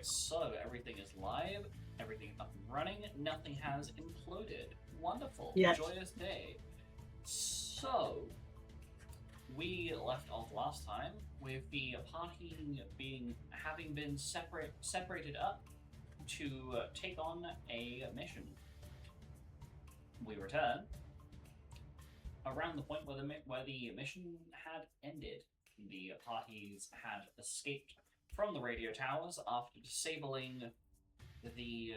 so everything is live, everything up and running, nothing has imploded. Wonderful, Yes. joyous day. So, we left off last time with the party having been separated up to take on a mission. We return around the point where the mission had ended. The parties had escaped from the radio towers after disabling the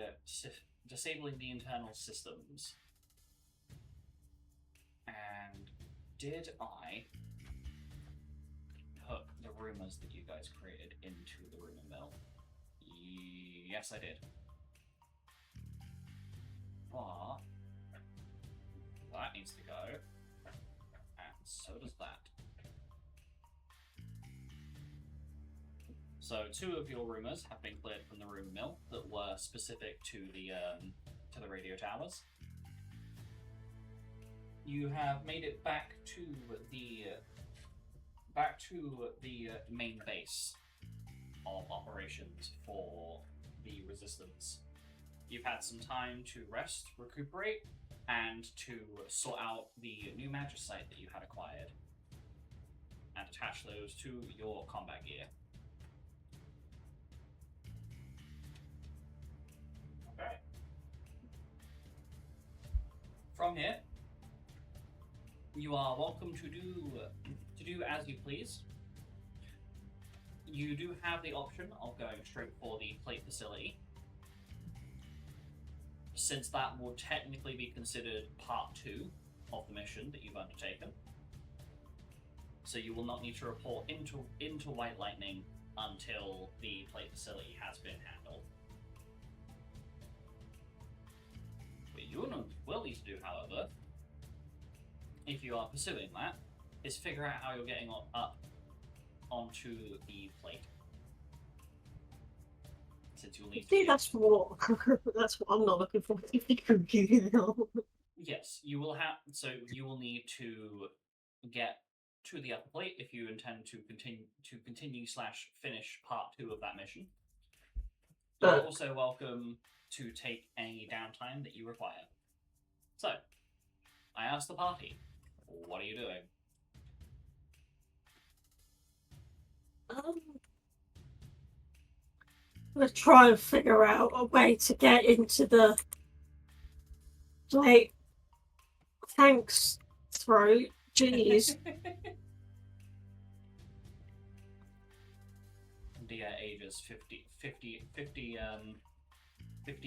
internal systems. And did I put the rumors that you guys created into the rumor mill? Yes, I did. But that needs to go, and so does that. So 2 of your rumors have been cleared from the rumor mill that were specific to the radio towers. You have made it back to the main base of operations for the resistance. You've had some time to rest, recuperate, and to sort out the new magicite that you had acquired, and attach those to your combat gear. Okay. From here, you are welcome to do as you please. You do have the option of going straight for the plate facility, since that will technically be considered part 2 of the mission that you've undertaken. So you will not need to report into White Lightning until the plate facility has been handled. What you will need to do, however, if you are pursuing that, is figure out how you're getting up onto the plate. Since you'll need See, that's what I'm not looking for. Yes, you will have. So you will need to get to the upper plate if you intend to continue / finish part 2 of that mission. You're also welcome to take any downtime that you require. So, I asked the party, what are you doing? I'm gonna try and figure out a way to get into the plate. Thanks, throat. Jeez. Dia ages 50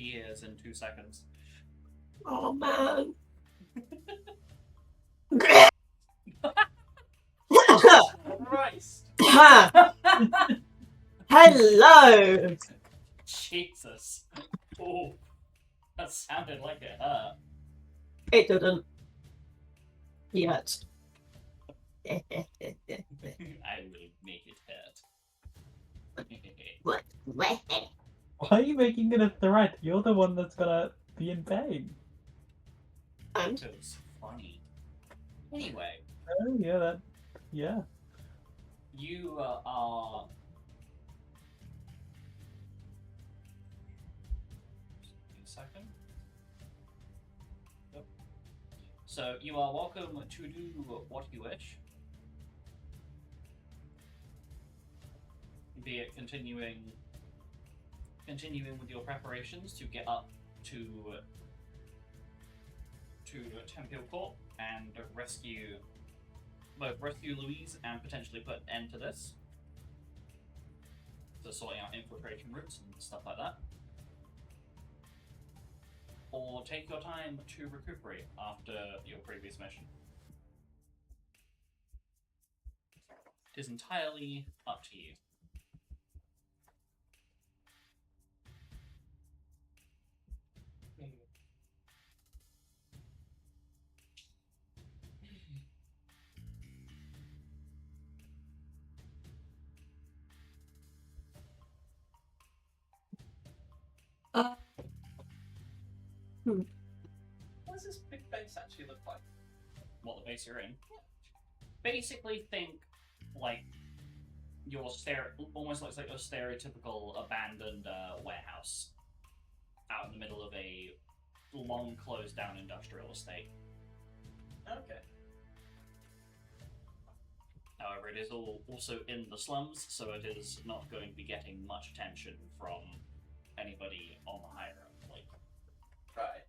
years in 2 seconds. Oh man. Christ! Hello. Jesus. Oh, that sounded like it hurt. It didn't. Yet. I will make it hurt. What? Why are you making it a threat? You're the one that's gonna be in pain. And It's funny. Anyway. Oh, yeah, that. Yeah. You are. Just give me a second. Yep. So you are welcome to do what you wish. Be it continuing with your preparations to get up to Tempeal Court and rescue Louise and potentially put an end to this. So sorting out infiltration routes and stuff like that. Or take your time to recuperate after your previous mission. It is entirely up to you. What does this big base actually look like? What, the base you're in? Basically think like almost looks like a stereotypical abandoned warehouse out in the middle of a long closed down industrial estate. Okay. However, it is also in the slums, so it is not going to be getting much attention from anybody on the higher up. Like, Right.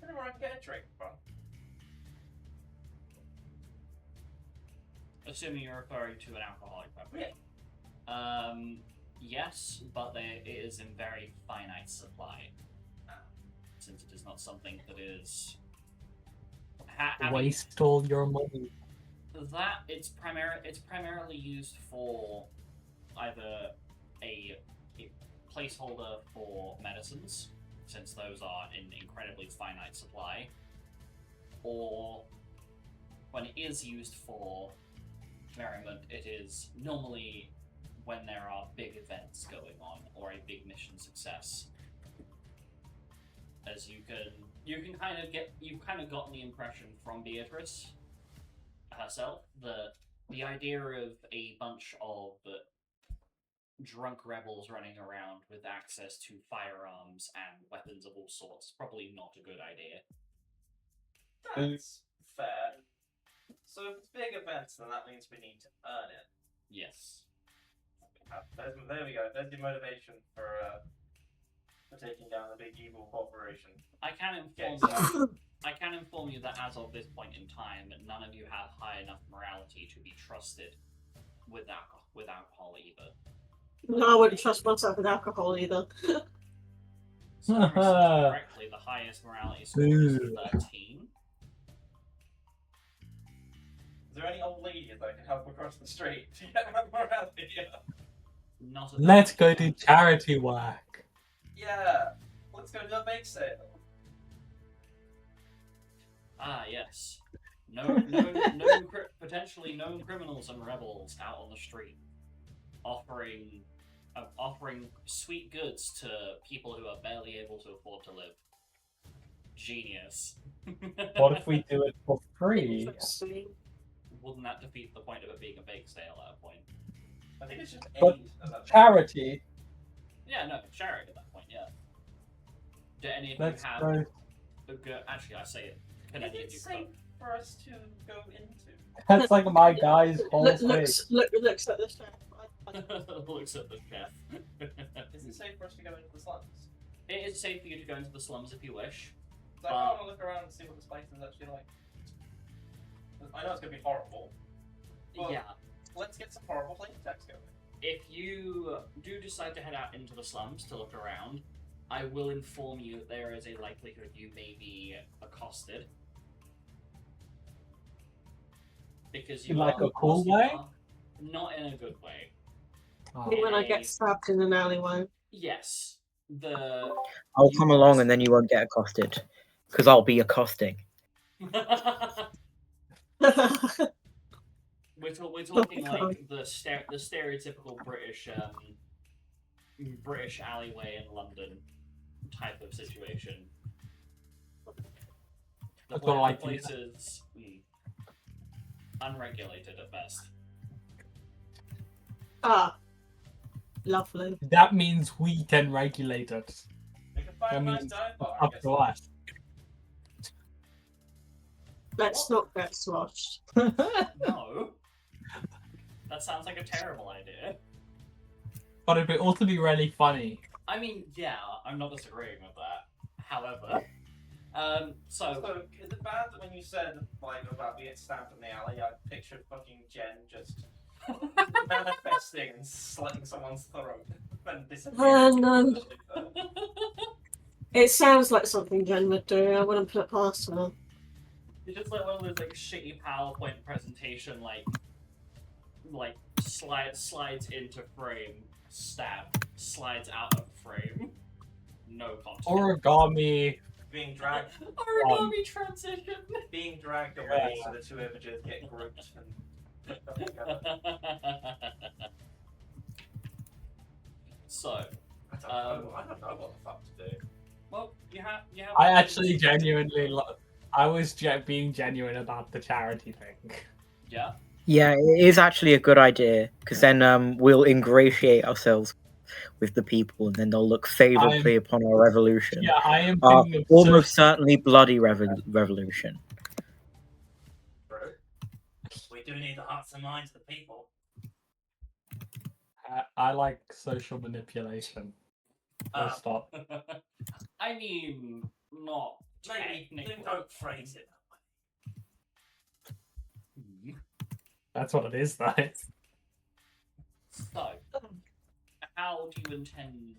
Where I can get a drink from? assuming you're referring to an alcoholic beverage. Yeah. Yes, but it is in very finite supply, since it is not something that is Waste all your money. That it's primarily used for either a placeholder for medicines, since those are in incredibly finite supply, or when it is used for merriment, it is normally when there are big events going on or a big mission success. As you've kind of gotten the impression from Beatrice herself the idea of a bunch of drunk rebels running around with access to firearms and weapons of all sorts is probably not a good idea. That's fair. So if it's big events, then that means we need to earn it. Yes. There we go. There's the motivation for taking down the big evil corporation. I can inform you that as of this point in time, none of you have high enough morality to be trusted with alcohol either. No, I wouldn't trust myself with alcohol either. So, correctly, the highest morality score is 13. Is there any old ladies that can help across the street to get my morality up? Not Let's go do charity work. Yeah, let's go do a bake sale. Ah, yes. Potentially known criminals and rebels out on the street, offering sweet goods to people who are barely able to afford to live. Genius. What if we do it for free? Interesting. Wouldn't that defeat the point of it being a bake sale at a point? I think it's just But aid at that charity. Yeah, no, charity at that point, yeah. Do any of Let's you have go. a good... Actually, I say it. Can any of Is you it safe for us to go into? That's like my guy's whole thing. Looks at the chef. looks at the chef. Is it safe for us to go into the slums? It is safe for you to go into the slums if you wish. So I want to look around and see what this place is actually like. I know it's going to be horrible. But Yeah. let's get some horrible plain text going. If you do decide to head out into the slums to look around, I will inform you that there is a likelihood you may be accosted. Because you In like are, a cool of course, you way? are- Not in a good way. Oh. When I get stabbed in an alleyway. Yes. I'll come along and then you won't get accosted. Because I'll be accosting. We're talking like the stereotypical British alleyway in London type of situation. The That's all I can- place is unregulated at best. Ah, lovely. That means we can regulate it. We can find That a nice means dive bar, I Up guess. to us. Let's not get sloshed. No. That sounds like a terrible idea. But it'd also be really funny. I mean, yeah, I'm not disagreeing with that. However, So, is it bad that when you said like about being stabbed in the alley, I pictured fucking Jen just manifesting and slitting someone's throat and disappearing? No. It sounds like something Jen would do. I wouldn't put it past her. It's just like one of those like shitty PowerPoint presentation like slides into frame, stab, slides out of frame. No context. Origami. Being dragged, Origami transition. being dragged away, so the two images get grouped and put them together. So, I don't know what the fuck to do. Well, you have. I actually genuinely, I was being genuine about the charity thing. Yeah. Yeah, it is actually a good idea because then we'll ingratiate ourselves with the people, and then they'll look favorably upon our revolution. Yeah, I am Our thinking of almost certainly bloody revolution. True. We do need the hearts and minds of the people. I like social manipulation. Stop. I mean, not Maybe technically. don't phrase it. That's what it is, though. So, how do you intend?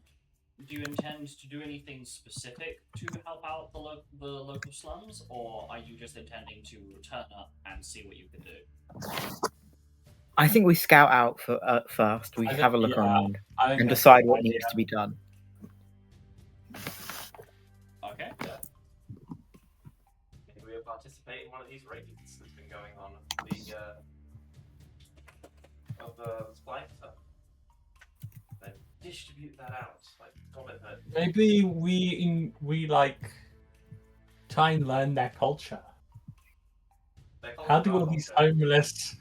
Do you intend to do anything specific to help out the local slums, or are you just intending to turn up and see what you can do? I think we scout out first. We I think- have a look yeah, around I think and that's decide a what good needs to be done. Okay. Maybe we'll participate in one of these raids that's been going on the supply stuff. Then distribute that out. Like, God, it hurt. Maybe we like try and learn their culture. How do all these homeless,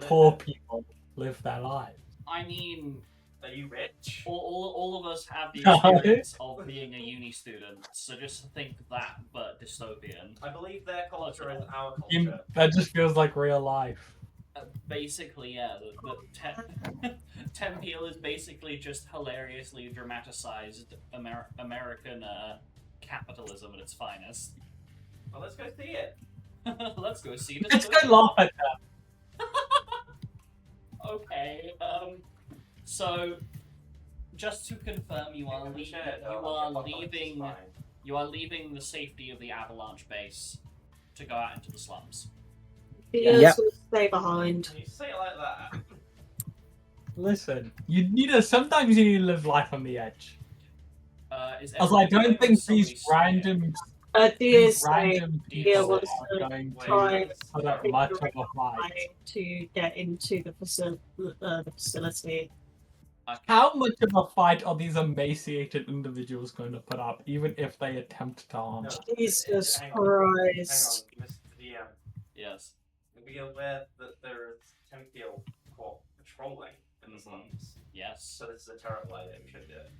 poor people live their lives? I mean, Are you rich? all of us have the No. experience of being a uni student, so just think that, but dystopian. I believe their culture is our You- culture. that just feels like real life. Basically, yeah, Tempeal is basically just hilariously dramatized American capitalism at its finest. Well, let's go see it. Let's go see this. Let's go laugh at them. Okay. So, just to confirm, you are leaving the safety of the Avalanche base to go out into the slums. The others Yep. will stay behind. When you say it like that, Listen, you need to. Sometimes you need to live life on the edge. Is I was like, I everybody don't think somebody these staying? random, Dia's random Dia people wants are going to try put up much of a fight. to get into the facility. Okay. How much of a fight are these emaciated individuals going to put up, even if they attempt to harm? No. Jesus hang on, Christ. Mr. DM. Yes. Be aware that there is Tempeal Corp patrolling in the Mhm. slums. Yes. So this is a terrible idea. We should do it.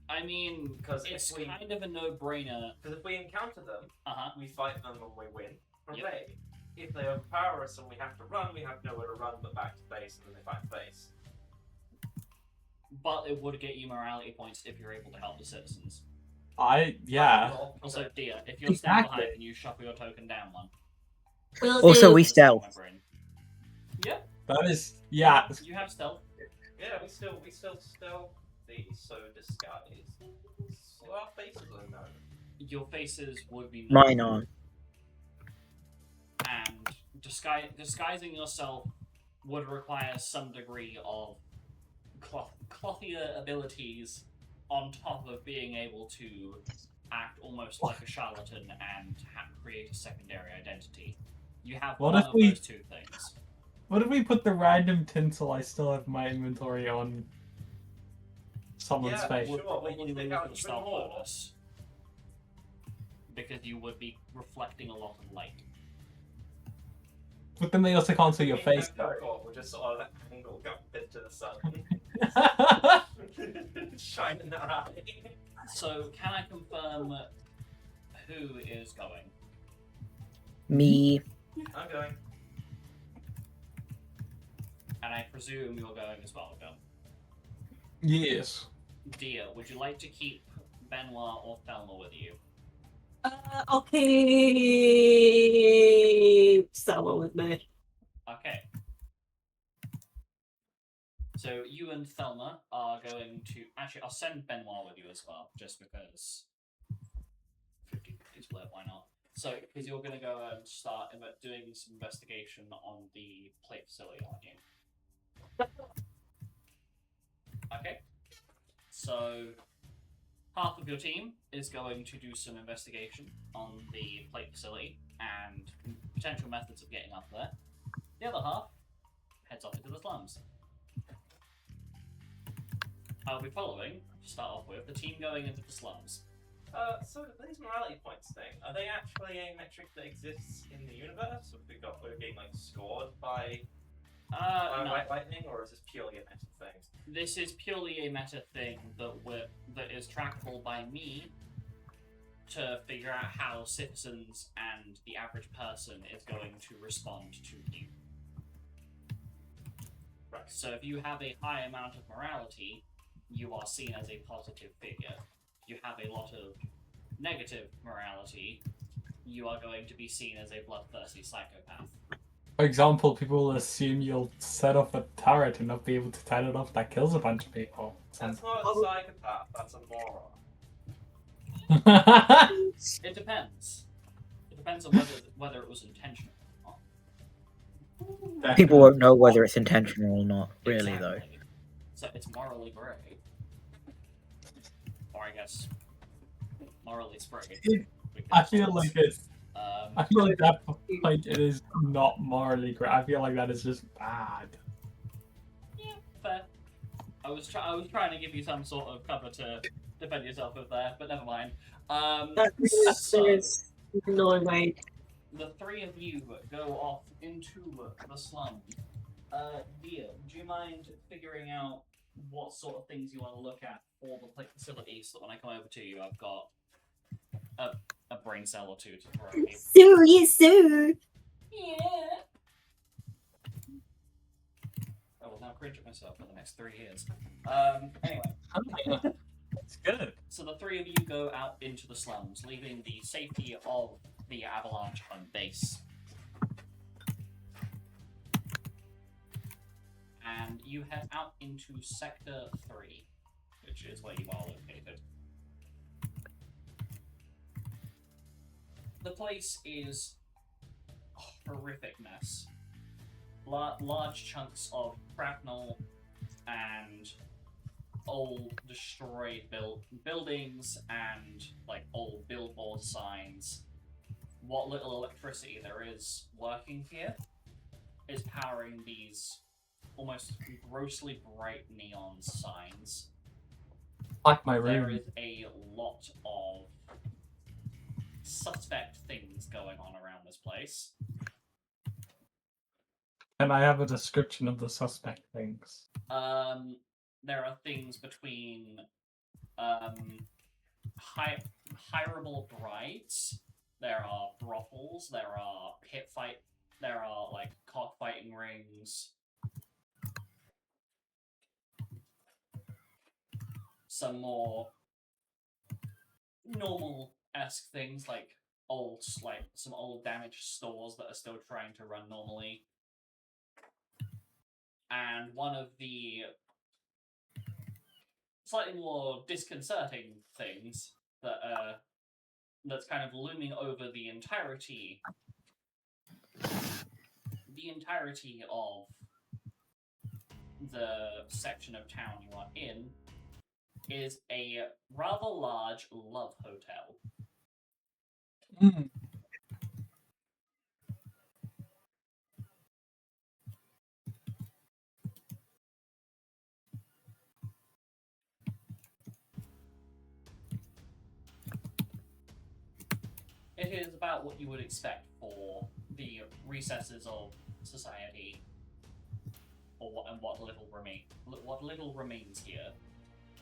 I mean, 'Cause it's if we- kind of a no-brainer. Because if we encounter them, we fight them and we win. Hooray! If they overpower us and we have to run, we have nowhere to run but back to base, and then they fight base. But it would get you morality points if you're able to help the citizens. Yeah. Also, Dia, if you're standing Exactly. behind, can you shuffle your token down one? Also, do. we stealth. My brain. Yeah, That is, yeah. you have stealth. Yeah, we still these so disguised. So our faces are known. Your faces would be Mine aren't. and disguising yourself would require some degree of clothier abilities on top of being able to act almost like a charlatan and create a secondary identity. You have What one if of we- those two things. What if we put the random tinsel I still have in my inventory on someone's Yeah, face? sure. Would probably we can lose take out your even stealth more. bonus. Because you would be reflecting a lot of light. But then they also can't see your Me and face. Tempeal Corp will just sort of angle up a bit to the sun. Shining their eye. So, can I confirm who is going? Me. I'm going. And I presume you're going as well, Bill. Yes. Dia, would you like to keep Benoit or Thelma with you? I'll keep Selma with me. Okay. So you and Thelma are going to... Actually, I'll send Benoit with you as well, just because... 50-50 split, why not? So, because you're going to go and start doing some investigation on the plate facility, aren't you? Okay. So, half of your team is going to do some investigation on the plate facility and potential methods of getting up there. The other half heads off into the slums. I'll be following, to start off with, the team going into the slums. So these morality points thing, are they actually a metric that exists in the universe? Or we're being like scored by No. white lightning, or is this purely a meta thing? This is purely a meta thing that is trackable by me to figure out how citizens and the average person is going to respond to you. Right. So if you have a high amount of morality, you are seen as a positive figure. You have a lot of negative morality, you are going to be seen as a bloodthirsty psychopath. For example, people will assume you'll set off a turret and not be able to turn it off that kills a bunch of people. That's not a psychopath, that's a moron. It depends. It depends on whether it was intentional or not. People won't know whether it's intentional or not, really, though. Exactly. So it's morally grey. Or I guess morally sprayed. I feel like it's. Um, I feel like that point it is not morally great. I feel like that is just bad. yeah, fair. I was trying to give you some sort of cover to defend yourself with there, but never mind. So is Norway. the three of you go off into the slums. Dia, do you mind figuring out what sort of things you want to look at for the facilities so that when I come over to you, I've got a brain cell or two to throw at you? So yes, sir. Yeah. I will now cringe at myself for the next 3 years. Anyway. It's good. So the three of you go out into the slums, leaving the safety of the Avalanche Hunt base. And you head out into Sector 3, which is where you are located. The place is a horrific mess. Large chunks of shrapnel and old destroyed buildings and like old billboard signs. What little electricity there is working here is powering these almost grossly bright neon signs. Like my There room. is a lot of suspect things going on around this place. And I have a description of the suspect things. There are things between hireable brides. There are brothels. There are there are like cockfighting rings. Some more normal-esque things like some old damaged stores that are still trying to run normally. And one of the slightly more disconcerting things that's kind of looming over the entirety of the section of town you are in is a rather large love hotel. Mm. It is about what you would expect for the recesses of society, or what little remains here.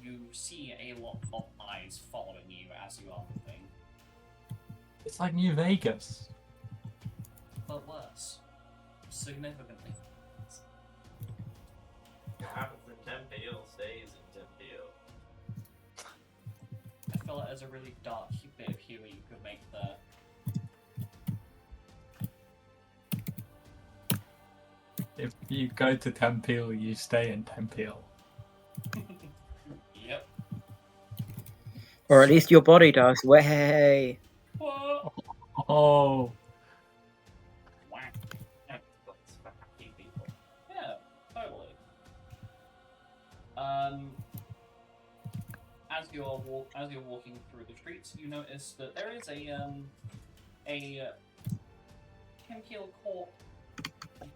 You see a lot of eyes following you as you are moving, It's like New Vegas. but worse, significantly. What happens in Tempeal stays in Tempeal. I feel like there's a really dark bit of humor you could make there. If you go to Tempeal, you stay in Tempeal. Yep. Or at least your body does. Way. What? Oh, Whack. That's for happy people. Yeah, totally. As you're walking through the streets, you notice that there is a Tempeal Corp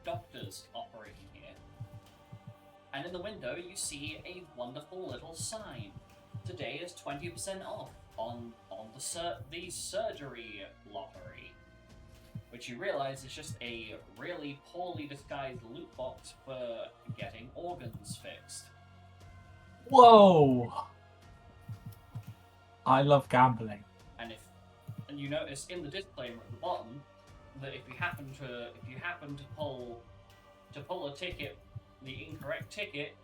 doctors operating here, and in the window you see a wonderful little sign. Today is 20% off. on the surgery lottery, which you realize is just a really poorly disguised loot box for getting organs fixed. Whoa! I love gambling. And you notice in the disclaimer at the bottom that if you happen to pull a ticket, the incorrect ticket,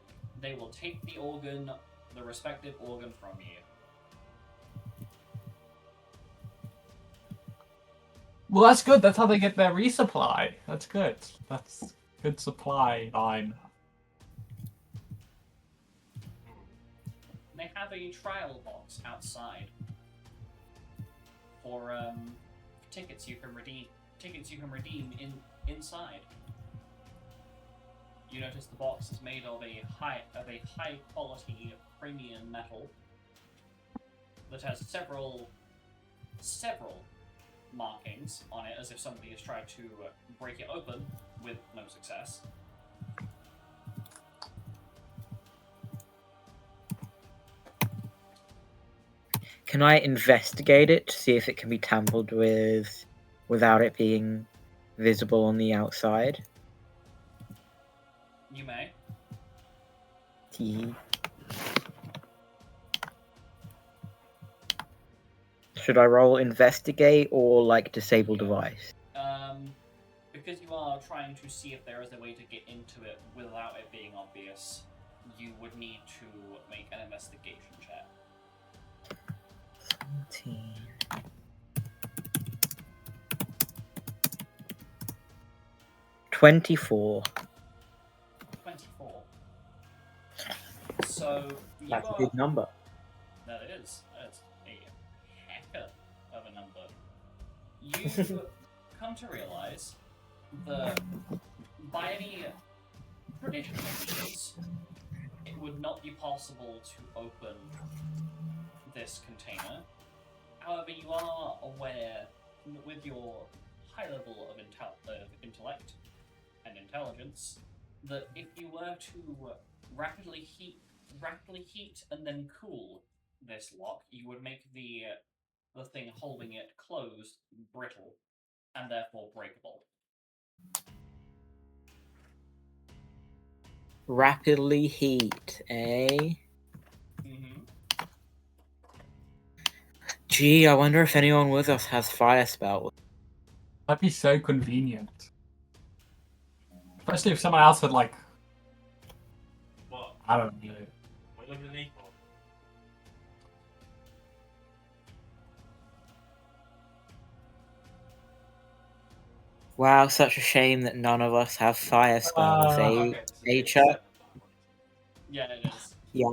they will take the respective organ from you. Well, that's good. That's how they get their resupply. That's good. That's good supply line. They have a trial box outside for tickets you can redeem. Inside. You notice the box is made of a high quality premium metal that has several markings on it, as if somebody has tried to break it open with no success. Can I investigate it to see if it can be tampered with without it being visible on the outside? You may. Should I roll investigate or like disable device? Because you are trying to see if there is a way to get into it without it being obvious, you would need to make an investigation check. 17. 24. 24. So you That's a are... big number. That is. That's a hecker of a number. You come to realize that by any traditional means, it would not be possible to open this container. However, you are aware, with your high level of intellect and intelligence, that if you were to rapidly heat and then cool this lock, you would make the thing holding it closed brittle and therefore breakable. Rapidly heat, eh? Mm-hmm. Gee, I wonder if anyone with us has fire spells. That'd be so convenient. Especially if someone else had, like, What? I don't know. What are you looking at me for? Wow, such a shame that none of us have fire spells, eh? Okay, Eh, Chuck? Yeah, it is. Yeah.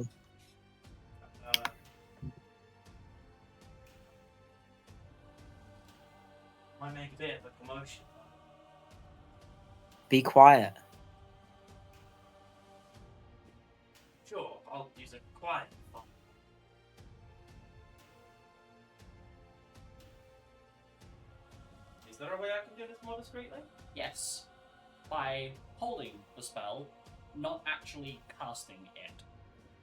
Might make a bit of a commotion. Be quiet. Sure, I'll use a quiet one. Is there a way I can do this more discreetly? Yes. By holding the spell, not actually casting it.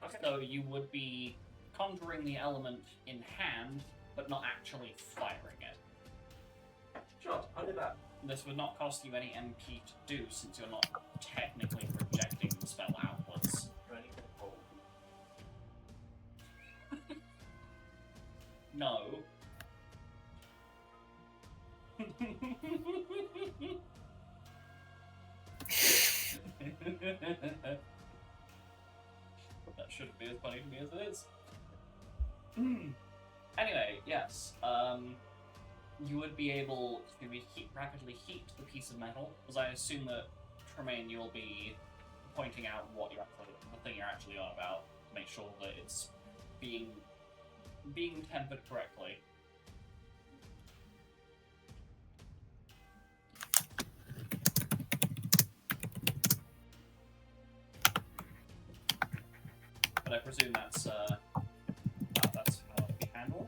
Okay. So you would be conjuring the element in hand, but not actually firing it. Sure, I'll do that. This would not cost you any MP to do, since you're not technically projecting the spell outwards. Do anything cool. No. That shouldn't be as funny to me as it is. Anyway, yes. You would be able to rapidly heat the piece of metal, as I assume that Tremaine, you'll be pointing out what the thing you're actually on about, to make sure that it's being tempered correctly. But I presume that's how it be handled.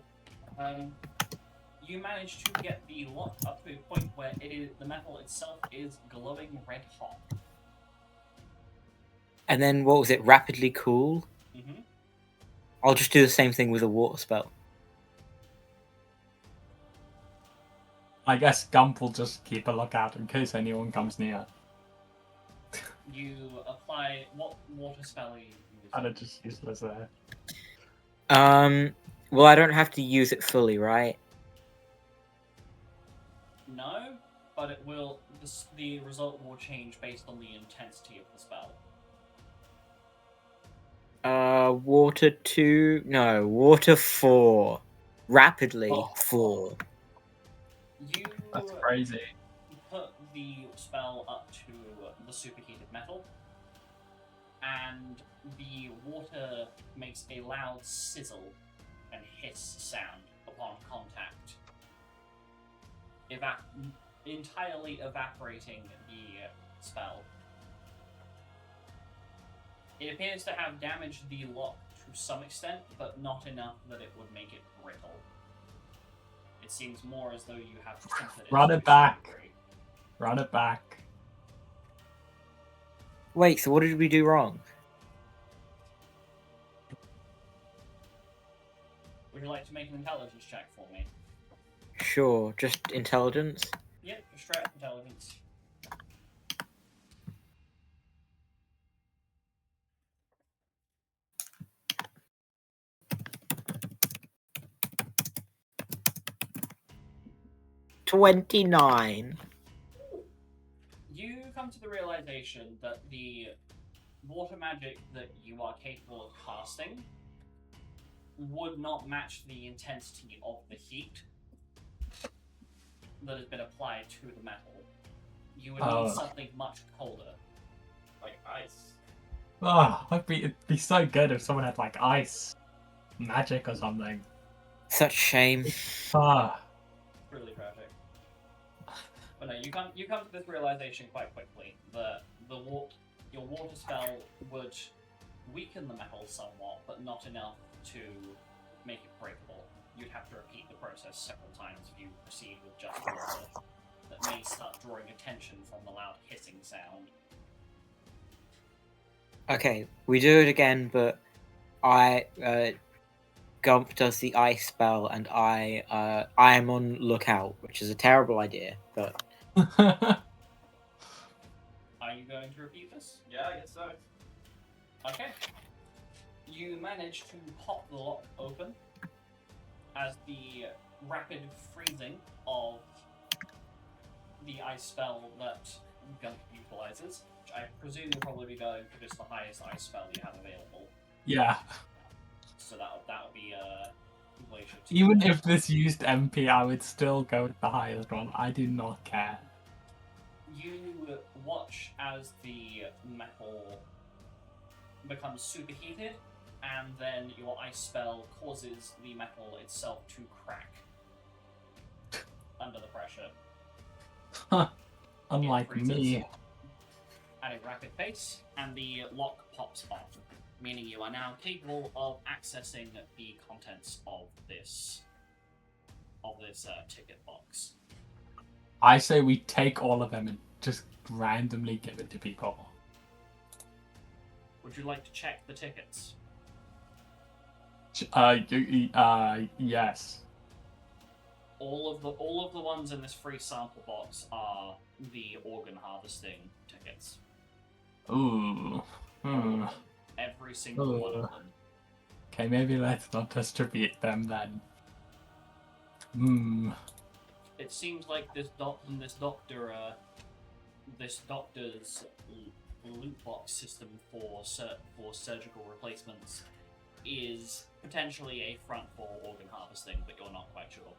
You manage to get the lock up to a point where the metal itself is glowing red hot. And then, what was it? Rapidly cool? Mm-hmm. I'll just do the same thing with a water spell. I guess Gump will just keep a lookout in case anyone comes near. You apply what water spell are you using? And it's just useless there. Well, I don't have to use it fully, right? No, but it will. The result will change based on the intensity of the spell. Water 2. No, water 4. Rapidly Oh. 4. You That's crazy. put the spell up to the superheated metal, and the water makes a loud sizzle and hiss sound upon contact, entirely evaporating the spell. It appears to have damaged the lock to some extent, but not enough that it would make it brittle. It seems more as though you have to temper it. Run it back. Run it back. Wait, so what did we do wrong? Would you like to make an intelligence check for me? Sure, just intelligence. Yep, just straight up intelligence. $29. You come to the realization that the water magic that you are capable of casting would not match the intensity of the heat that has been applied to the metal. You would need something much colder. Like ice. It'd be so good if someone had like ice magic or something. Such shame. Really tragic. But no, you come to this realization quite quickly that your water spell would weaken the metal somewhat, but not enough to make it breakable. You'd have to repeat the process several times if you proceed with just water. That may start drawing attention from the loud hissing sound. Okay, we do it again, but Gump does the ice spell, and I am on lookout, which is a terrible idea, but... Are you going to repeat this? Yeah, I guess so. Okay. You manage to pop the lock open as the rapid freezing of the ice spell that Gump utilizes, which I presume will probably be going for just the highest ice spell you have available. Yeah. So that would be Glacier 2. Even if this used MP, I would still go with the highest one. I do not care. You watch as the metal becomes superheated, and then your ice spell causes the metal itself to crack under the pressure. Huh. Unlike freezes. me. At a rapid pace, and the lock pops off, meaning you are now capable of accessing the contents of this ticket box. I say we take all of them and just randomly give it to people. Would you like to check the tickets? Yes. All of the ones in this free sample box are the organ harvesting tickets. Ooh. Every single one of them. Okay, maybe let's not distribute them then. It seems like this doctor's loot box system for surgical replacements is potentially a front for organ harvesting, but you're not quite sure.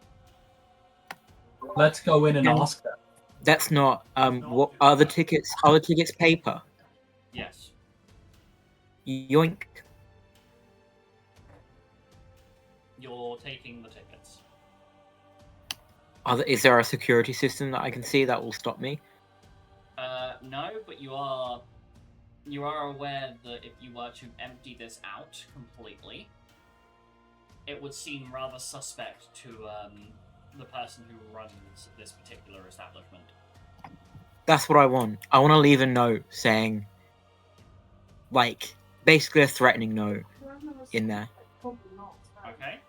Let's go in and ask them. That's not, what are the tickets? Are the tickets paper? Yes. Yoink. You're taking the tickets. Is there a security system that I can see that will stop me? No, but you are aware that if you were to empty this out completely, it would seem rather suspect to the person who runs this particular establishment. That's what I want. I want to leave a note saying, like, basically a threatening note in there. Okay.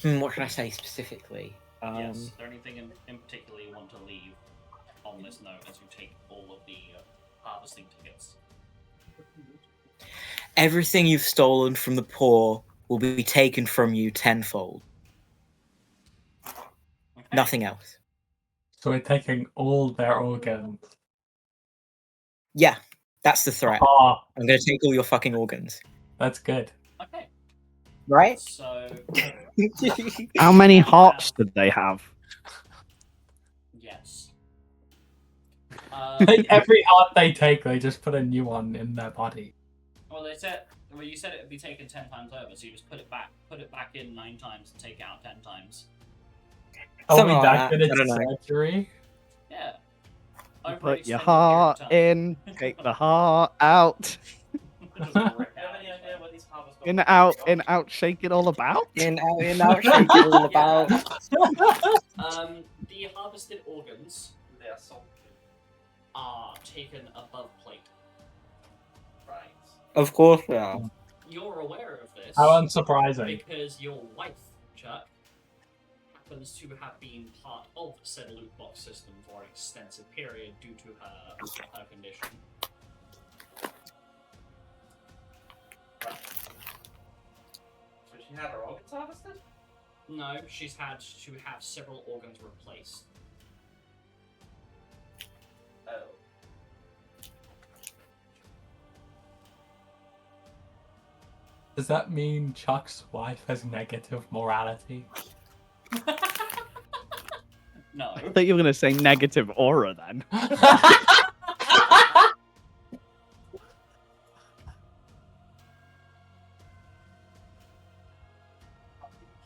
What should I say specifically? Yes. Is there anything in particular you want to leave on this note as you take all of the harvesting tickets? Everything you've stolen from the poor will be taken from you tenfold. Okay. Nothing else. So we're taking all their organs. Yeah, that's the threat. Ah, I'm going to take all your fucking organs. that's good. Okay. Right? So How many Yeah. hearts did they have? yes. Like every heart they take, they just put a new one in their body. Well, you said it would be taken 10 times over, so you just put it back in 9 times and take it out 10 times. Are we Something like that that. good I don't know. at surgery? Yeah. You Over put an your extended period of heart time. in, take the heart out. Just rip Do you have out. any idea where these harvest In, goblins out, in, out, shake it all about. In, out, shake it all about. The harvested organs They are salted. are taken above plate. Right. Of course they are. You're aware of this How unsurprising. because your wife, Chuck, happens to have been part of said loot box system for an extensive period due to her condition. So she had her organs harvested? No, she's had to have several organs replaced. Oh. Does that mean Chuck's wife has negative morality? No. I thought you were going to say negative aura then.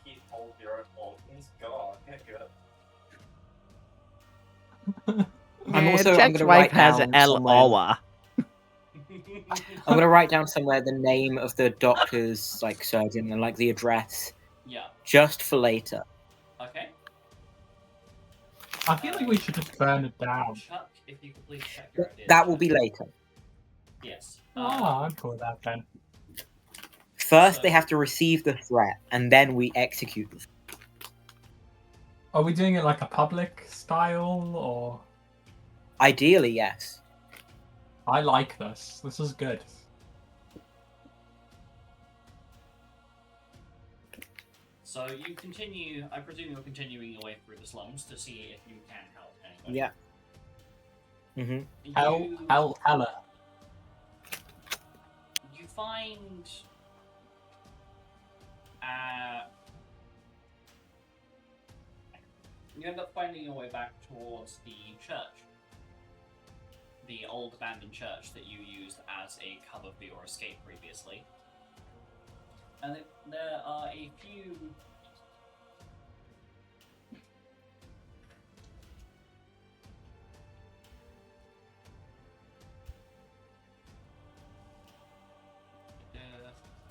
Keep hold of your own organs? God, get good. I'm Jack's going to wife write has down L somewhere. aura. I'm going to write down somewhere the name of the doctor's like surgeon and like the address, Yeah. just for later. Okay. I feel like we should just burn it down. Chuck, if you could please check your ideas. That will be later. Yes. Oh, I'm cool with that then. First, they have to receive the threat, and then we execute them. Are we doing it like a public style, or...? Ideally, yes. I like this. This is good. So you continue. I presume you're continuing your way through the slums to see if you can help anybody. Yeah. Mm-hmm. Hella. You find. You end up finding your way back towards the church. The old abandoned church that you used as a cover for your escape previously. And there are a few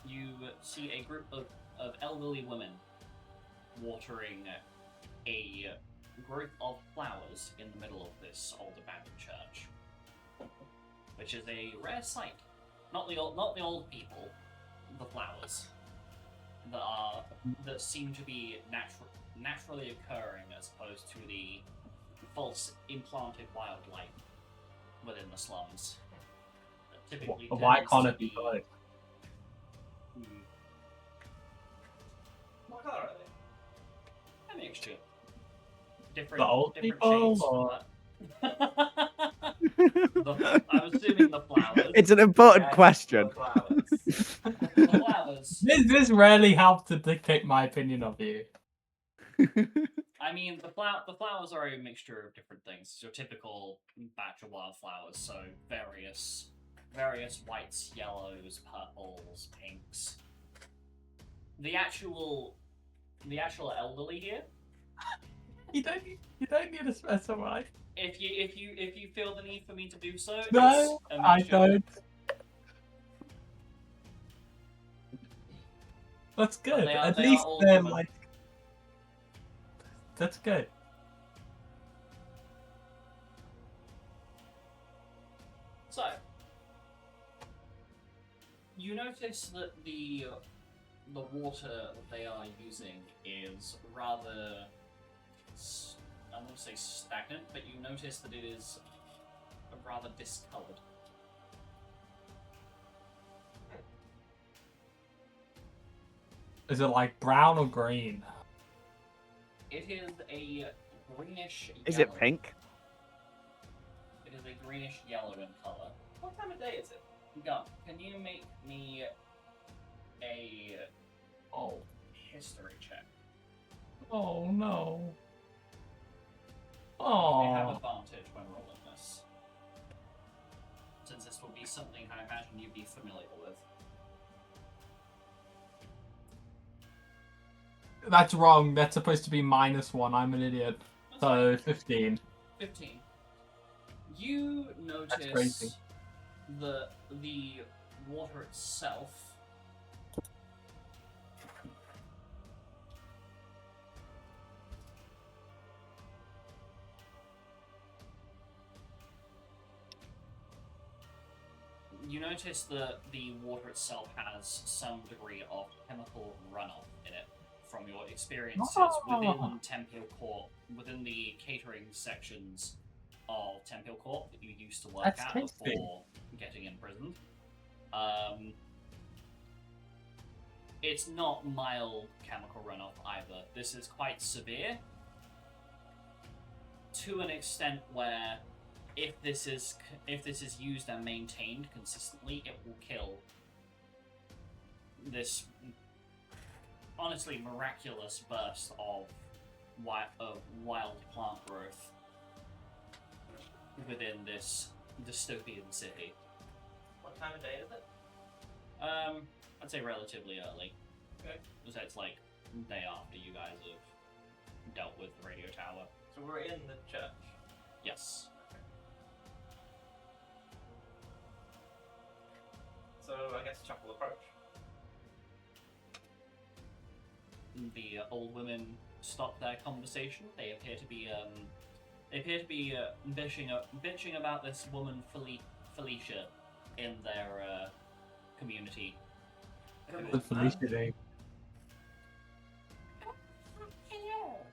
you see a group of elderly women watering a group of flowers in the middle of this old abandoned church, which is a rare sight. Not the old people, the flowers that seem to be naturally occurring as opposed to the false implanted wildlife within the slums. That typically Why tends can't to it be both? What colour are they? A mixture. Different, The old different people, shades, or- I'm assuming the flowers. It's an important Yes, question. the flowers. The flowers. This rarely helps to dictate my opinion of you. I mean, the flowers are a mixture of different things. It's your typical batch of wildflowers, so various whites, yellows, purples, pinks. The actual elderly here. You don't need to specify. If you feel the need for me to do so, No, it's a I mixture. don't. That's But good. they are- At they are least old they're women. like. That's good. So, you notice that the the water that they are using is rather, I won't say stagnant, but you notice that it is rather discolored. Is it like brown or green? It is a greenish Is yellow. it pink? It is a greenish yellow in color. What time of day is it? Gun, can you make me a history check? Oh no. You may have Oh. advantage when rolling this, since this will be something I imagine you'd be familiar with. That's wrong. That's supposed to be -1. I'm an idiot. So 15. 15. You crazy. notice the water itself the water itself has some degree of chemical runoff in it from your experiences within Tempeal Court, within the catering sections of Tempeal Court that you used to work That's at tasty. before getting imprisoned. It's not mild chemical runoff either. This is quite severe, to an extent where if this is used and maintained consistently, it will kill this honestly miraculous burst of wild plant growth within this dystopian city. What time of day is it? I'd say relatively early. Okay. So it's like day after you guys have dealt with the radio tower. So we're in the church. Yes. So I guess Chuck will approach. The old women stop their conversation. They appear to be bitching about this woman Felicia in their community. The Felicia Day. Hello.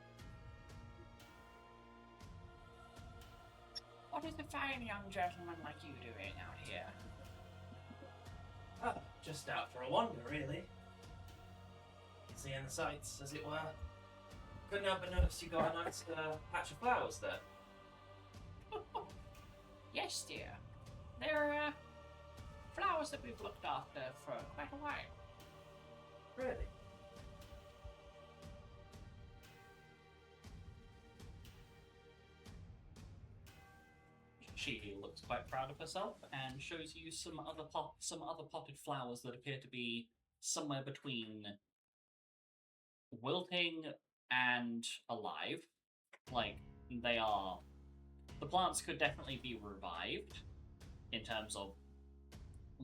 What is a fine young gentleman like you doing out here? Oh, just out for a wander, really. Seeing the sights, as it were. Couldn't help but notice you got a nice patch of flowers there. Yes, dear. They're flowers that we've looked after for quite a while. Really? She looks quite proud of herself and shows you some other potted flowers that appear to be somewhere between wilting and alive. Like they are, the plants could definitely be revived in terms of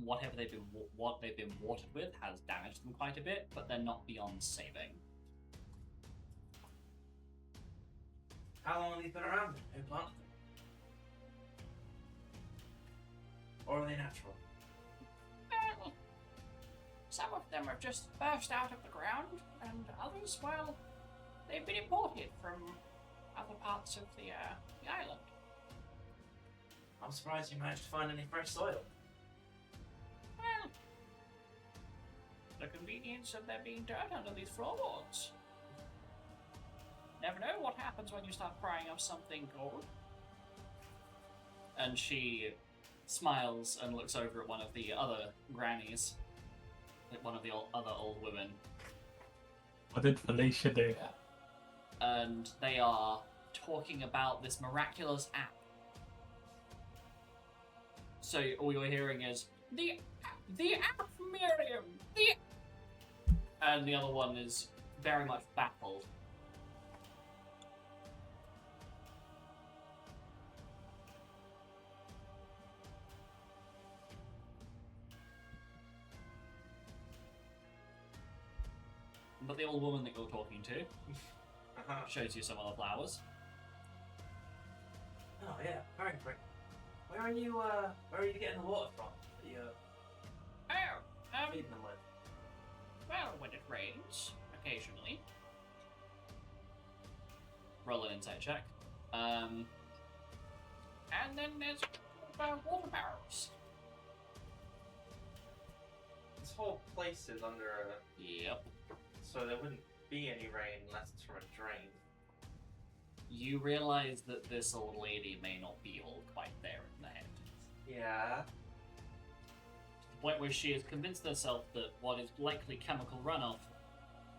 what they've been watered with has damaged them quite a bit, but they're not beyond saving. How long have these been around? Who planted them? Or are they natural? Well, some of them have just burst out of the ground, and others, well, they've been imported from other parts of the island. I'm surprised you managed to find any fresh soil. Well, the convenience of there being dirt under these floorboards. Never know what happens when you start frying up something gold. And she smiles and looks over at one of the other grannies, at one of the other old women, What did Felicia do? and they are talking about this miraculous app. So all you're hearing is the app, Miriam, and the other one is very much baffled. But the old woman that you're talking to shows you some other flowers. Oh yeah, very quick. Where are you getting the water from? That you're feeding them with? well, when it rains, occasionally. Roll an insight check. And then there's water barrels. This whole place is under a... Yep. So there wouldn't be any rain unless it's from a drain. You realize that this old lady may not be all quite there in the head. Yeah. To the point where she has convinced herself that what is likely chemical runoff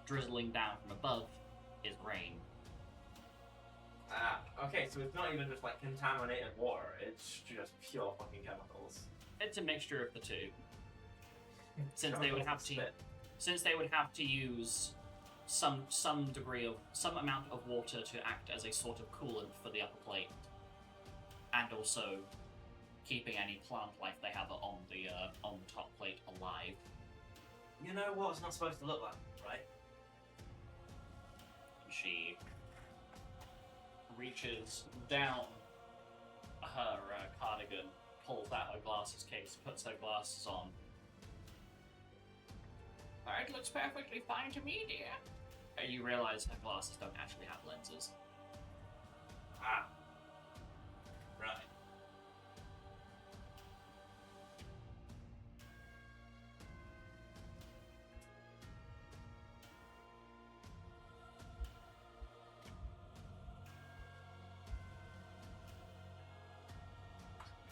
drizzling down from above is rain. Ah, okay, so it's not even just like contaminated water, it's just pure fucking chemicals. It's a mixture of the two. Since they would have to use some amount of water to act as a sort of coolant for the upper plate, and also keeping any plant life they have on the top plate alive. You know what it's not supposed to look like, right? She reaches down her cardigan, pulls out her glasses case, puts her glasses on. It looks perfectly fine to me, dear. You realize her glasses don't actually have lenses. Ah. Right.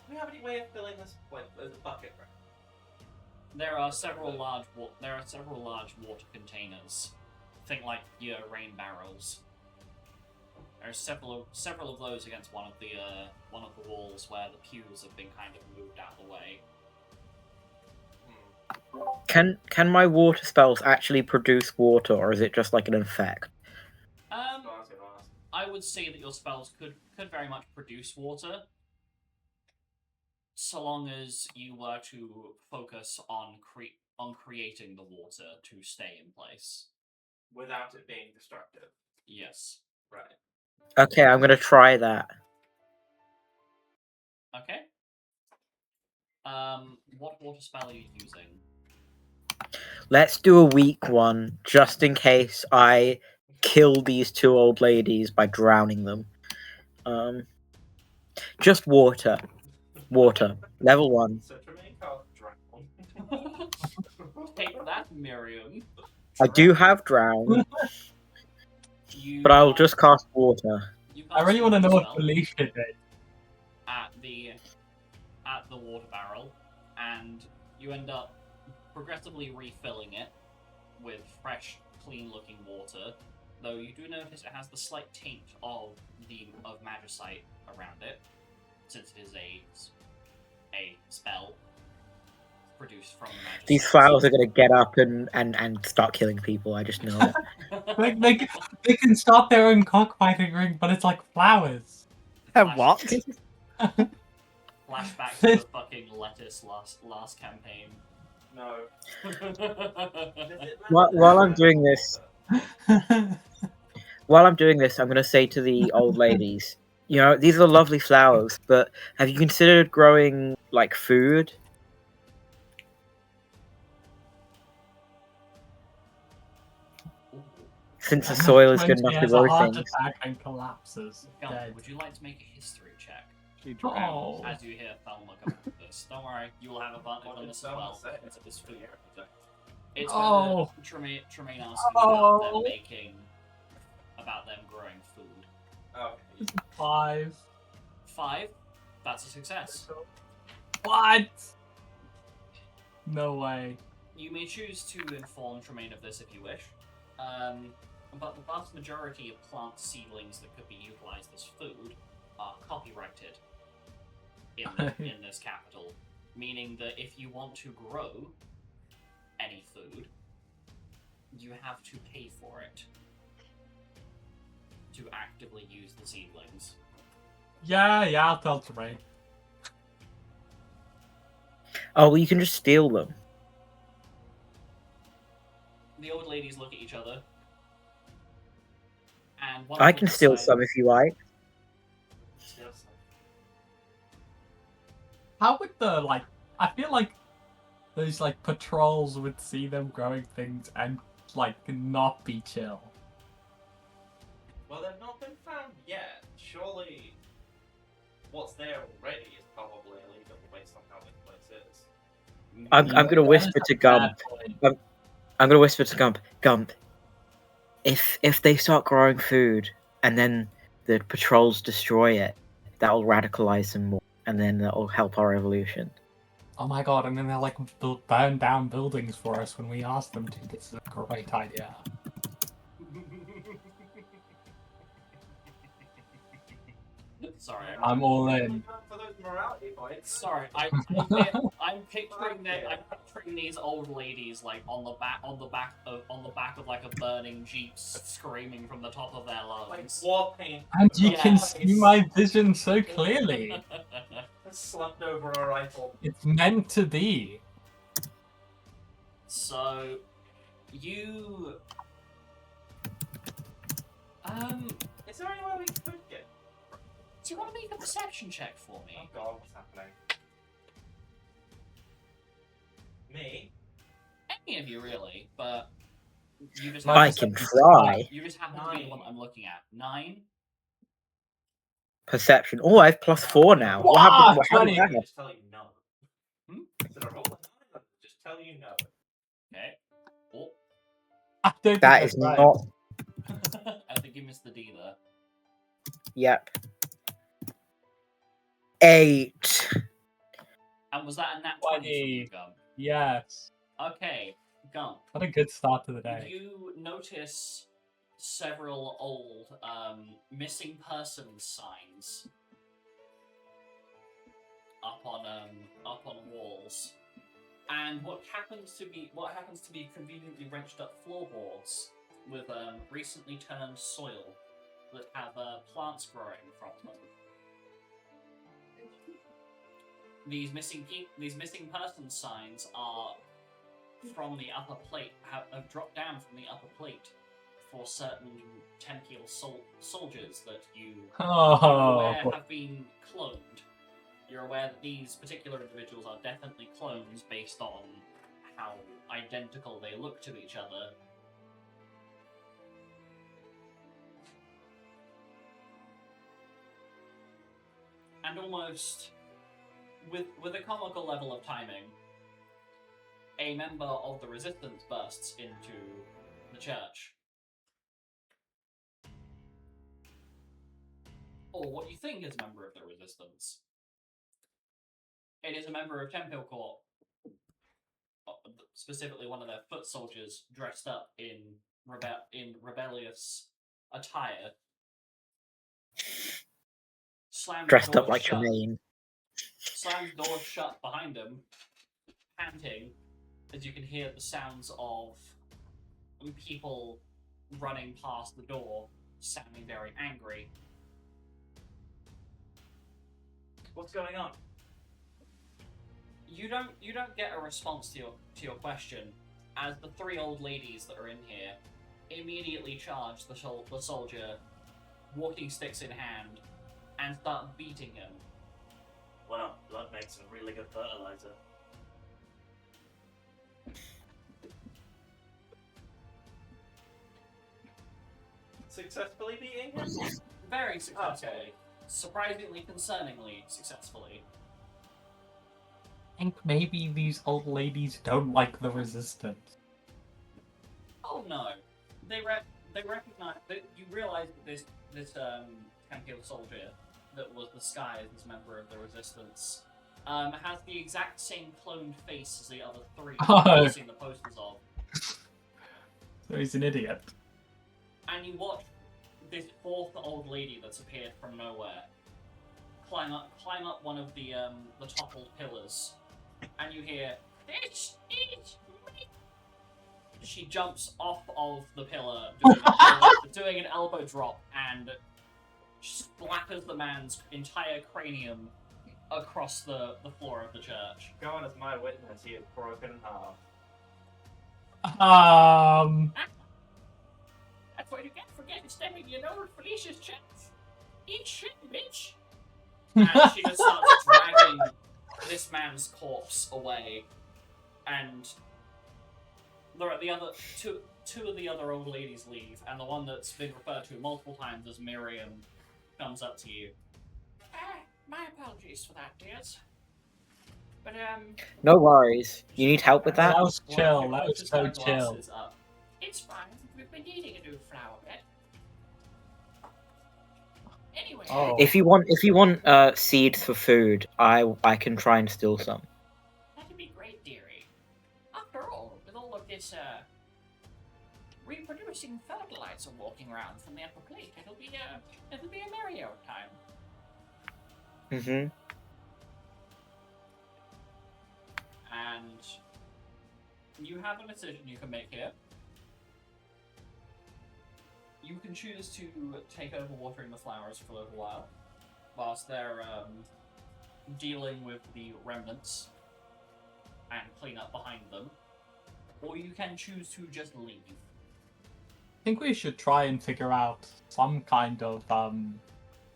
Do we have any way of filling this with a bucket, right? There are several large water containers. Think like your rain barrels. There are several of those against one of the walls where the pews have been kind of moved out of the way. Can my water spells actually produce water, or is it just like an effect? I would say that your spells could very much produce water, so long as you were to focus on creating the water to stay in place. Without it being destructive. Yes. Right. Okay, I'm gonna try that. Okay. What water spell are you using? Let's do a weak one, just in case I kill these two old ladies by drowning them. Just water. Water. Level 1. So Tremaine can't drown. Take that, Miriam. I do have drown, You, but I'll just cast water. you I cast really a want to know water what spell Felicia did. at the water barrel, and you end up progressively refilling it with fresh, clean-looking water. Though you do notice it has the slight taint of magicite around it, since it is a spell produced from the magicite. These flowers are gonna get up and start killing people, I just know it. They can start their own cockfighting ring, but it's like flowers. What? Flashback to the fucking lettuce last campaign. No. While I'm doing this, I'm gonna say to the old ladies, you know, these are lovely flowers, but have you considered growing like food? Since the soil is good enough to has a grow heart things. attack and collapses. Gun, Dead. would you like to make a history check? She drowned. Oh. As you hear Thelma come out of this. Don't worry, you will have advantage What on did this as Thelma well. say? It's for you. It's Oh. when Tremaine asks you Oh. about them growing food. Okay. 5. 5? That's a success. What? No way. You may choose to inform Tremaine of this if you wish. But the vast majority of plant seedlings that could be utilized as food are copyrighted in this capital, meaning that if you want to grow any food, you have to pay for it to actively use the seedlings. Yeah, I'll tell Tremaine. Oh, well, you can just steal them. The old ladies look at each other, and one I of them can steal decides- some if you like. Still some. How would the, like, I feel like those like patrols would see them growing things and like not be chill. Well, they've not been found yet. Surely, what's there already is probably illegal based on how this place is. I'm gonna whisper to Gump. Point. I'm gonna whisper to Gump. Gump, if they start growing food and then the patrols destroy it, that'll radicalize them more, and then that'll help our evolution. Oh my god! And then they'll like burn down buildings for us when we ask them to. This is a great idea. Sorry, I'm all in. For those morality points. Sorry, I'm picturing these old ladies like on the back of like a burning jeep, screaming from the top of their Like lungs. war paint. And you can Yes. see my vision so clearly. Slumped over a rifle. It's meant to be. So, you Is there anywhere we could get? do you want to make a perception check for Oh me? god, what's happening? Me? Any of you really, but you just My I can perception's try. you just happen to be the one I'm looking at. 9. Perception. Oh, I have +4 now. What happened? How did 20. that happen? Just tell you no. Did I roll a 9? Just tell you no. Okay. Oh, I don't think That that's is right. not. I think you missed the D there. Yep. 8. And was that a nat 20 from you, 20. Gump? Yes. Okay, Gump. What a good start to the day. You notice several old missing persons signs up on walls, and what happens to be conveniently wrenched up floorboards with recently turned soil that have plants growing from them. These missing persons signs are from the upper plate, have dropped down from the upper plate for certain Tempeal soldiers that you're aware Oh, have been cloned. You're aware that these particular individuals are definitely clones based on how identical they look to each other. And almost with a comical level of timing, a member of the Resistance bursts into the church. Or what you think is a member of the Resistance. It is a member of Tempeal Corps, specifically one of their foot soldiers dressed up in rebellious attire. Dressed up like Tremaine. Slams the door shut behind him, panting, as you can hear the sounds of people running past the door, sounding very angry. What's going on? You don't get a response to your question, as the 3 old ladies that are in here immediately charge the soldier, walking sticks in hand, and start beating him. Well, blood makes a really good fertilizer. Successfully beating him? Very successfully. Okay. Surprisingly, concerningly successfully. I think maybe these old ladies don't like the Resistance. Oh no, they recognize that you realize that this Tempeal soldier that was disguised as a member of the Resistance has the exact same cloned face as the other 3 Oh. you've seen the posters of. So he's an idiot. And you watch this 4th old lady that's appeared from nowhere climb up one of the toppled pillars, and you hear, "This is me." She jumps off of the pillar, doing an elbow drop, and splatters the man's entire cranium across the floor of the church. Go on as my witness, he is broken in half. That's what you get for getting stepping in old Felicia's chest. Eat shit, bitch. And she just starts dragging this man's corpse away. And the other two of the other old ladies leave, and the one that's been referred to multiple times as Miriam comes up to you. My apologies for that, dears. But No worries. You need help with That that? was chill. That was so chill. Up. it's fine. We've been needing a new flower bed. Anyway, Oh. If you want seeds for food, I can try and steal some. that'd be great, dearie. After all, with all of this reproducing fertilizer walking around from the upper plate, it'll be a merry old time. Mm-hmm. And you have a decision you can make here. You can choose to take over watering the flowers for a little while, whilst they're dealing with the remnants and clean up behind them, or you can choose to just leave. I think we should try and figure out some kind of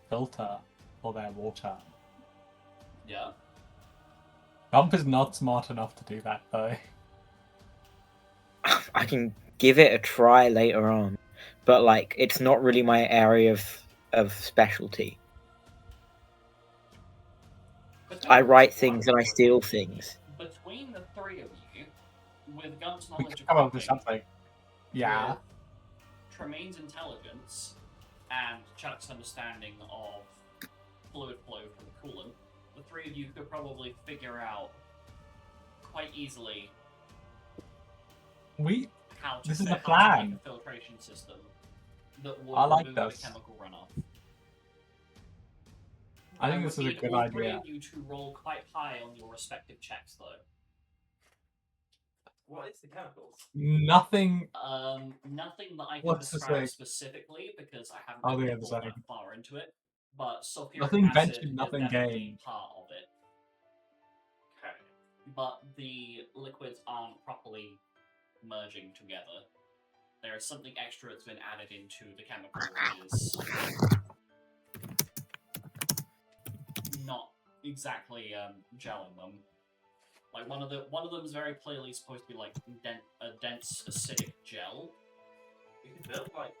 filter for their water. Yeah. Gump is not smart enough to do that, though. I can give it a try later on, but like it's not really my area of specialty. I write things and I steal things. Between the three of you, with Gump's We knowledge could of come up with cooking, something. Yeah. with Tremaine's intelligence, and Chuck's understanding of fluid flow from the coolant, the three of you could probably figure out quite easily how to This is set the how to make plan. a filtration system that would I like remove this. the chemical runoff. I think this is a would need good all three idea. of you to roll quite high on your respective checks, though. What is the chemicals? Nothing. Nothing that I can What's the describe thing? specifically because I haven't Oh, really yeah, the thought same. that far into it. But sulfuric Nothing acid ventured, is nothing definitely gained. part of it. Okay. But the liquids aren't properly merging together. There is something extra that's been added into the chemical that is not exactly gelling them. Like one of them is very clearly supposed to be like a dense acidic gel. We could build like.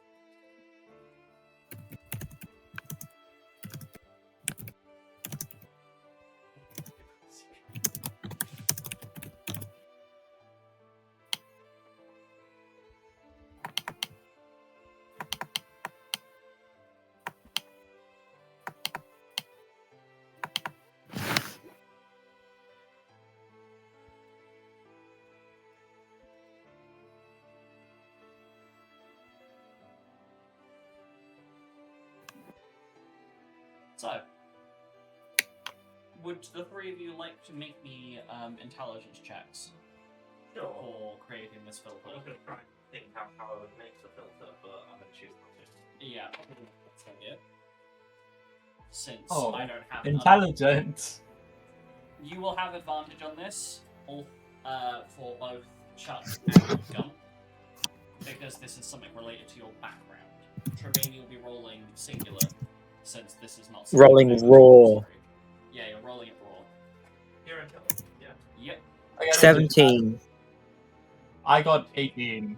So, would the three of you like to make me intelligence checks Sure. for creating this I'm filter? gonna try and think how I would make the filter, but I'm gonna choose not to. Yeah, that's the idea. Since Oh, I don't have intelligence. you will have advantage on this, all for both Chuck and Gump, because this is something related to your background. Tremaine, you'll be rolling singular, since this is not Rolling something raw. Yeah, you're rolling it raw. You're intelligent, yeah. Yep. I got 17. I got 18.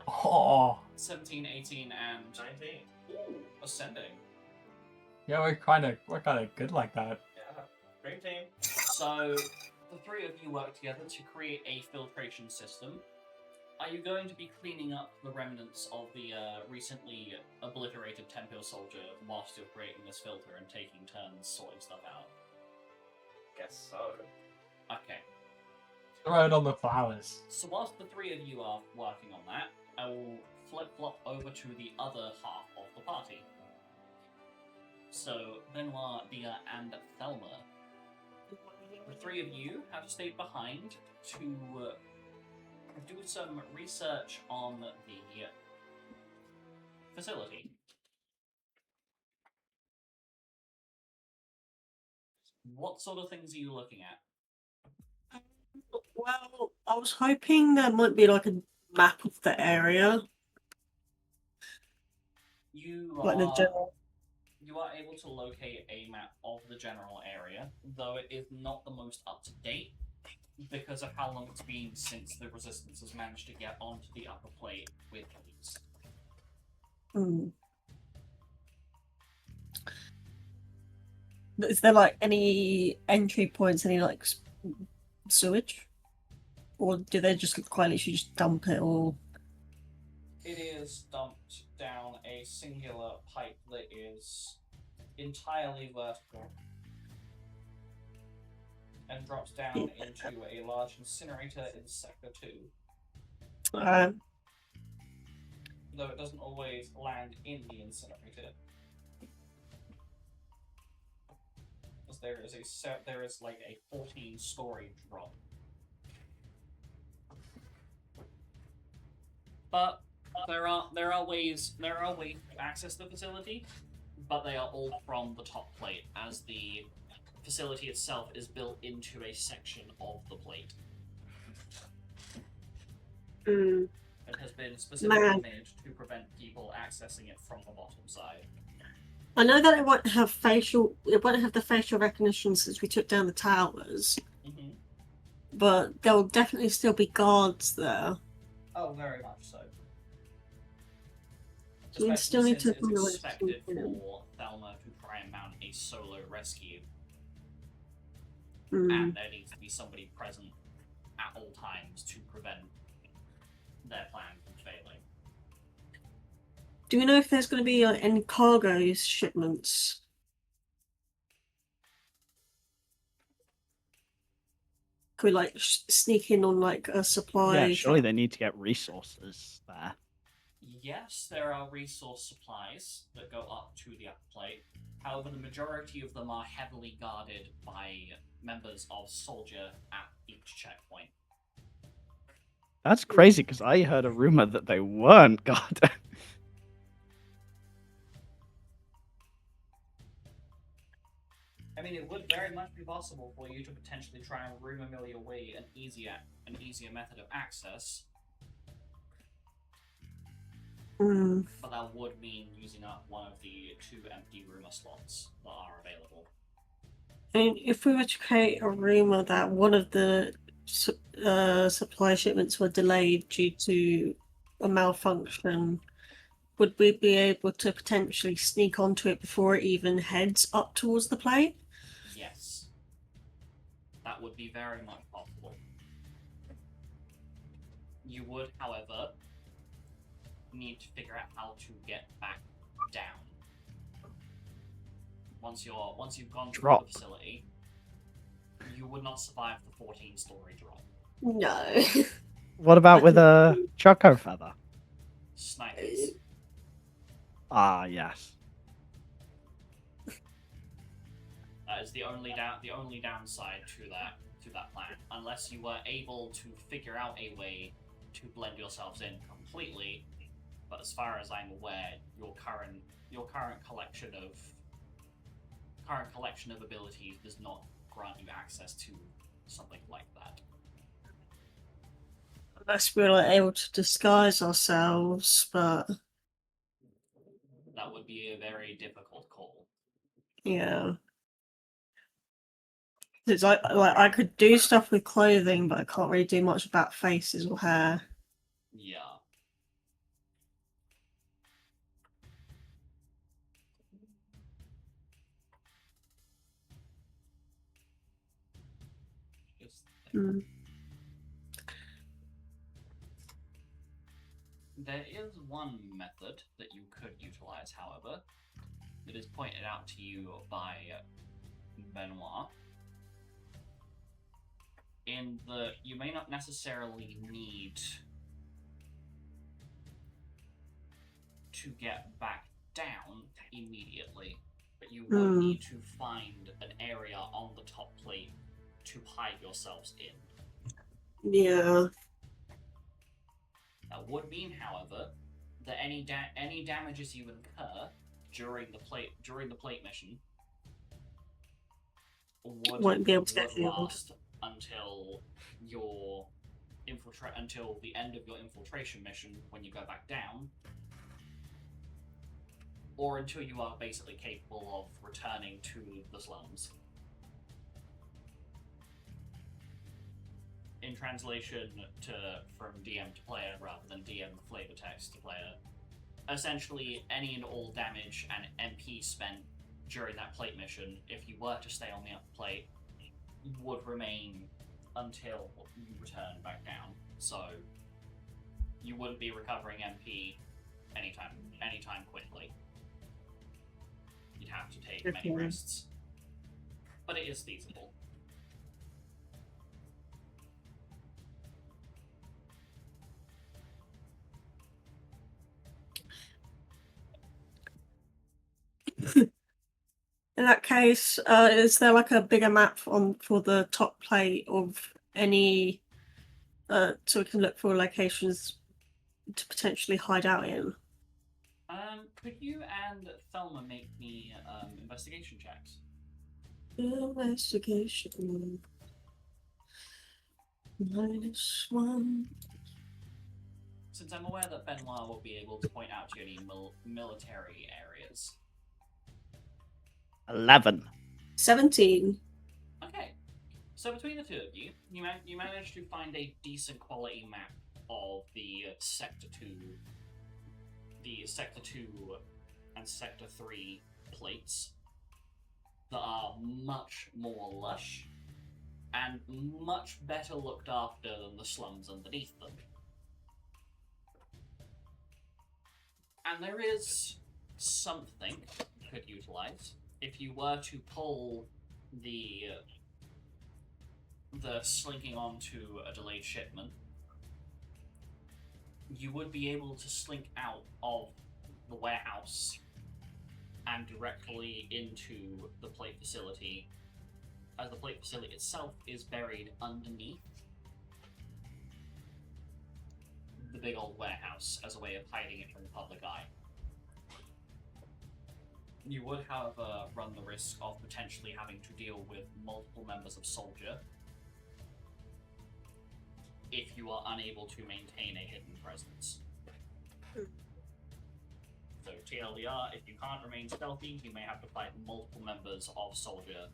Oh, 17, 18, and 19. ooh, ascending. yeah, we're kind of good like that. Yeah. Dream team. So, the three of you work together to create a filtration system. Are you going to be cleaning up the remnants of the recently obliterated Tempeal soldier whilst you're creating this filter and taking turns sorting stuff out? Guess so. Okay. Throw it on the flowers. So whilst the three of you are working on that, I will flip-flop over to the other half of the party. So, Benoit, Dia, and Thelma. The three of you have stayed behind to do some research on the facility. What sort of things are you looking at? Well, I was hoping there might be like a map of the area, You like the general. You are able to locate a map of the general area, though it is not the most up to date. because of how long it's been since the resistance has managed to get onto the upper plate with these. Hmm. Is there like any entry points, any like sewage? Or do they just quite literally just dump it all? It is dumped down a singular pipe that is entirely vertical and drops down into a large incinerator in Sector 2. Though it doesn't always land in the incinerator. As there is like a 14-story drop. But there are ways to access the facility, but they are all from the top plate, as the facility itself is built into a section of the plate. Mm. It has been specifically made to prevent people accessing it from the bottom side. I know that it won't have the facial recognition since we took down the towers. Mm-hmm. But there will definitely still be guards there. Oh, very much so. So we still need to it's expected for Thelma to try and mount a solo rescue. And there needs to be somebody present at all times to prevent their plan from failing. Do we know if there's going to be any cargo shipments? Could we like sneak in on like a supply? Yeah, surely they need to get resources there. Yes, there are resource supplies that go up to the upper plate. However, the majority of them are heavily guarded by members of Soldier at each checkpoint. That's crazy, because I heard a rumor that they weren't guarded. I mean, it would very much be possible for you to potentially try and rumor mill your way an easier method of access. But that would mean using up one of the 2 empty rumor slots that are available. I mean, if we were to create a rumor that one of the supply shipments were delayed due to a malfunction, would we be able to potentially sneak onto it before it even heads up towards the plate? Yes. That would be very much possible. You would, however, need to figure out how to get back down. Once you've gone through the facility, you would not survive the 14-story drop. No. What about with a choco feather? Snipers. Ah, yes. That is the only downside to that plan. Unless you were able to figure out a way to blend yourselves in completely. But as far as I'm aware, your current collection of abilities does not grant you access to something like that. Unless we're like, able to disguise ourselves, but that would be a very difficult call. Yeah. It's like I could do stuff with clothing, but I can't really do much about faces or hair. Yeah. There is one method that you could utilize, however, that is pointed out to you by Benoit, in that you may not necessarily need to get back down immediately, but you would need to find an area on the top plate to hide yourselves in. Yeah. That would mean, however, that any damages you incur during the plate mission won't be able to get last until until the end of your infiltration mission when you go back down, or until you are basically capable of returning to the slums. in translation from DM to player rather than DM flavor text to player, essentially any and all damage and MP spent during that plate mission, if you were to stay on the upper plate, would remain until you return back down. So you wouldn't be recovering MP anytime quickly. You'd have to take many rests. But it is feasible. In that case, is there like a bigger map for the top plate of any, so we can look for locations to potentially hide out in? Could you and Thelma make me investigation checks? Investigation. -1. Since I'm aware that Benoit will be able to point out to you any military areas. 11. 17. Okay. So between the two of you, you managed to find a decent quality map of the Sector 2 and Sector 3 plates that are much more lush and much better looked after than the slums underneath them. And there is something you could utilize if you were to pull the slinking onto a delayed shipment. You would be able to slink out of the warehouse and directly into the plate facility, as the plate facility itself is buried underneath the big old warehouse as a way of hiding it from the public eye. You would, however, run the risk of potentially having to deal with multiple members of Soldier if you are unable to maintain a hidden presence. So TLDR, if you can't remain stealthy, you may have to fight multiple members of Soldier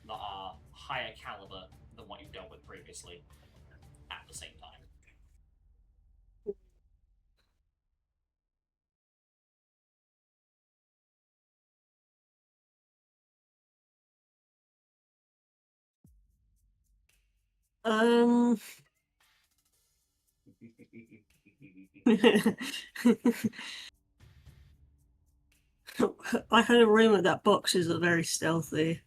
that are higher caliber than what you've dealt with previously at the same time. I heard a rumor that boxes are very stealthy.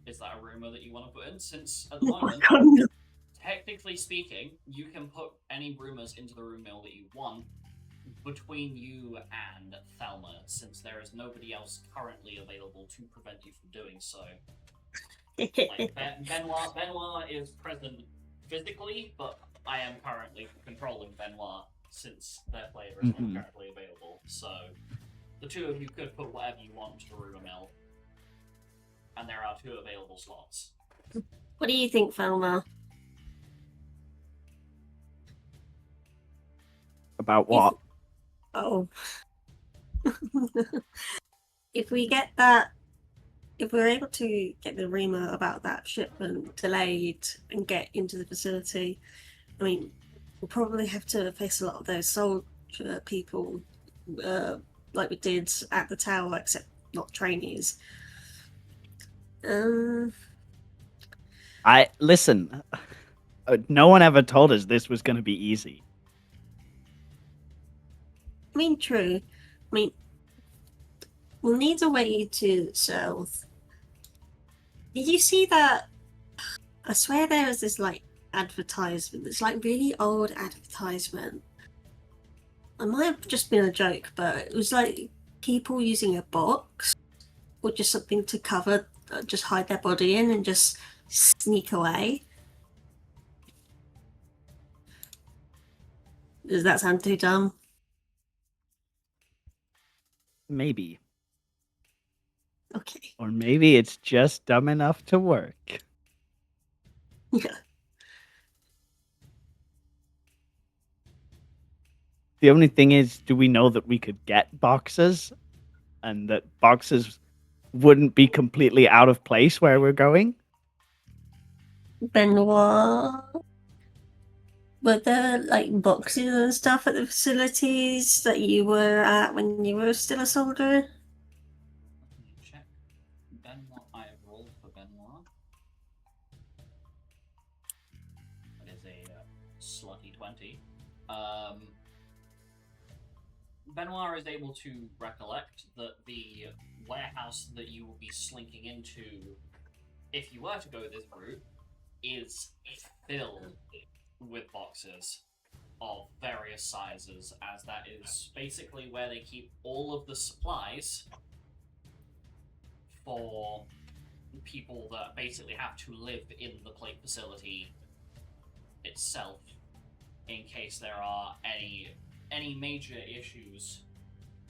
Is that a rumor that you want to put in? Since at the moment, technically speaking, you can put any rumors into the room mail that you want between you and Thelma, since there is nobody else currently available to prevent you from doing so. Like, Benoit is present physically, but I am currently controlling Benoit since their flavor is not currently available. So the two of you could put whatever you want into the rumor mill, and there are 2 available slots. What do you think, Thelma? About what? If we're able to get the rumor about that shipment delayed and get into the facility, I mean, we'll probably have to face a lot of those soldier people, like we did at the tower, except not trainees. Listen. No one ever told us this was going to be easy. I mean, true. I mean, we'll need a way to south. Did you see that? I swear there was this like advertisement. It's like really old advertisement. It might have just been a joke, but it was like people using a box or just something to cover, just hide their body in and just sneak away. Does that sound too dumb? Maybe. Okay. Or maybe it's just dumb enough to work. Yeah. The only thing is, do we know that we could get boxes? And that boxes wouldn't be completely out of place where we're going? Benoit. Were there like boxes and stuff at the facilities that you were at when you were still a soldier? Let me check. Benoit, I have rolled for Benoit. That is a slutty 20. Benoit is able to recollect that the warehouse that you will be slinking into, if you were to go this route, is filled with boxes of various sizes, as that is basically where they keep all of the supplies for people that basically have to live in the plate facility itself, in case there are any major issues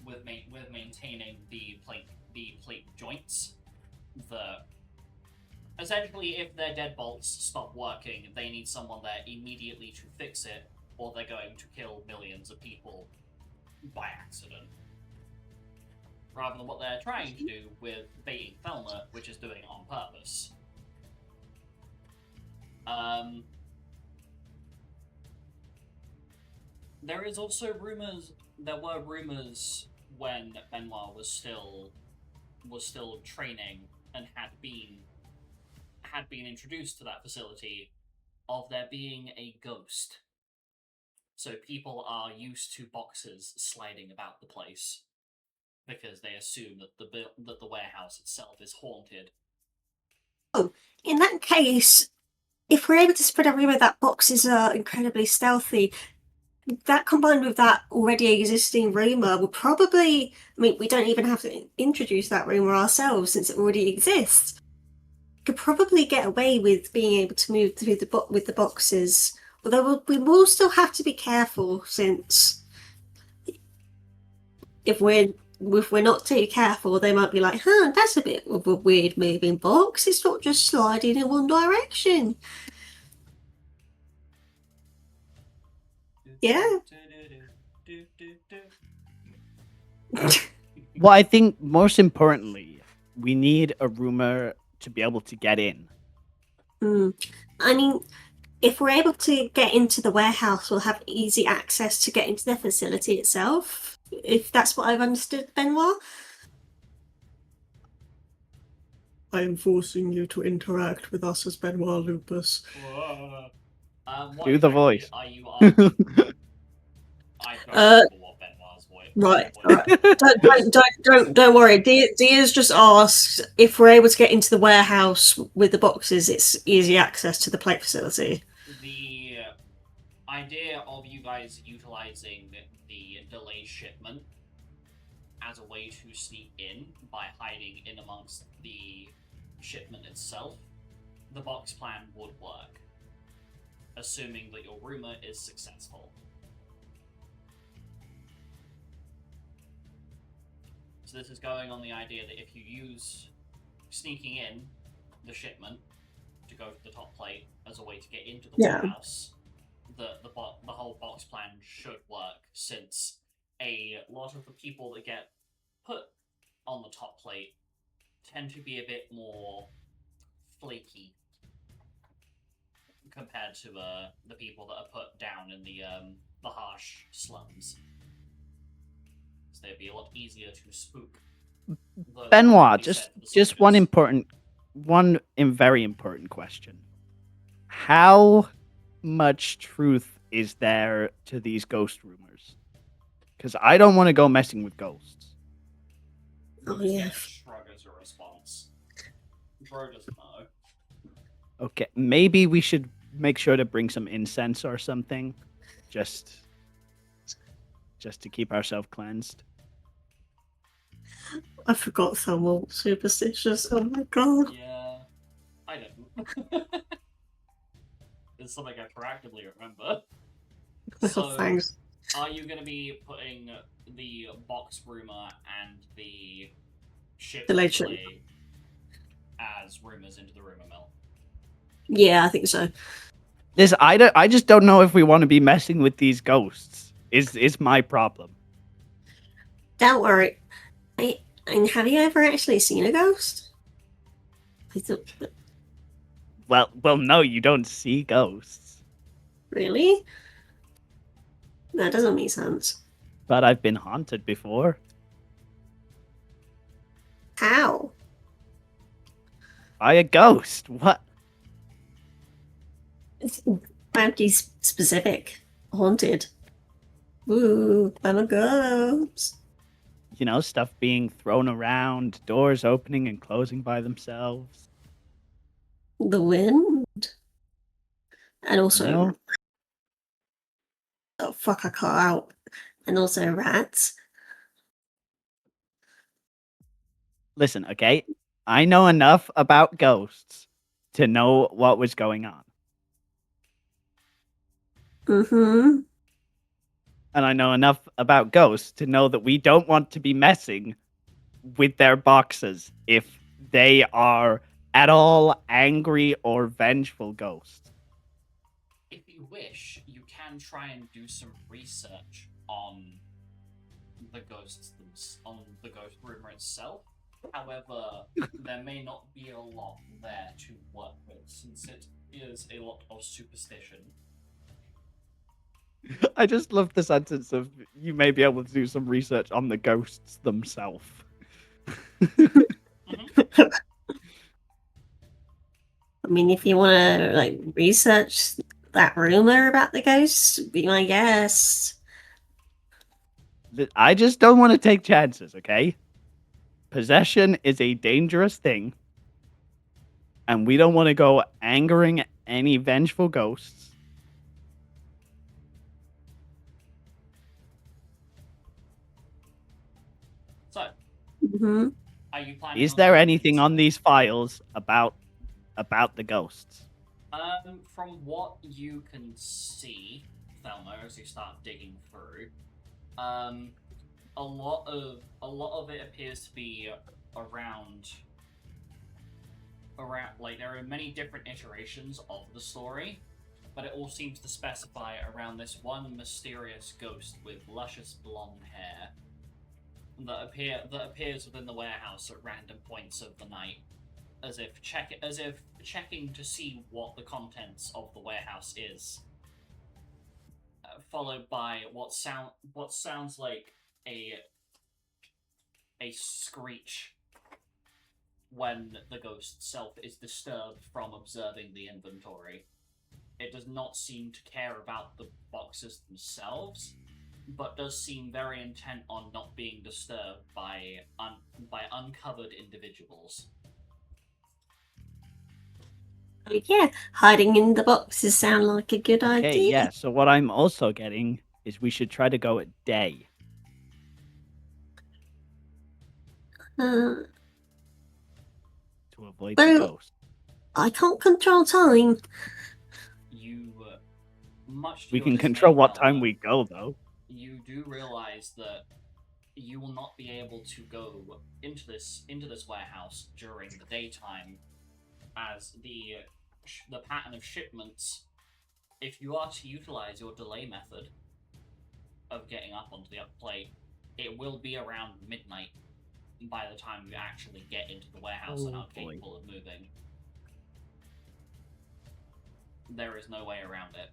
with maintaining the plate joints. Essentially, if their deadbolts stop working, they need someone there immediately to fix it, or they're going to kill millions of people by accident. Rather than what they're trying to do with baiting Thelma, which is doing it on purpose. There is also rumors. There were rumors when Benoit was still training and had been introduced to that facility, of there being a ghost. So people are used to boxes sliding about the place because they assume that the warehouse itself is haunted. Oh, in that case, if we're able to spread a rumor that boxes are incredibly stealthy, that combined with that already existing rumor will probably, I mean, we don't even have to introduce that rumor ourselves since it already exists. Could probably get away with being able to move through with the boxes, although we will still have to be careful, since if we're not too careful, they might be like, that's a bit of a weird moving box, it's not just sliding in one direction. Yeah. Well, I think most importantly, we need a rumor to be able to get in. I mean, if we're able to get into the warehouse, we'll have easy access to get into the facility itself, if that's what I've understood, Benoit. I am forcing you to interact with us as Benoit Lupus. Do the voice. Are you asking? I don't remember what Benoit's voice. Right. Don't worry. Dia's just asked if we're able to get into the warehouse with the boxes. It's easy access to the plate facility. The idea of you guys utilizing the delayed shipment as a way to sneak in by hiding in amongst the shipment itself, the box plan would work, assuming that your rumor is successful. So this is going on the idea that if you use sneaking in the shipment to go to the top plate as a way to get into the warehouse, the whole box plan should work, since a lot of the people that get put on the top plate tend to be a bit more flaky compared to the people that are put down in the harsh slums. So they'd be a lot easier to spook. Benoit, just one very important question. How much truth is there to these ghost rumors? Because I don't want to go messing with ghosts. Oh yeah. Shrug as a response. Bro doesn't know. Okay, maybe we should make sure to bring some incense or something, just to keep ourselves cleansed. I forgot someone superstitious. Oh my god. Yeah, I don't. It's something I proactively remember. So, Thanks. are you going to be putting the box rumor and the ship delay as rumors into the rumor mill? Yeah, I think so. I just don't know if we want to be messing with these ghosts. Is my problem. Don't worry. And have you ever actually seen a ghost? I thought Well, no, you don't see ghosts. Really? That doesn't make sense. But I've been haunted before. How? By a ghost. What? Badly specific. Haunted. Ooh, I'm a ghost. You know, stuff being thrown around, doors opening and closing by themselves. The wind. And also, No. oh fuck, I cut out. And also rats. Listen, okay? I know enough about ghosts to know what was going on. Mm-hmm. And I know enough about ghosts to know that we don't want to be messing with their boxes if they are at all angry or vengeful ghosts. If you wish, you can try and do some research on the on the ghost rumor itself. However, there may not be a lot there to work with, since it is a lot of superstition. I just love the sentence of you may be able to do some research on the ghosts themselves. Mm-hmm. I mean, if you want to like research that rumor about the ghosts, be my guest. I just don't want to take chances, okay? Possession is a dangerous thing, and we don't want to go angering any vengeful ghosts. So, Mm-hmm. are you planning? Is on there doing anything on research? these files about the ghosts? From what you can see, Thelma, as you start digging through, a lot of it appears to be around like there are many different iterations of the story, but it all seems to specify around this one mysterious ghost with luscious blonde hair that appears within the warehouse at random points of the night, as if checking to see what the contents of the warehouse is, followed by what sounds like a screech when the ghost self is disturbed from observing the inventory. It does not seem to care about the boxes themselves, but does seem very intent on not being disturbed by uncovered individuals. Oh, yeah, hiding in the boxes sound like a good Okay, idea. yeah. So what I'm also getting is we should try to go at day. Uh, To avoid the well, ghost. I can't control time. You, much to We your can dismay, control what Thelma, time we go, though. you do realize that you will not be able to go into this warehouse during the daytime, as the pattern of shipments, if you are to utilize your delay method of getting up onto the upper plate, it will be around midnight by the time you actually get into the warehouse and are capable of moving. There is no way around it.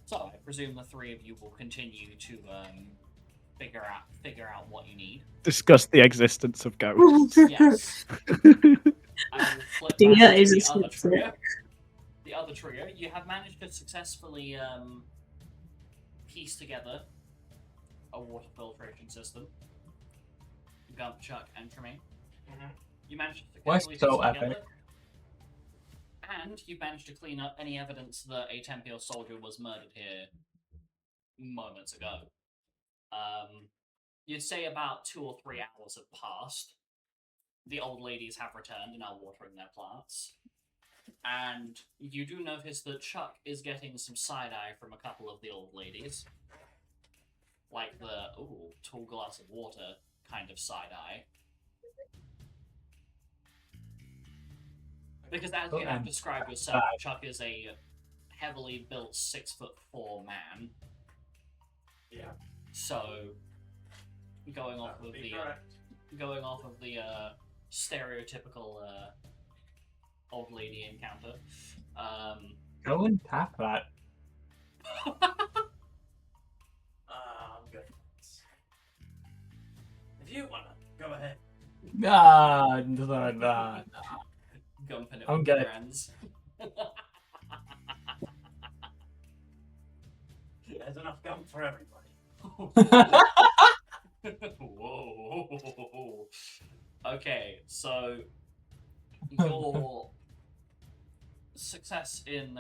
So I presume the three of you will continue to figure out what you need. Discuss the existence of ghosts. Yes. I will flip Yeah, back to is the it other so? trio. The other trio, you have managed to successfully piece together a water filtration system. Gump, Chuck, and Tremaine. Mhm. You managed to Why successfully so piece it together. epic? And you managed to clean up any evidence that a Tempeal soldier was murdered here moments ago. You'd say about 2 or 3 hours have passed. The old ladies have returned and are watering their plants. And you do notice that Chuck is getting some side-eye from a couple of the old ladies. Like the, ooh, tall glass of water kind of side-eye. Because as you have described yourself, Chuck is a heavily built 6'4" man. Yeah. So, going off of the stereotypical old lady encounter. Go and tap that. I'm good. If you wanna, go ahead. Nah, nah. Gumping it I'm with good. your hands. There's enough gum for everybody. Whoa. Okay, so your success in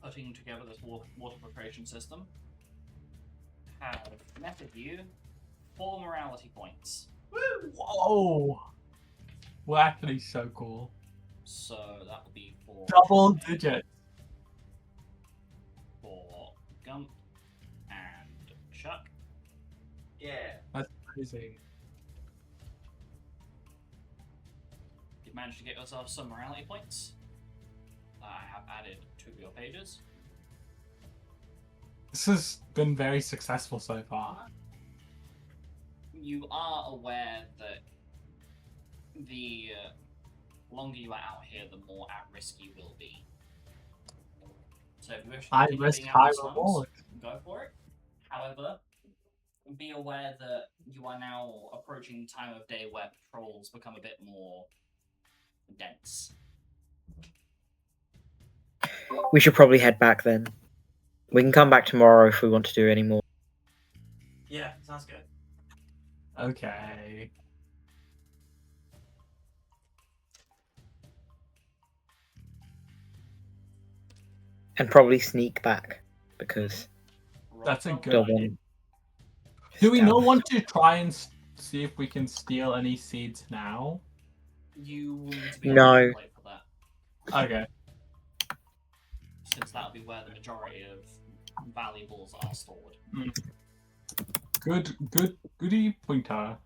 putting together this water filtration system have netted you 4 morality points. Whoa! Well, actually, so cool. So that will be for Double digit. for Gump and Shuck. Yeah. That's crazy. You've managed to get yourself some morality points. I have added to your pages. This has been very successful so far. You are aware that the longer you are out here, the more at risk you will be. So if you wish to High continue risk, being out high in the slums, reward. go for it. However, be aware that you are now approaching the time of day where patrols become a bit more dense. We should probably head back then. We can come back tomorrow if we want to do any more. Yeah, sounds good. Okay. And probably sneak back because That's a good don't idea. want. Do we not stealth. want to try and see if we can steal any seeds now? You will need to be No. on the plate for that, Okay. since that'll be where the majority of valuables are stored. Goody pointer.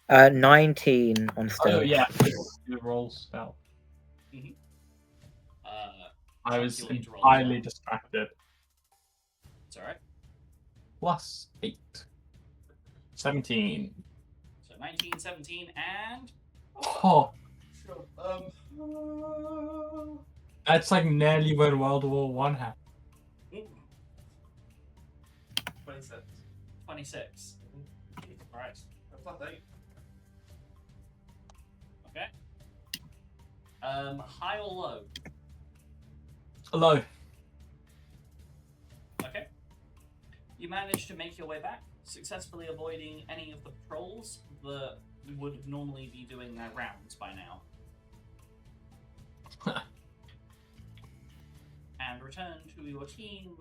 19 on stealth. Oh yeah, you roll spell. I was You'll need to roll as entirely well. distracted. It's alright. Plus 8. 17. So 19, 17, and Oh, that's like nearly when World War One happened. 26. 26. Alright. Plus 8. Okay. High or low? Hello. Okay. You managed to make your way back, successfully avoiding any of the patrols that would normally be doing their rounds by now. And return to your team,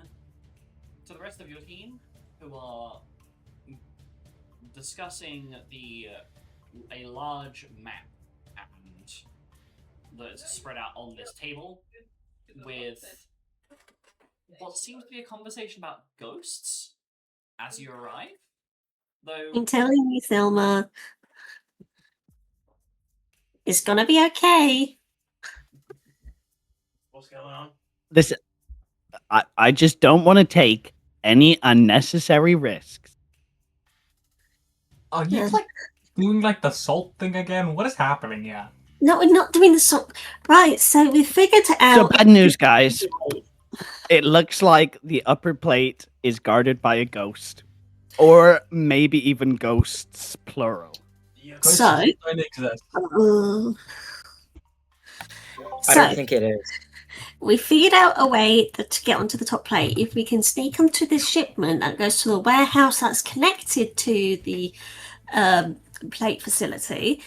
to the rest of your team, who are discussing a large map and that's spread out on this table with what seems to be a conversation about ghosts as you arrive. Though I'm telling you, Thelma, it's gonna be okay. What's going on? Listen, I just don't want to take any unnecessary risks. Are you Yeah. like doing like the salt thing again? What is happening here? No, we're not doing the song. Right, so we figured it out. So bad news, guys. It looks like the upper plate is guarded by a ghost. Or maybe even ghosts, plural. Ghosts So- don't exist. I don't think it is. We figured out a way to get onto the top plate. If we can sneak them to this shipment that goes to the warehouse that's connected to the plate facility.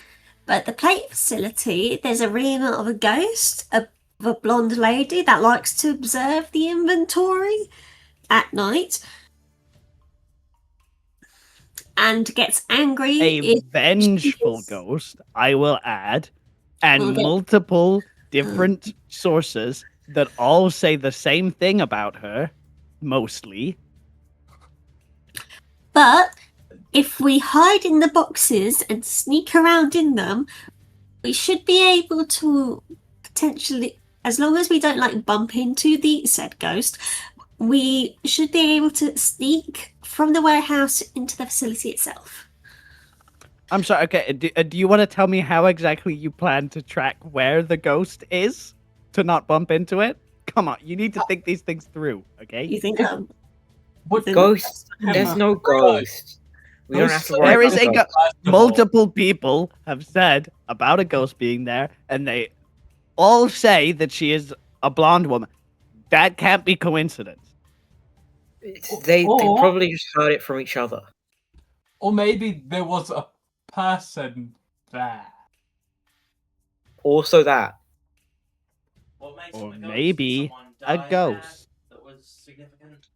But the plate facility, there's a rumor of a ghost, of a blonde lady that likes to observe the inventory at night and gets angry. A if vengeful she's- ghost, I will add, and Okay. multiple different sources that all say the same thing about her, mostly. But if we hide in the boxes and sneak around in them, we should be able to potentially as long as we don't like bump into the said ghost, we should be able to sneak from the warehouse into the facility itself. I'm sorry. Okay, do you want to tell me how exactly you plan to track where the ghost is to not bump into it? Come on, you need to think these things through, okay? You think What Ghosts? There's no ghost. We don't have to worry There about is a ghosts. multiple people have said about a ghost being there, and they all say that she is a blonde woman. That can't be coincidence. They Or- probably just heard it from each other. Or maybe there was a person there. Also that. What makes Or him a ghost? maybe Someone a died ghost. there that was significant.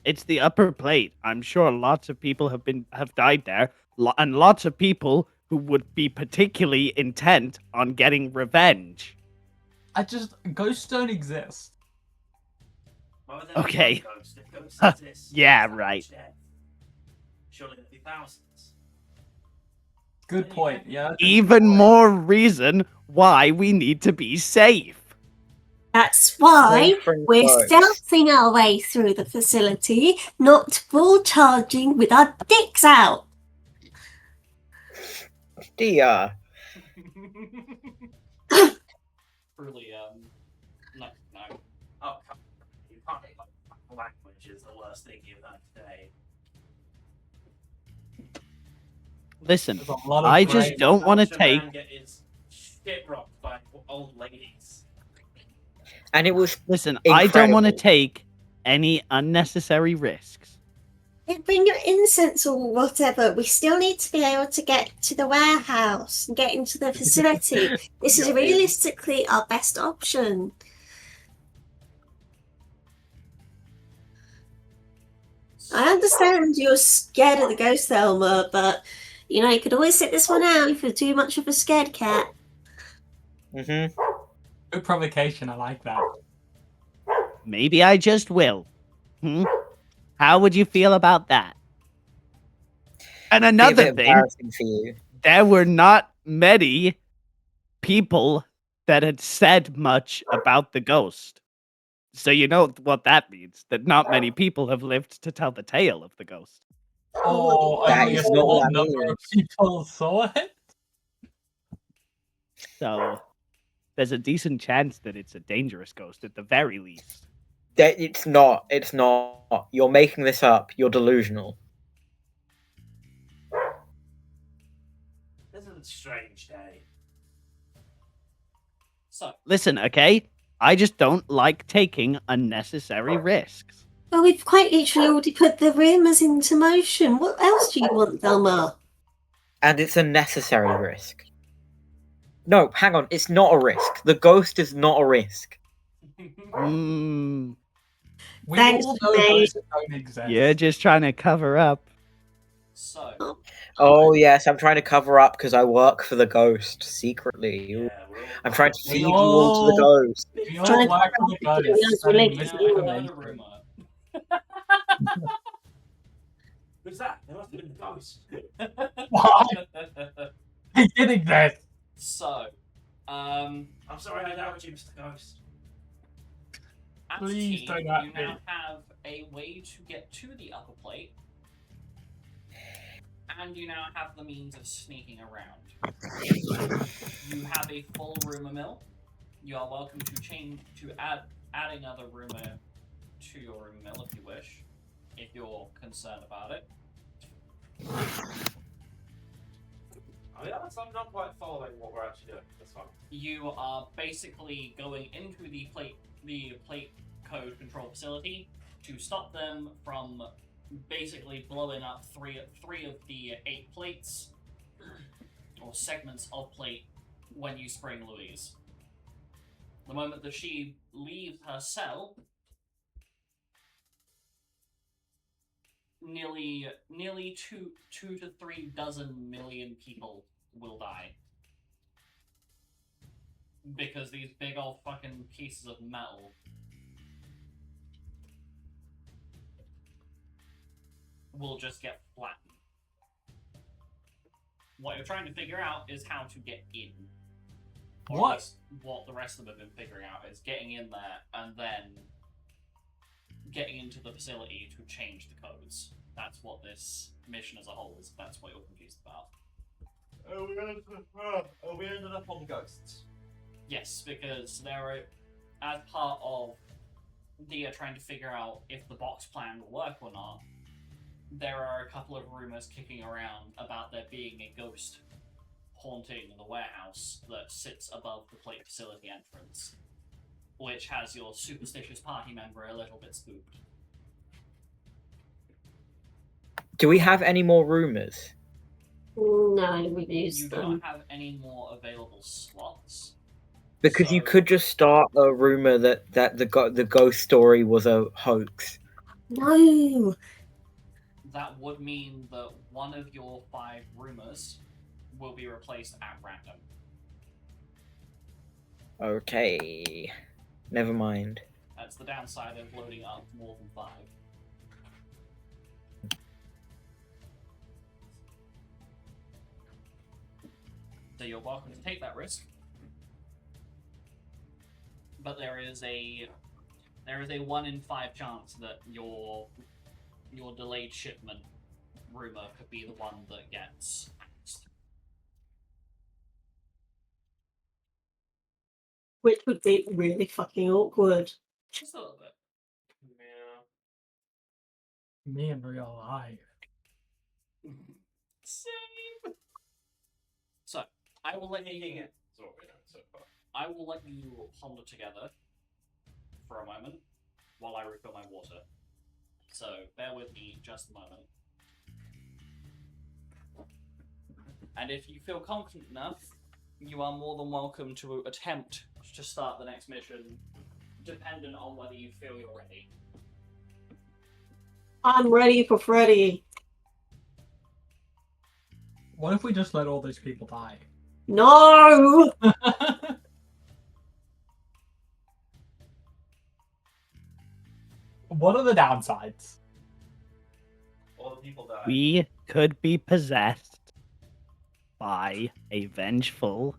It's the upper plate. I'm sure lots of people have died there, and lots of people who would be particularly intent on getting revenge. Ghosts don't exist. Why would there be Okay. one ghost? If ghosts Huh, exist, yeah, there's that right. much death. Surely there'd be thousands. Good point. Yeah. that's a good Even point. more reason why we need to be safe. That's why Safe from we're ghosts. stealthing our way through the facility, not full charging with our dicks out. Dear. Truly, no. Oh, come on. You can't make language is the worst thing you've heard today. Listen, There's a lot of I just brain. don't want to Watch a take. man get his shit rocked by old ladies. And it was Listen, I don't want to incredible. take any unnecessary risks. Bring your incense or whatever. We still need to be able to get to the warehouse and get into the facility. This is Yeah. realistically our best option. I understand you're scared of the ghost, Thelma, but you could always sit this one out if you're too much of a scared cat. Mm-hmm. Good provocation. I like that. Maybe I just will. How would you feel about that? And Be a another bit thing, embarrassing for you. there were not many people that had said much about the ghost. So you know what that means, that not many people have lived to tell the tale of the ghost. Or That only a is not small what that number of means. people saw it. So there's a decent chance that it's a dangerous ghost at the very least. It's not. It's not. You're making this up. You're delusional. This is a strange day. So, Listen, okay? I just don't like taking unnecessary risks. Well, we've quite literally already put the rumours into motion. What else do you want, Thelma? And it's a necessary risk. No, hang on. It's not a risk. The ghost is not a risk. Mm, We Thanks, all know mate. ghosts don't exist. you're just trying to cover up. so Oh yes, I'm trying to cover up because I work for the ghost secretly. Yeah, we're all I'm trying to We feed you all to the all- ghost. We Trying all to work for the figure out ghosts. your sending legs. you know, I heard a misinformation. rumor. Who's that? There must have been a ghost. Why? He did exist. So, I'm sorry, I doubt you, Mr. Ghost. as a Please team, don't at you me. now have a way to get to the upper plate, and you now have the means of sneaking around. You have a full rumor mill. You are welcome to add another rumor to your rumor mill if you wish, if you're concerned about it. I mean, I'm not quite following what we're actually doing. That's fine. You are basically going into the plate code control facility to stop them from basically blowing up three of the 8 plates or segments of plate when you spring Louise. The moment that she leaves her cell, nearly two to 3 dozen million people will die. Because these big old fucking pieces of metal will just get flattened. What you're trying to figure out is how to get in. Or What? at least what the rest of them have been figuring out is getting in there and then getting into the facility to change the codes. That's what this mission as a whole is. That's what you're confused about. We ended up on ghosts. Yes, because there are, as part of Dia trying to figure out if the box plan will work or not, there are a couple of rumors kicking around about there being a ghost haunting the warehouse that sits above the plate facility entrance, which has your superstitious party member a little bit spooked. Do we have any more rumors? No, we've You used do them. not have any more available slots. Because you So- could just start a rumor that the ghost story was a hoax. No! That would mean that one of your 5 rumors will be replaced at random. Okay. Never mind. That's the downside of loading up more than 5. So you're welcome to take that risk. But there is a 1 in 5 chance that your delayed shipment rumor could be the one that gets axed. Which would be really fucking awkward. Just a little bit. Yeah. Me in real life. Same. So I will let Thinking you. it. That's what we know so far. I will let you ponder together for a moment while I refill my water. So bear with me just a moment. And if you feel confident enough, you are more than welcome to attempt to start the next mission, dependent on whether you feel you're ready. I'm ready for Freddy. What if we just let all those people die? No! What are the downsides? All the people die. We could be possessed by a vengeful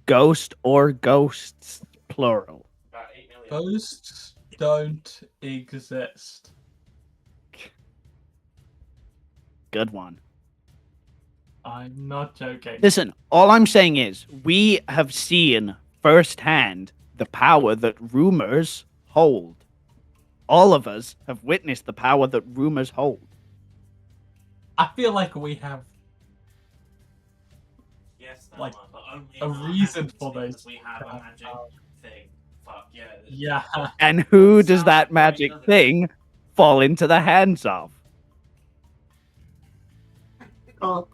ghost or ghosts, plural. About 8 million. Ghosts don't exist. Good one. I'm not joking. Listen, all I'm saying is we have seen firsthand the power that rumors hold. All of us have witnessed the power that rumors hold. I feel like we have Yes, that like, one, but only a in our reason hands for because those we have a to magic have- thing. Fuck yeah. Yeah. And who does Sounds that great, magic doesn't it? thing fall into the hands of? Oh,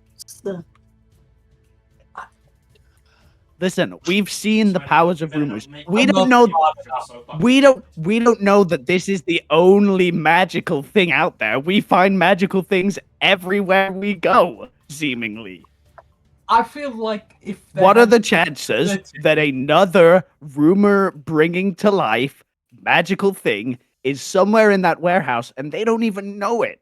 Listen, we've seen the powers of rumors. We I'm don't not know. We don't know that this is the only magical thing out there. We find magical things everywhere we go, seemingly. I feel like if there What are had the been chances ability- that another rumor bringing to life magical thing is somewhere in that warehouse and they don't even know it?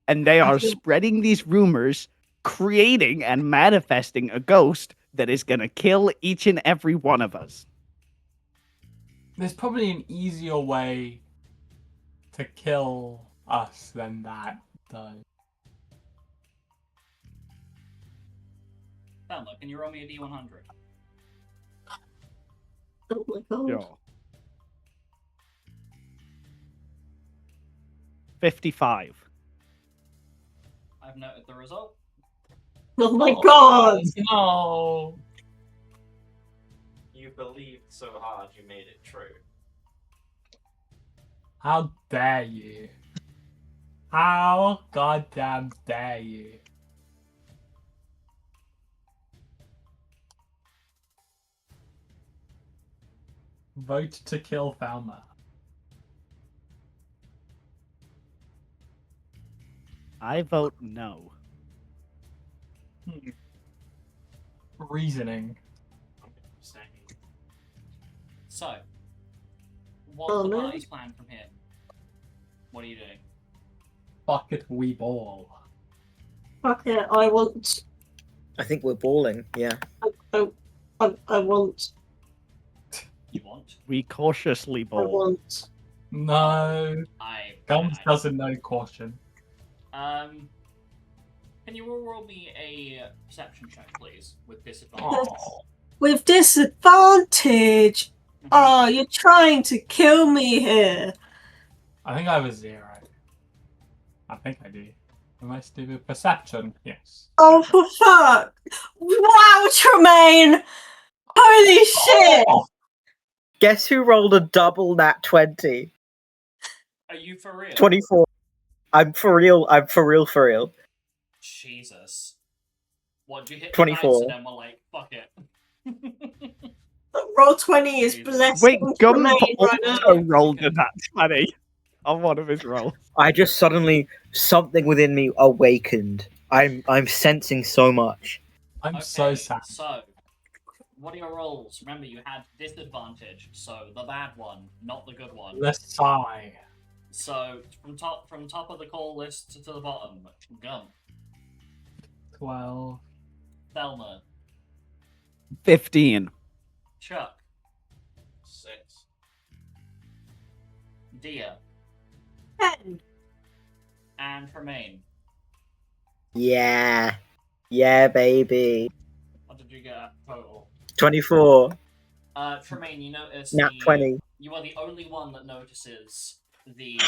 And they I are feel- spreading these rumors, creating and manifesting a ghost that is going to kill each and every one of us. There's probably an easier way to kill us than that, though. Thelma, can you roll me a D100? oh my god. 55. I've noted the result. Oh my god! No. You believed so hard you made it true. How dare you? How goddamn dare you? Vote to kill Thelma. I vote no. Reasoning. So, what's Oh, the no. party's plan from here? What are you doing? Fuck it, we ball. Fuck it, I want I think we're balling. Yeah. I want. You want? We cautiously I ball. want. No. I. Gums I- doesn't know caution. Can you all roll me a perception check, please, with disadvantage? Oh. With disadvantage. Oh, you're trying to kill me here. I think I have a 0. I think I do. Am I stupid? Perception? Yes. Oh, for fuck! Wow, Tremaine! Holy shit! Oh! Guess who rolled a double nat 20? Are you for real? 24. I'm for real. I'm for real. For real. Jesus. What, did you hit the 24. dice and then we're like, fuck it? Roll 20 is Jesus. blessing Wait, Gump Tremaine right now. also rolled a nat 20 on one of his rolls. I just suddenly something within me awakened. I'm sensing so much. I'm so sad. So, what are your rolls? Remember, you had disadvantage, so the bad one, not the good one. The sigh. So, from top of the call list to the bottom, Gump, 12. Thelma, 15. Chuck, 6. Dia, 10. and Tremaine. Yeah. Yeah, baby. What did you get at total? 24. Tremaine, you notice Nat 20. You are the only one that notices the.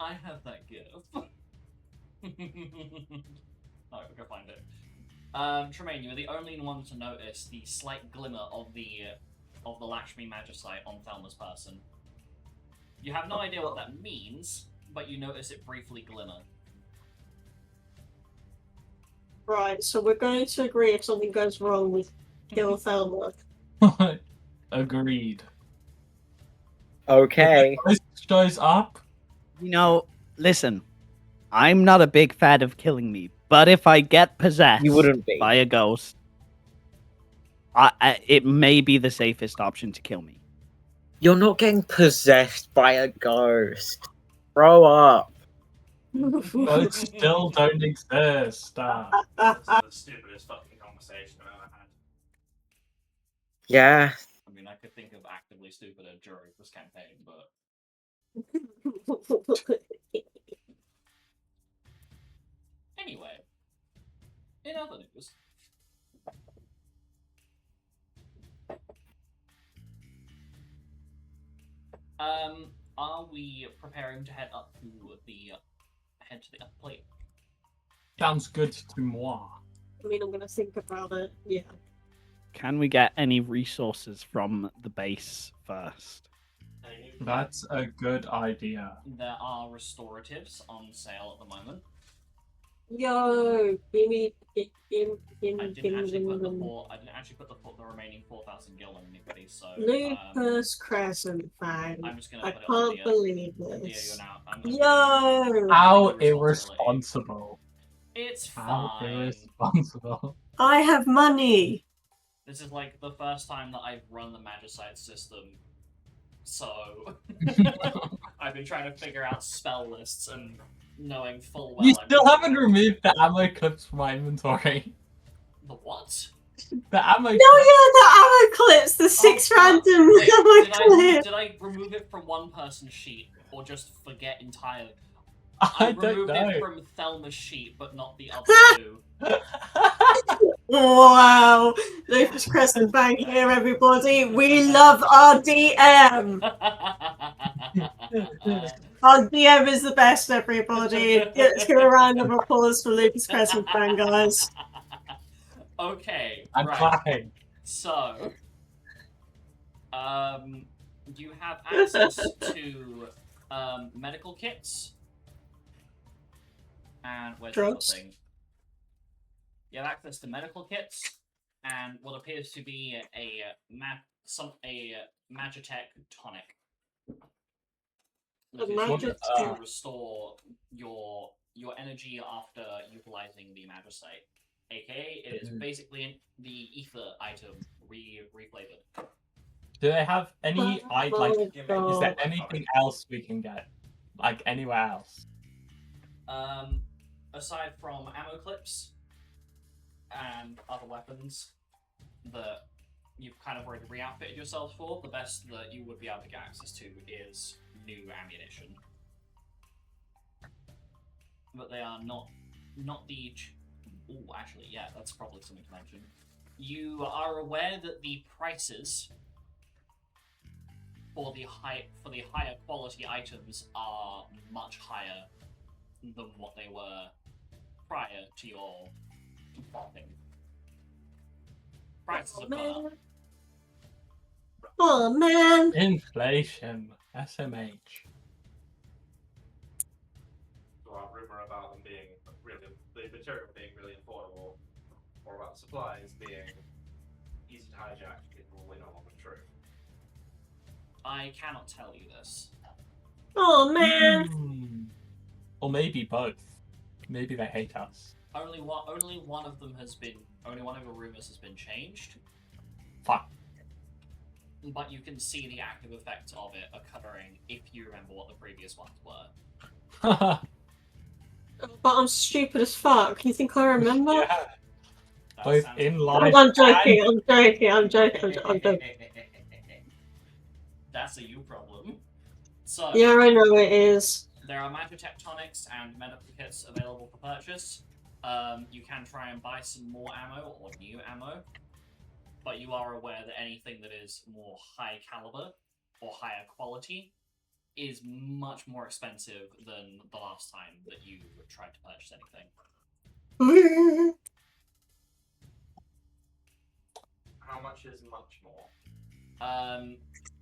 I have that gift. Oh, go find it. Tremaine, you are the only one to notice the slight glimmer of the Lakshmi Magicite on Thelma's person. You have no idea what that means, but you notice it briefly glimmer. Right, so we're going to agree if something goes wrong with kill Thelma. Agreed. Okay. If the ghost shows up. You know, listen, I'm not a big fan of killing me, but if I get possessed You wouldn't be. by a ghost, it may be the safest option to kill me. You're not getting possessed by a ghost. Grow up. Ghosts still don't exist. This is the stupidest fucking conversation I've ever had. Yeah. I mean, I could think of actively stupider during this campaign, but anyway. In other news, are we preparing to head to the upper plate? Sounds good to moi. I mean, I'm going to think about it. Yeah. Can we get any resources from the base first? That's a good idea. There are restoratives on sale at the moment. Yo, give me. I didn't actually put the remaining 4,000 gil on anybody, so Lupus Crescent Fang. I'm just gonna I put it on can't believe Dia, this. you're now. Yo! How Responsibility. irresponsible. It's How fine. irresponsible. I have money! This is like the first time that I've run the Magicite system, so I've been trying to figure out spell lists and knowing full well. You still haven't removed the ammo clips from my inventory. The what? The ammo No, yeah, the ammo clips, the 6 random Wait, ammo clips. did I remove it from one person's sheet or just forget entirely? I don't removed know. it from Thelma's sheet, but not the other two. Wow! Lupus Crescent Fang here, everybody. We love our DM! Our DM is the best, everybody. Let's give a round of applause for Lupus Crescent Fang, guys. Okay, I'm right. clapping. So, you have access to medical kits and where's the other Drugs? thing? You have access to medical kits and what appears to be a Magitech tonic. Which is used to Magitech. restore your energy after utilizing the Magicite. AKA, it is basically the ether item reflavored. Do they have any? Is there God. anything else we can get? Like anywhere else? aside from ammo clips and other weapons that you've kind of already re-outfitted yourselves for, the best that you would be able to get access to is new ammunition. But they are not the... Oh, actually, yeah, that's probably something to mention. You are aware that the prices for the higher quality items are much higher than what they were prior to your bopping. Prices have gone up. Oh man! Inflation. SMH. So our rumor about them being really, the material being really affordable, or about the supplies being easy to hijack, is probably no longer true. I cannot tell you this. Oh man! Or maybe both. Maybe they hate us. Only one of them has been. Only one of the rumors has been changed. Fuck. But you can see the active effects of it occurring if you remember what the previous ones were. But I'm stupid as fuck. You think I remember? Yeah. That Both sounds in like- life. I'm joking. I'm joking. That's a you problem. So Yeah, I know it is. there are magitectonics and medical kits available for purchase. You can try and buy some more ammo or new ammo, but you are aware that anything that is more high caliber or higher quality is much more expensive than the last time that you tried to purchase anything. How much is much more?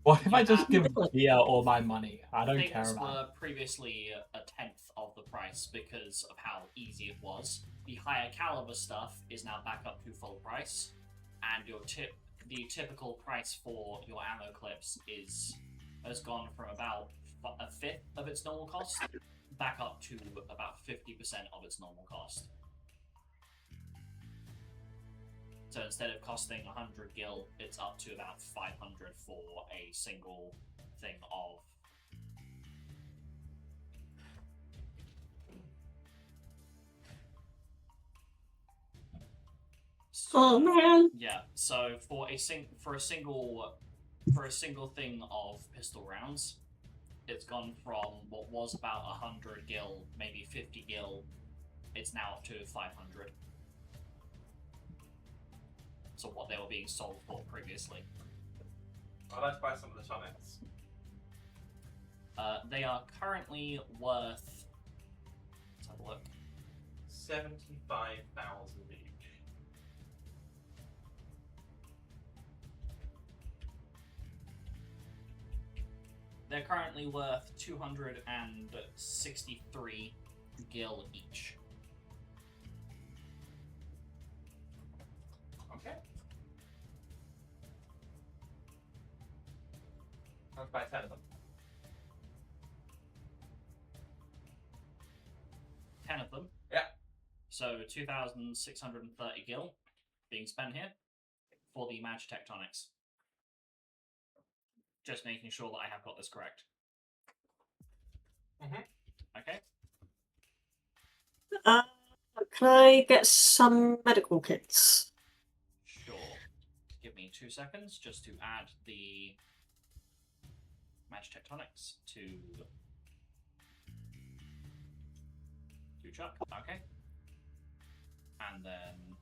What if You I just have- give Gia all my money? I don't care Things about it. were previously a tenth of the price because of how easy it was. The higher caliber stuff is now back up to full price, and the typical price for your ammo clips has gone from about a fifth of its normal cost back up to about 50% of its normal cost. So instead of costing 100 gil, it's up to about 500 for a single thing of. Oh man! Yeah. So for a single thing of pistol rounds, it's gone from what was about 100 gil, maybe 50 gil. It's now up to 500. So what they were being sold for previously. I'd like to buy some of the tonics. They are currently worth. Let's have a look. 75,000 each. They're currently worth 263 gil each. Okay. Let's buy 10 of them. 10 of them. Yeah. So 2,630 gil being spent here for the magitectonics. Just making sure that I have got this correct. Mhm. Okay. Can I get some medical kits? Sure. Give me 2 seconds just to add the magitectonics to Chuck. Okay. And then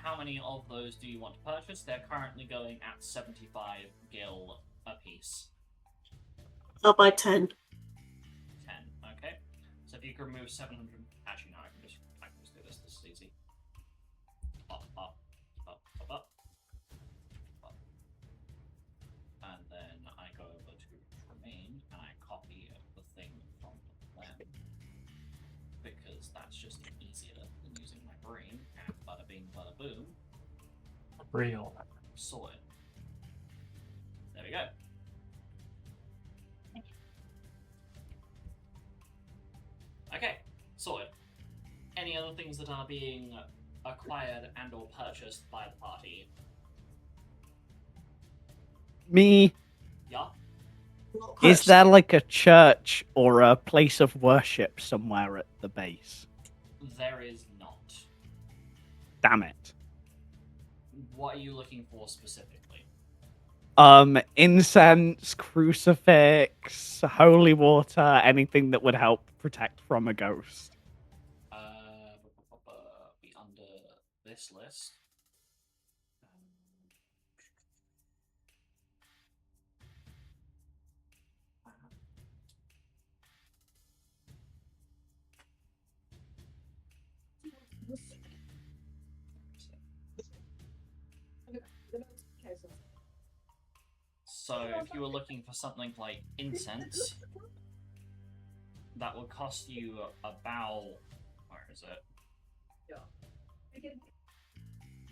how many of those do you want to purchase? They're currently going at 75 gil a piece. I'll buy 10. 10, okay. So if you can remove 700... Actually, no, I can just do this. This is easy. Up. And then I go over to Tremaine, and I copy the thing from them. Because that's just easier than using my brain. And bada bing, bada boom. Real. Sorted. There we go. Okay, sorted. Any other things that are being acquired and or purchased by the party? Me, Yeah? is there like a church or a place of worship somewhere at the base? There is not. Damn it. What are you looking for specifically? Incense, crucifix, holy water, anything that would help protect from a ghost. Be under this list. So if you were looking for something like incense, that would cost you about... Where is it?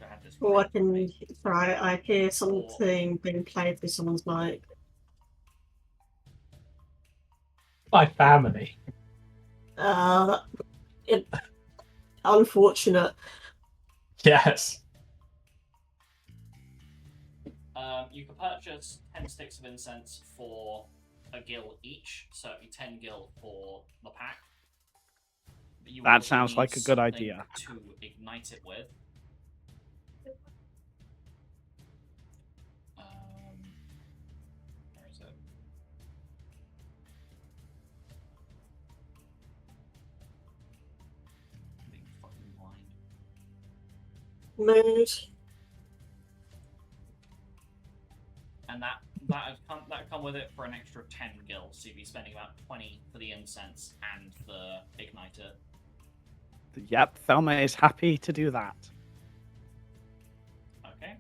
I had this Or I written can right. try. I hear something being played through someone's mic. My family. It, unfortunate. Yes. You could purchase 10 sticks of incense for a gil each, so it'd be 10 gil for the pack. But you That also sounds need like a good something idea. to ignite it with. Where is it? Being fucking blind. Mood. And that'd come with it for an extra 10 gil, so you'd be spending about 20 for the incense and the igniter. Yep, Thelma is happy to do that. Okay.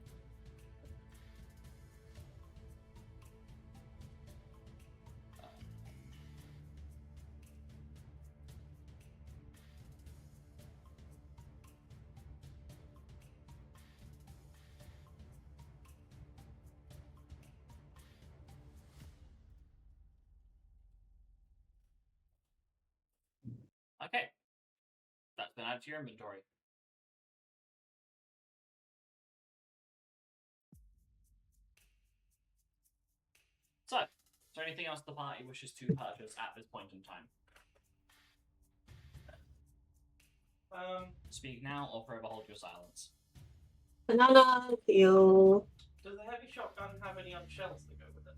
Okay. That's been added to your inventory. So, is there anything else the party wishes to purchase at this point in time? Speak now or forever hold your silence. Banana peel. Does the heavy shotgun have any shells that go with it?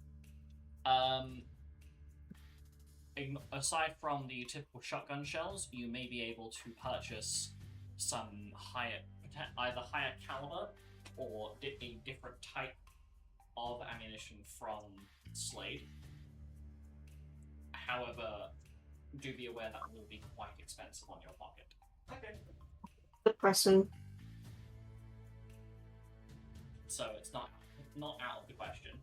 Aside from the typical shotgun shells, you may be able to purchase some either higher caliber or a different type of ammunition from Slade. However, do be aware that will be quite expensive on your pocket. Okay. Depressing. So it's not out of the question.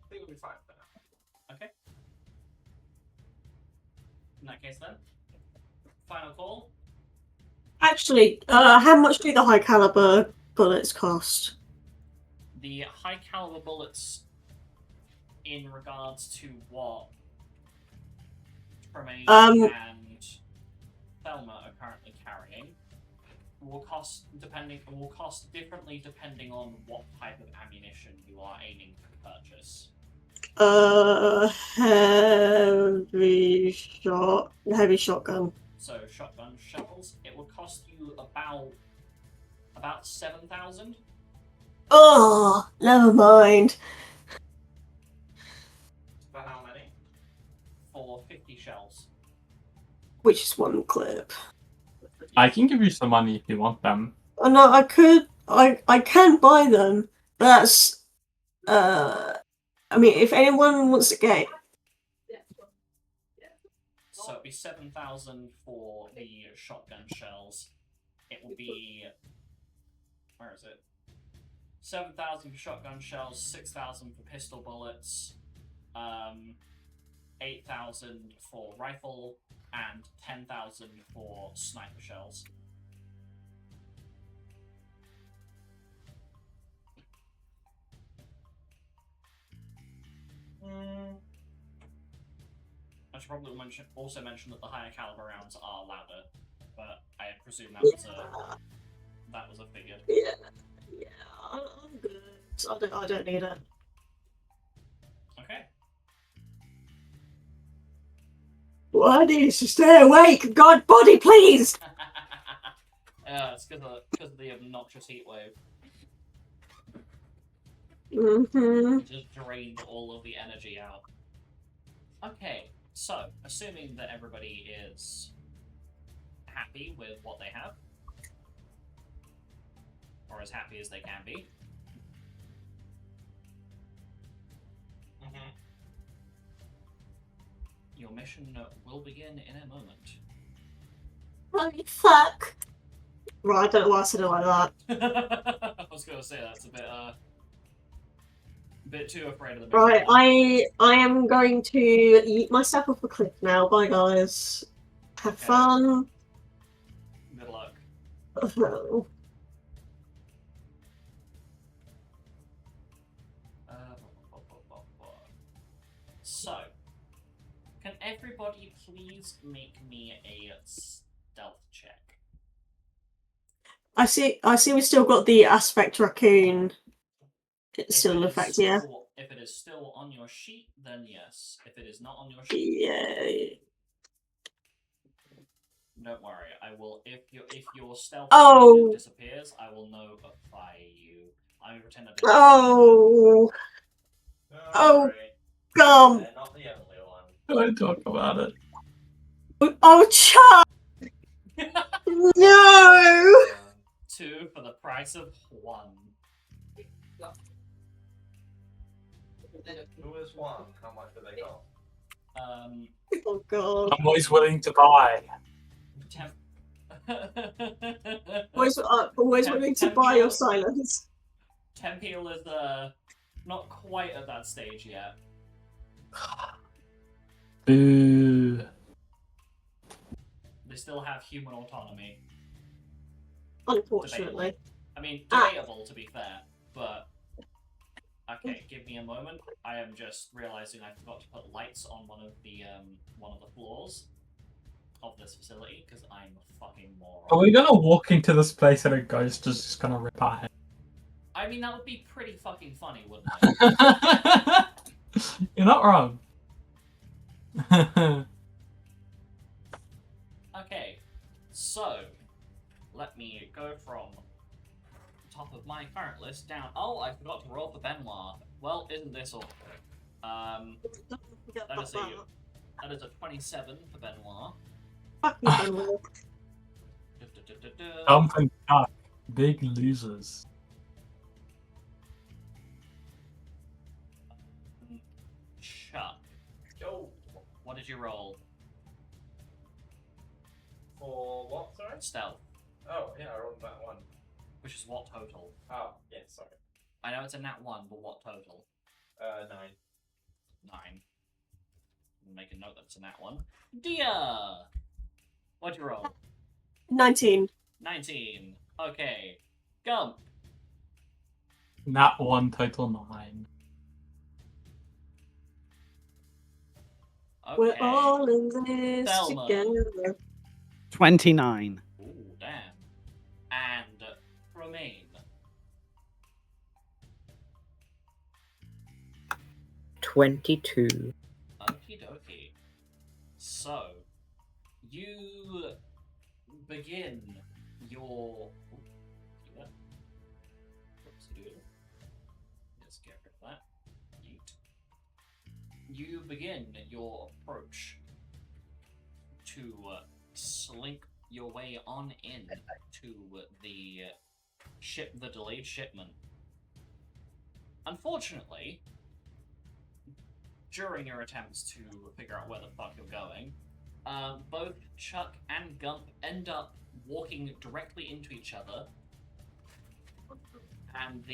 I think we'll be fine for now. Okay. In that case then, final call. Actually, how much do the high caliber bullets cost? The high caliber bullets, in regards to what Tremaine and Thelma are currently carrying, will cost differently depending on what type of ammunition you are aiming to purchase. Heavy shotgun. So shotgun shells, it will cost you about 7,000. Oh, never mind. For how many? For 50 shells. Which is one clip. I can give you some money if you want them. Oh no, I could. I can buy them. That's. I mean, if anyone wants to get. So it'd be 7,000 for the shotgun shells. It will be... Where is it? 7,000 for shotgun shells, 6,000 for pistol bullets, 8,000 for rifle, and 10,000 for sniper shells. should probably also mention that the higher caliber rounds are louder, but I presume that was a figure. Yeah, I'm good. I don't need it. Okay. What I need is to stay awake. God, body, please. It's because of the obnoxious heat wave. It just drained all of the energy out. Okay, so assuming that everybody is happy with what they have, or as happy as they can be. Your mission will begin in a moment. Holy fuck. Right, I don't know why I said it like that. I was gonna say that's a bit too afraid of the mission. Right, I am going to eat myself off a cliff now. Bye, guys. Have fun. Good luck. So, can everybody please make me a stealth check? I see we've still got the aspect raccoon. It's still in If it is effect, yeah. If it is still on your sheet, then yes. If it is not on your sheet, Yeah. don't worry. I will. If your stealth disappears, I will notify you. I will pretend I didn't. Oh. Oh. Gum. They're not the only one. Don't talk about it. Oh, Chuck. No. 2 for the price of 1. Who is 1? How much do they cost? Oh god. I'm always willing to buy. Always willing to buy your silence. Tempeal is not quite at that stage yet. Boo. They still have human autonomy. Unfortunately. Debatable. I mean, debatable to be fair, but okay, give me a moment. I am just realizing I forgot to put lights on one of the floors of this facility because I'm a fucking moron. Are we gonna walk into this place and a ghost is just gonna rip our head? I mean, that would be pretty fucking funny, wouldn't it? You're not wrong. Okay, so let me go from the top of my current list down. Oh, I forgot to roll for Benoit. Well, isn't this awful? That is a 27 for Benoit. Fuck you, Benoit. Dump and Duck, big losers. Chuck. Yo. What did you roll? For what, sorry? Stealth. Oh, yeah, I rolled that one. Which is what total? Oh, yeah, sorry. I know it's a nat 1, but what total? 9. 9. Make a note that it's a nat 1. Dia! What'd you roll? 19. 19. Okay. Gump. Nat 1, total 9. Okay. We're all in this Thelma. together. 29. Ooh, damn. And Romaine. 22. Okie dokie. So, you begin your. Let's get rid of that. Yeet. You begin your approach to slink your way on in to the delayed shipment. Unfortunately, during your attempts to figure out where the fuck you're going, both Chuck and Gump end up walking directly into each other, and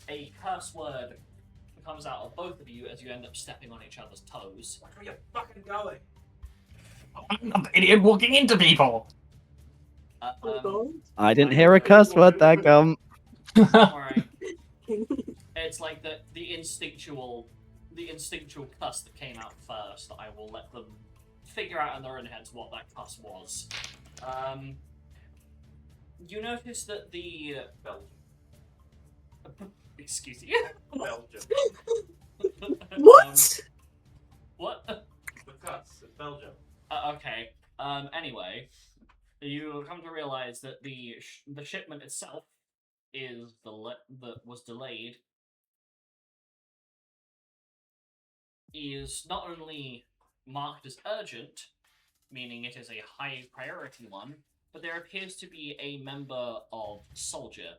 a curse word comes out of both of you as you end up stepping on each other's toes. Where are you fucking going? I'm not the idiot walking into people! I didn't hear a cuss word there, Gum. Don't worry. It's like the the instinctual cuss that came out first. I will let them figure out in their own heads what that cuss was. You notice that the excuse you. Belgium. What? What? The cuss. It's Belgium. Okay. Anyway, you come to realize that the shipment itself is was delayed. Is not only marked as urgent, meaning it is a high priority one, but there appears to be a member of Soldier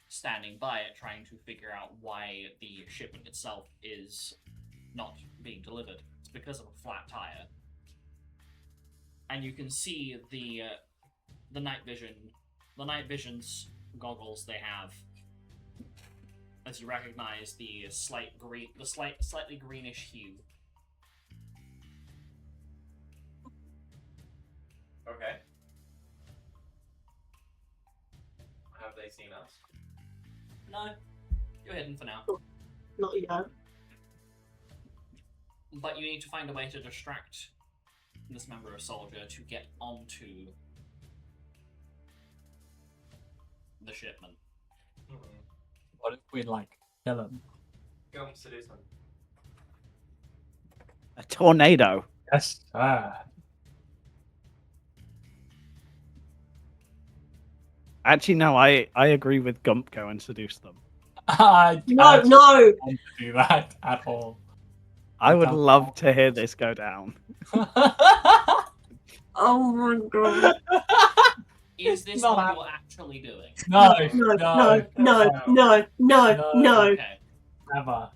standing by it, trying to figure out why the shipment itself is not being delivered. It's because of a flat tire. And you can see the night vision's goggles they have, as you recognize the slightly greenish hue. Okay. Have they seen us? No, you're hidden for now. Not yet. But you need to find a way to distract this member of Soldier to get onto the shipment. What if we like kill him? Go and seduce them. A tornado. Yes, sir. Actually, no, I agree with Gump. Go and seduce them. I No, actually no. don't want to do that at all. I would don't love want to hear this go down. Oh my god. Is this Not what hap- you're actually doing? No, No. Okay. Never.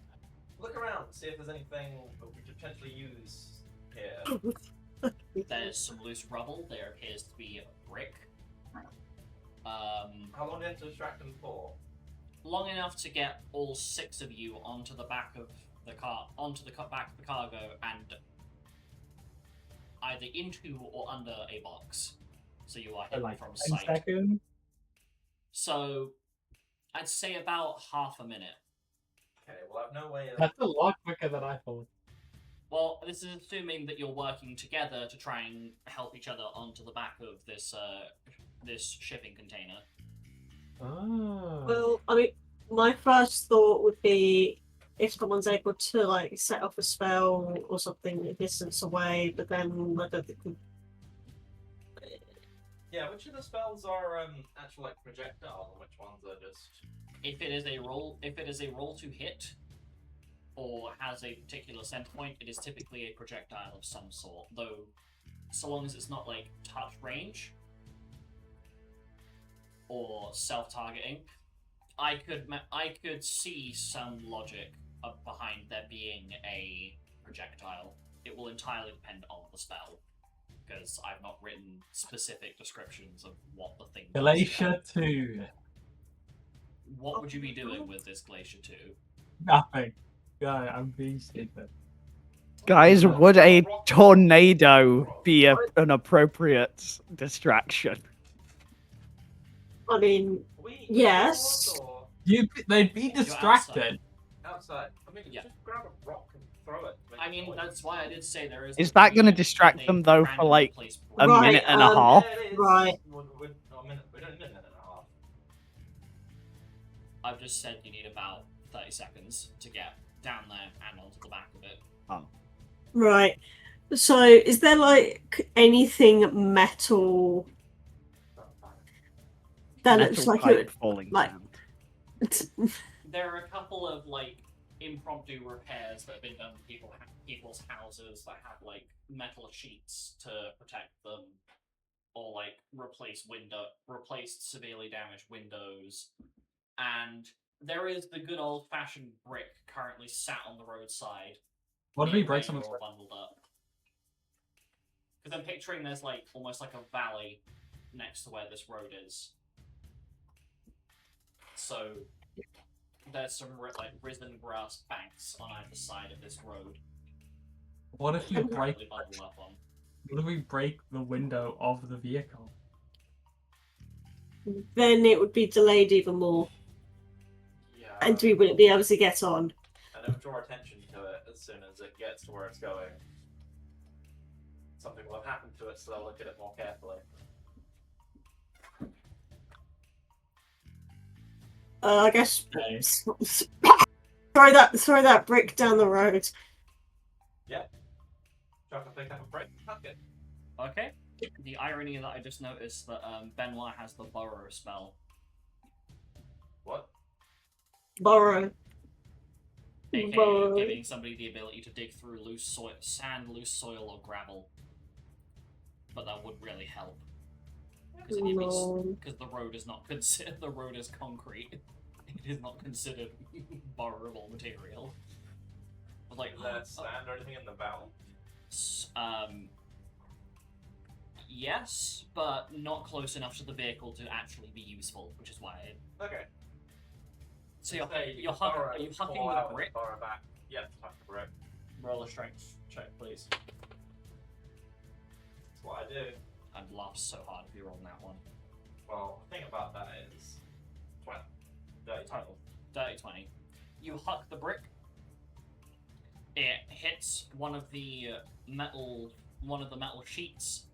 Look around, see if there's anything that we could potentially use here. There's some loose rubble. There appears to be a brick. How long do you have to distract them for? Long enough to get all 6 of you onto the back of the car, back of the cargo, and either into or under a box. So you are hidden Like from 10 sight. seconds. So I'd say about half a minute. Okay, well I've no way of... That's a lot quicker than I thought. Well, this is assuming that you're working together to try and help each other onto the back of this this shipping container. Oh. Well, I mean, my first thought would be if someone's able to like set off a spell or something a distance away, but then I don't think we... Yeah, which of the spells are actual like projectile and which ones are just... If it is a roll to hit, or has a particular center point, it is typically a projectile of some sort. Though, so long as it's not like touch range or self-targeting, I could see some logic behind there being a projectile. It will entirely depend on the spell, because I've not written specific descriptions of what the thing does. Glacier 2. What would you be doing with this Glacier 2? Nothing. No, I'm being stupid. Guys, would a tornado be an appropriate distraction? I mean, We yes. or They'd be distracted. outside. I mean, Yeah. just grab a rock and throw it. I mean, that's why I did say there is. Is that going to distract them, though, for like a Right, minute and a half? Yeah, it is. Right. We're don't need a minute and a half. I've just said you need about 30 seconds to get down there and onto the back of it. Right. So, is there like anything metal that looks Metal like pipe it? falling like- down. There are a couple of like impromptu repairs that have been done to people's houses that have like metal sheets to protect them, or like replaced severely damaged windows, and there is the good old fashioned brick currently sat on the roadside. What if we near where break someone's you're bundled up? Because I'm picturing there's like almost like a valley next to where this road is. So there's some like risen grass banks on either side of this road. What if you You're break? currently bundled up on. What if we break the window of the vehicle? Then it would be delayed even more. Yeah. And we wouldn't be able to get on. And it'll draw attention to it as soon as it gets to where it's going. Something will have happened to it, so they'll look at it more carefully. I guess Okay. throw that brick down the road. Try to pick up a break. Fuck it. Okay. The irony that I just noticed that Benoit has the burrow spell. What? Borrow. AKA Burrow. giving somebody the ability to dig through sand, loose soil, or gravel. But that would really help. Because No. the road is not considered the road is concrete. It is not considered borrowable material. But like Is there sand or anything in the valley? Yes, but not close enough to the vehicle to actually be useful, which is why. Okay. So you're Say you're, borrow, are you fall hucking out the and brick? borrow back. Yeah, huck the brick. Roll a strength check, please. That's what I do. I'd laugh so hard if you rolled that one. Well, the thing about that is 20. Dirty Total. Dirty 20. You huck the brick. It hits one of the metal sheets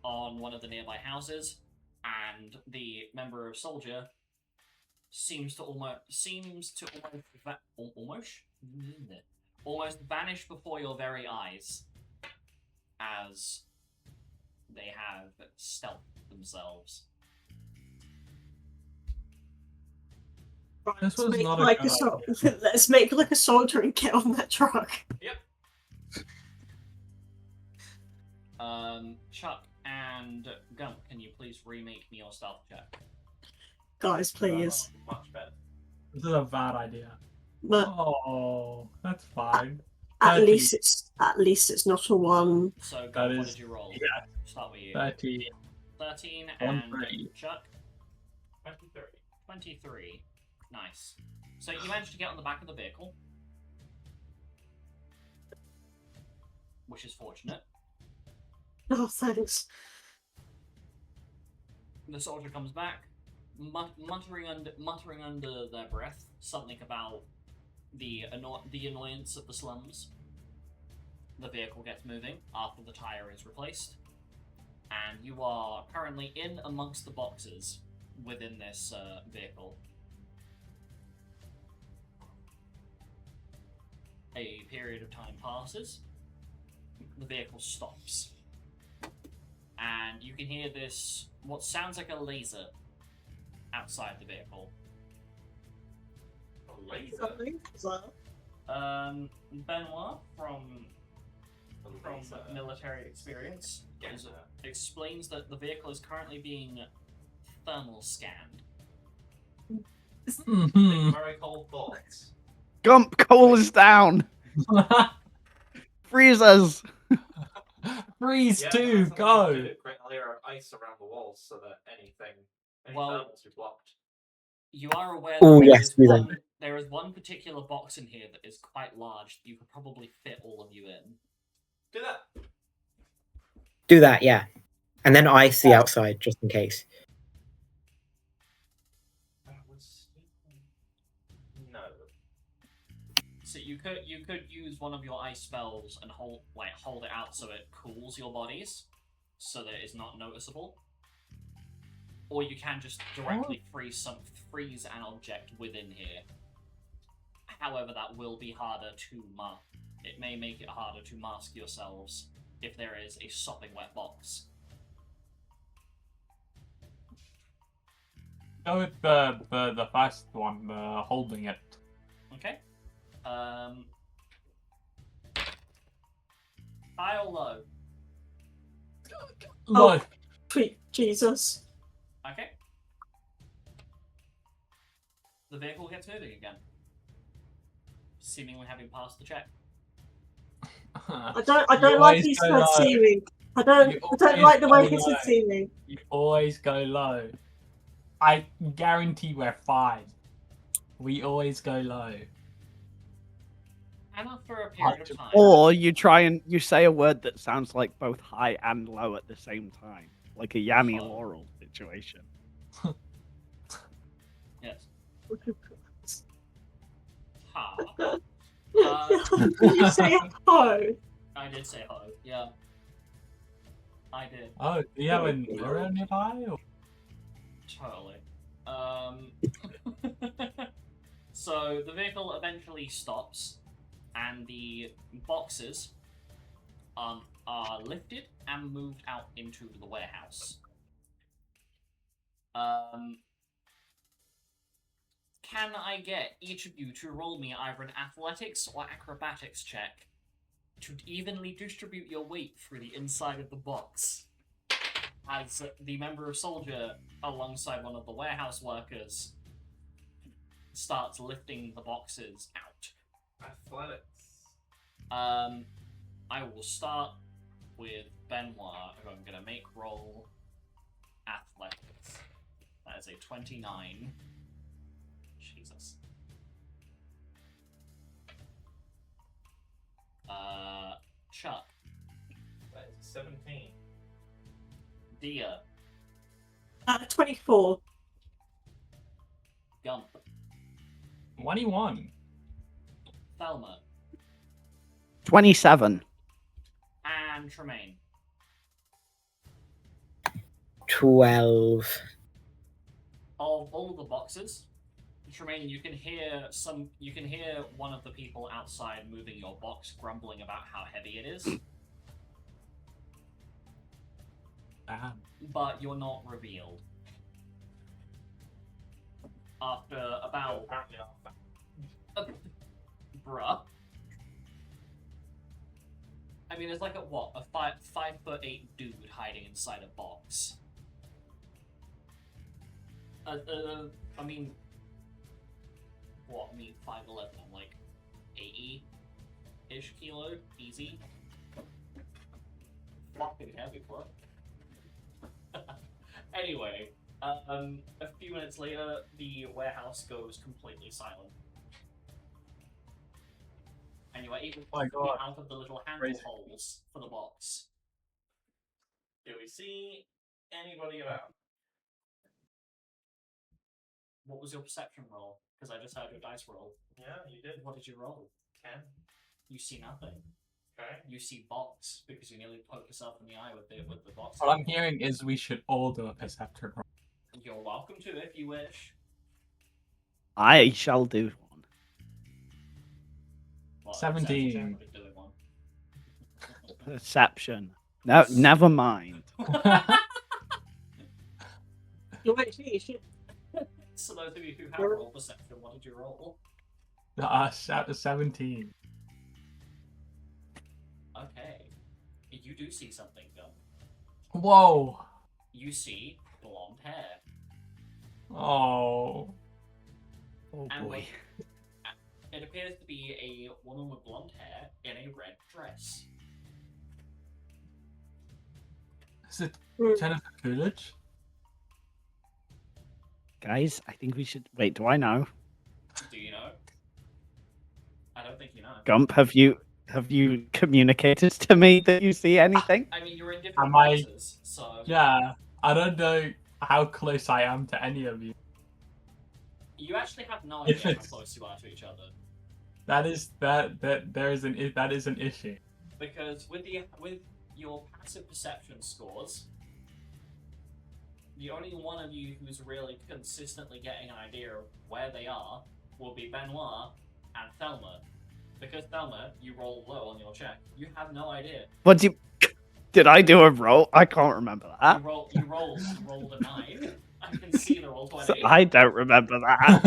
on one of the nearby houses, and the member of soldier seems to almost vanish before your very eyes as they have stealthed themselves. This was Make not like a good let's make like a soldier and get on that truck. Chuck and Gump, can you please remake me your stealth check? Guys, please. Much better. This is a bad idea. But Oh, that's fine. at 30. least it's not a 1. So, That Gump, what is- did you roll? yeah. Start with you. 30. 13 One and three. Chuck? 23. 23. Nice. So you managed to get on the back of the vehicle, which is fortunate. Oh, thanks. The soldier comes back, muttering under their breath something about the annoyance of the slums. The vehicle gets moving after the tire is replaced, and you are currently in amongst the boxes within this vehicle. A period of time passes. The vehicle stops. And you can hear this, what sounds like a laser, outside the vehicle. A laser. Benoit, from laser. military experience, Yes, explains that the vehicle is currently being thermal scanned. Mhm. Very cold thoughts. Gump, coal is down. Freeze us. Freeze Yeah, two, that's go! something to do. Create a layer of ice around the walls so that any Well- thermals are blocked. You are aware Oh, that yes, do that. there is one particular box in here that is quite large. You could probably fit all of you in. Do that. Do that, yeah. And then ice the outside, just in case. That was... No. So you could use one of your ice spells and hold it out so it cools your bodies, so that it's not noticeable. Or you can just directly freeze an object within here. However, that will be harder to mask. It may make it harder to mask yourselves if there is a sopping wet box. Go with the first one, holding it. Okay. High or low? Look, Sweet Jesus. Okay. The vehicle gets moving again, seemingly having passed the check. I don't You like always these go words low. seeming. I You don't always like the way go he said low. seeming. You always go low. I guarantee we're fine. We always go low. And after a period of time, Or you try and you say a word that sounds like both high and low at the same time, like a Yami Oh. Laurel situation. yes. Ha. Did you say ho? I did say ho. Yeah. I did. Oh, do you have a mirror nearby? Or... Totally. So the vehicle eventually stops, and the boxes are lifted and moved out into the warehouse. Can I get each of you to roll me either an athletics or acrobatics check to evenly distribute your weight through the inside of the box? As the member of soldier, alongside one of the warehouse workers, starts lifting the boxes out. Athletics. I will start with Benoit, who I'm going to make roll athletics. That is a 29. Jesus. Chuck. That is 17. Dia. 24. Gump. 21. Thelma. 27. And Tremaine. 12. Of all the boxes, Tremaine, you can hear one of the people outside moving your box grumbling about how heavy it is. But you're not revealed. After about Apparently not. bruh. I mean, it's like a 5'8" dude hiding inside a box. I mean, what? I mean, 5'11", I'm like 80-ish kilo, easy. Fucking heavy, bro. Anyway, a few minutes later, the warehouse goes completely silent. And you are able to see out of the little handle holes for the box. Do we see anybody about? What was your perception roll? Because I just heard your dice roll. Yeah, you did. What did you roll? 10. You see nothing. Okay. You see box because you nearly poked yourself in the eye with the box. What I'm hearing is we should all do a perception roll. You're welcome to if you wish. I shall do one. Well, 17. perception check, doing one. Perception. No, never mind. You should. So those of you who have rolled perception, what did you roll? Shout to 17. Okay. You do see something, Gum. Whoa. You see blonde hair. Oh. Oh And boy. it appears to be a woman with blonde hair in a red dress. Is it Jennifer Coolidge? Guys, I think we should wait. Do I know? Do you know? I don't think you know. Gump, have you communicated to me that you see anything? I mean, you're in different Am I- places, so Yeah. I don't know how close I am to any of you. you actually have no If idea how it's- close you are to each other. That is an issue. Because with your passive perception scores, the only one of you who's really consistently getting an idea of where they are will be Benoit and Thelma. Because Thelma, you roll low on your check. You have no idea. What do you... Did I do a roll? I can't remember that. You rolled a 9. I can see the roll 20. I don't remember that.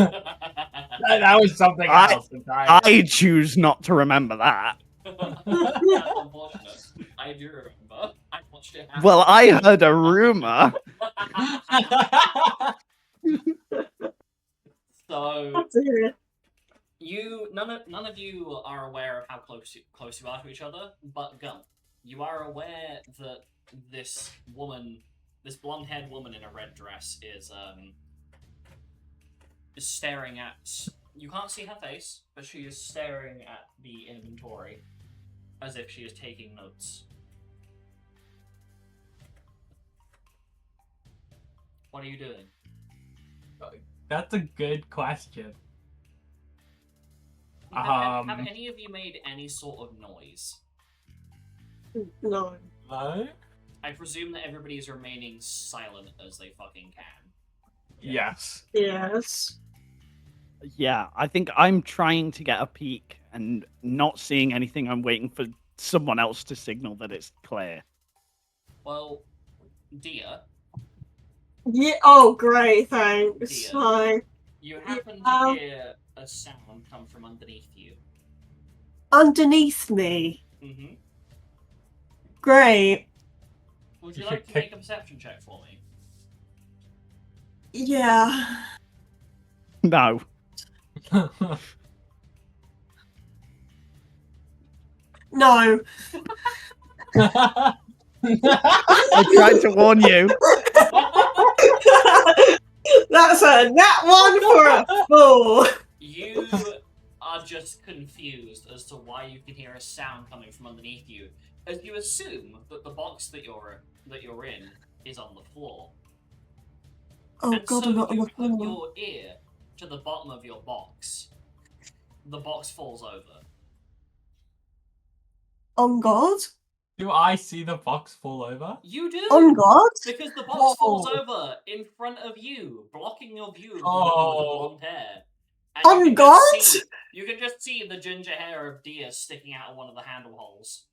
That was something I- else entirely. I choose not to remember that. That's unfortunate. I do remember. I watched it happen. Well, I heard a rumor. So Dear. none of you are aware of how close you are to each other, but Gump, you are aware that this blonde-haired woman in a red dress is staring at. You can't see her face, but she is staring at the inventory as if she is taking notes. What are you doing? That's a good question. Have any of you made any sort of noise? No. No? I presume that everybody is remaining silent as they fucking can. Yes. Yes. Yeah, I think I'm trying to get a peek and not seeing anything. I'm waiting for someone else to signal that it's clear. Well, Dia, Yeah. Oh, great. Thanks. Dear. Hi. you happen to hear a sound come from underneath you. Underneath me. Mm-hmm. Great. Would you like to make a perception check for me? Yeah. No. No. I tried to warn you. That's a nat one for a fool. You are just confused as to why you can hear a sound coming from underneath you, as you assume that the box that you're in is on the floor. Oh And god, so I'm not on you the put floor. your ear to the bottom of your box. The box falls over. On God? Do I see the box fall over? You do! On God? Because the box falls Whoa. over in front of you, blocking your view of the Oh. woman with the blonde hair. And On you can God? you can just see the ginger hair of Dia sticking out of one of the handle holes.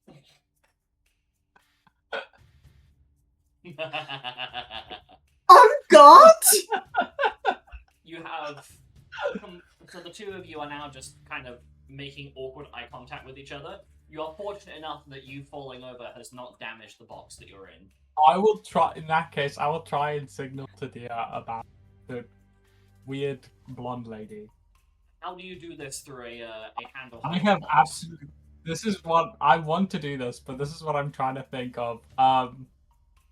On God? You have... So the two of you are now just kind of making awkward eye contact with each other. You are fortunate enough that you falling over has not damaged the box that you're in. I will try, in that case, I will try and signal to Dia about the weird blonde lady. How do you do this through a handle? I have absolutely... This is what... I want to do this, but this is what I'm trying to think of.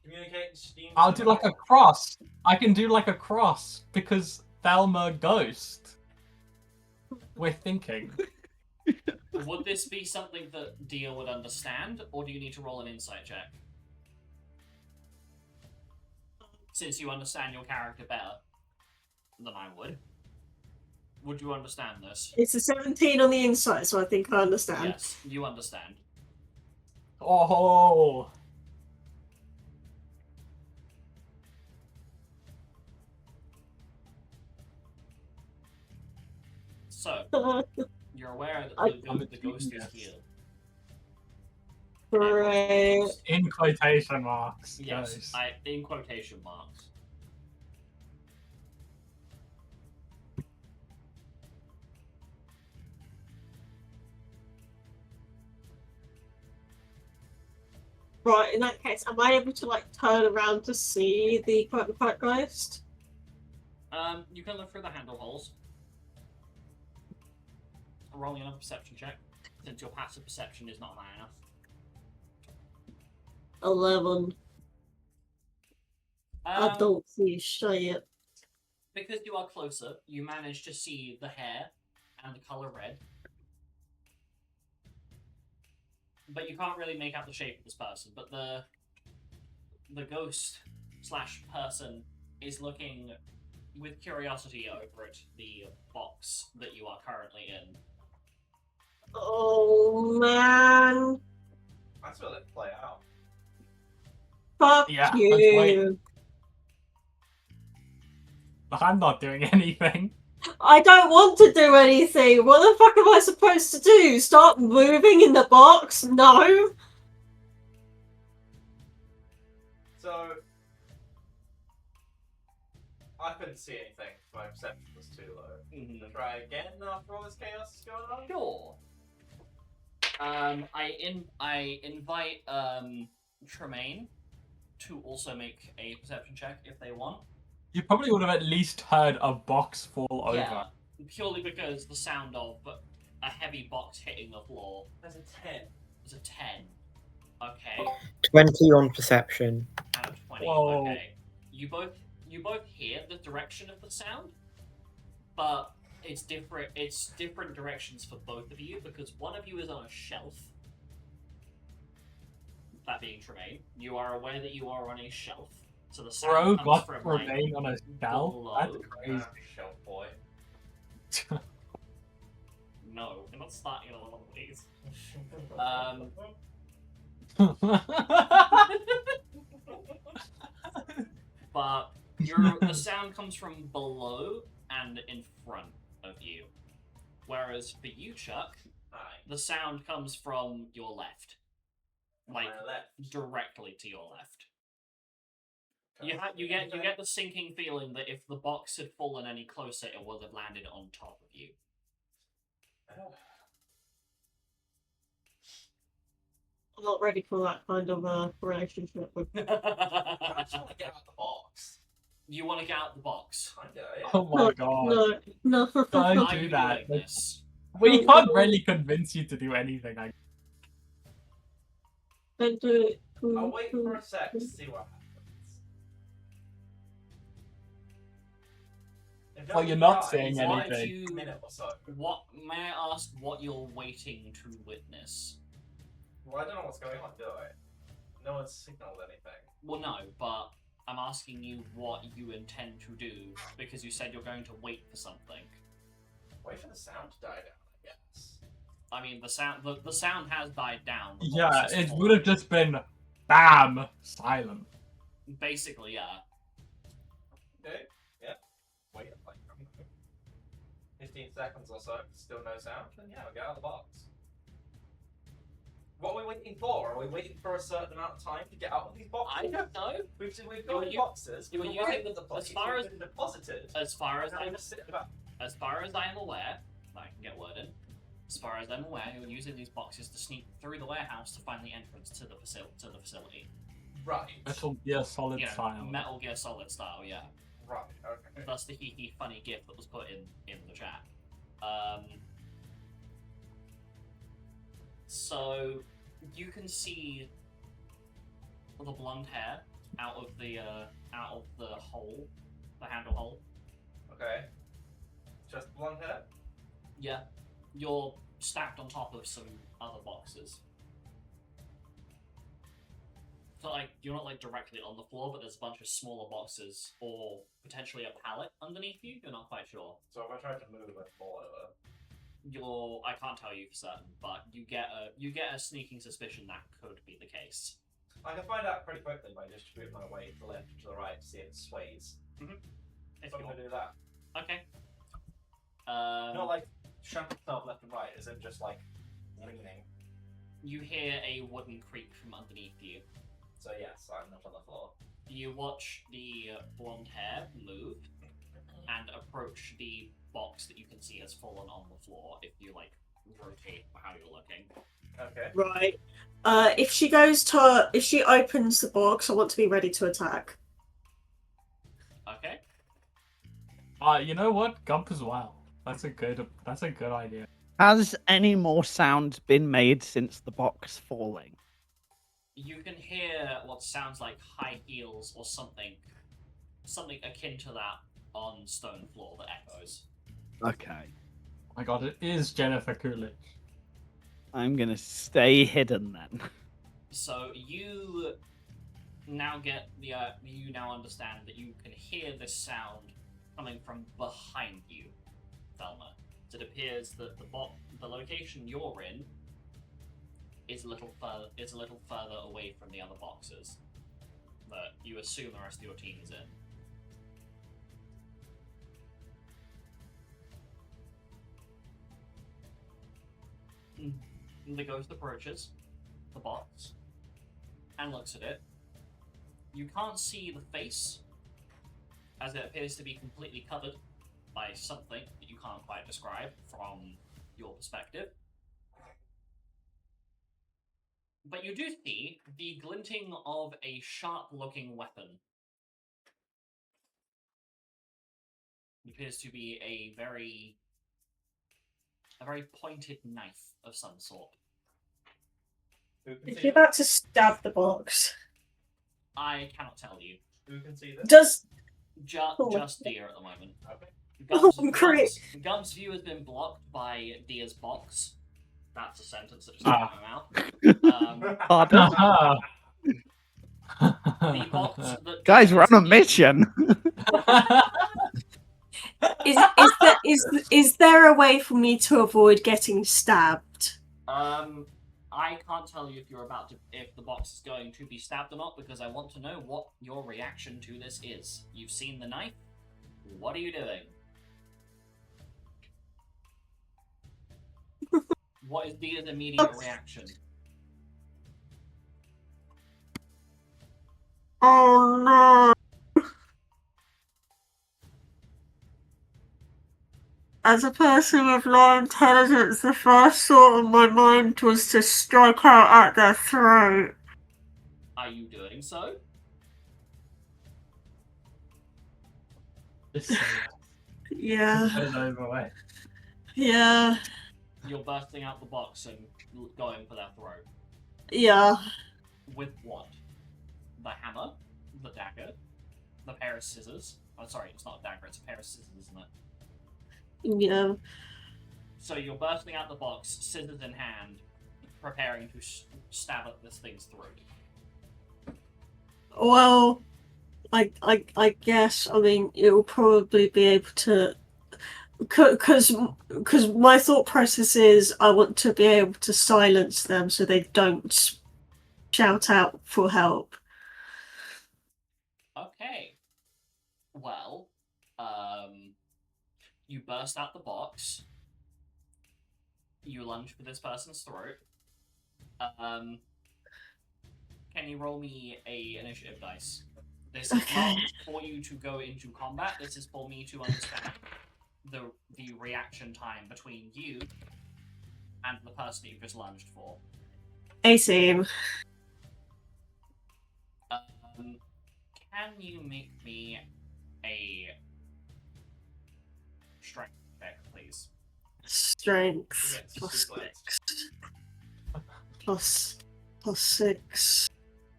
Communicate Steam. I'll do like a cross. I can do like a cross, because Thelma Ghost. We're thinking. Would this be something that Dia would understand, or do you need to roll an insight check? Since you understand your character better than I would. Would you understand this? It's a 17 on the inside, so I think I understand. Yes, you understand. Oh. So, you're aware that the ghost is here. Great. In quotation marks. Yes, Ghost. in quotation marks. Right, in that case, am I able to like turn around to see the quote-unquote ghost? You can look through the handle holes. Rolling another perception check, since your passive perception is not high enough. 11. I don't see shit. Because you are closer, you manage to see the hair and the colour red. But you can't really make out the shape of this person. But the ghost / person is looking with curiosity over at the box that you are currently in. Oh man. That's what it play out. Fuck Yeah, let's you. I'm not doing anything. I don't want to do anything. What the fuck am I supposed to do? Start moving in the box? No. So I couldn't see anything. My perception was too low. Mm-hmm. Try again after all this chaos is going on. Sure. I invite Tremaine to also make a perception check if they want. You probably would have at least heard a box fall over. Yeah, purely because the sound of a heavy box hitting the floor. There's a 10. There's a 10. Okay. 20 on perception. Out of 20. Whoa. Okay. You both hear the direction of the sound, but it's different directions for both of you because one of you is on a shelf. That being Tremaine, you are aware that you are on a shelf. So the sound Bro comes got from remain on a shelf? below. That's crazy. Shelf boy. no, we're not starting on one of these. But the sound comes from below and in front of you. Whereas for you, Chuck, the sound comes from your left. Like, directly to your left. You get the sinking feeling that if the box had fallen any closer, it would have landed on top of you. I'm not ready for that kind of relationship with. I just want to get out of the box. You want to get out the box? Kinda, yeah. Oh my god. No. Don't Are do you that. doing this? We can't really convince you to do anything. Don't do it. I'll wait for a sec to see what happens. If Well, you're nobody not dies, saying why anything. don't you- minute or so. May I ask what you're waiting to witness? Well, I don't know what's going on, do I? No one's signaled anything. Well, no, but I'm asking you what you intend to do because you said you're going to wait for something. Wait for the sound to die down, I guess. I mean, the sound has died down. The Yeah, box has it fallen. would have just been BAM! Silent. Basically, yeah. Okay, yeah. Wait, like, 15 seconds or so, still no sound, then yeah, we'll get out of the box. What are we waiting for? Are we waiting for a certain amount of time to get out of these boxes? I don't know. We've got the boxes. you were we've using arrived the- at the as place, far we've as- been deposited. As far as And I'm I'm just sitting about. As far as I am aware, I can get word in. As far as I'm aware, you're using these boxes to sneak through the warehouse to find the entrance to the facility. Right. Metal Gear Solid You know, style. Metal Gear Solid style, yeah. Right, okay. That's the hee funny gif that was put in the chat. So you can see the blonde hair out of the hole, the handle hole. Okay. Just blonde hair? Yeah, you're stacked on top of some other boxes. So like you're not like directly on the floor, but there's a bunch of smaller boxes or potentially a pallet underneath you. You're not quite sure. So if I try to move and fall over. I can't tell you for certain, but you get a sneaking suspicion that could be the case. I can find out pretty quickly by distributing my weight to the left and to the right to see if it sways. If So I'm you gonna want. do that. Okay. Not like shunt itself left and right, as in just like leaning. You hear a wooden creak from underneath you. So yes, I'm not on the floor. You watch the blonde hair move and approach the box that you can see has fallen on the floor if you like rotate how you're looking. Okay. Right. If she opens the box, I want to be ready to attack. Okay. You know what? Gump as well. That's a good idea. Has any more sound been made since the box falling? You can hear what sounds like high heels or something akin to that on stone floor that echoes. Okay. Oh my god, it is Jennifer Coolidge. I'm gonna stay hidden then. So you now you now understand that you can hear this sound coming from behind you, Thelma. It appears that the location you're in is a little further away from the other boxes that you assume the rest of your team is in. The ghost approaches the box and looks at it. You can't see the face, as it appears to be completely covered by something that you can't quite describe from your perspective. But you do see the glinting of a sharp-looking weapon. It appears to be a very pointed knife of some sort. Who can Is see she this? about to stab the box? I cannot tell you. Who can see this? Does Just Dia at the moment. Okay. Oh, great. Gump's view has been blocked by Dia's box. That's a sentence that just Ah. came out my mouth. Pardon? Haha. The box that Guys, we're on a contains mission. Is there a way for me to avoid getting stabbed? I can't tell you if the box is going to be stabbed or not, because I want to know what your reaction to this is. You've seen the knife. What are you doing? What is Dia's immediate reaction? Oh no. As a person with low intelligence, the first thought on my mind was to strike out at their throat. Are you doing so? Just say Yeah. it. Get it over with. Yeah. You're bursting out the box and going for their throat. Yeah. With what? The hammer? The dagger? The pair of scissors? Oh, sorry, it's not a dagger, it's a pair of scissors, isn't it? Yeah. So you're bursting out the box, scissors in hand, preparing to stab at this thing's throat. Well, I guess, I mean, it will probably be able to, because my thought process is I want to be able to silence them so they don't shout out for help. Okay. Well, you burst out the box. You lunge for this person's throat. Can you roll me a initiative dice? This is not for you to go into combat. This is for me to understand the reaction time between you and the person that you've just lunged for. 18. Can you make me a strength check, please? Strength Yes, plus reflex. 6 plus 6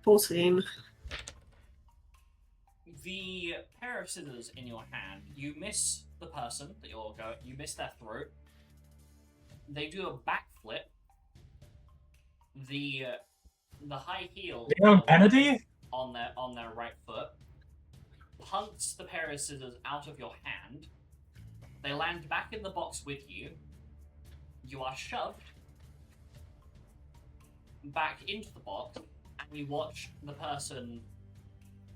14. The pair of scissors in your hand, you miss the person that you miss their throat. They do a backflip. The high heel Leon Kennedy? on their right foot punts the pair of scissors out of your hand. They land back in the box with you. You are shoved back into the box, and you watch the person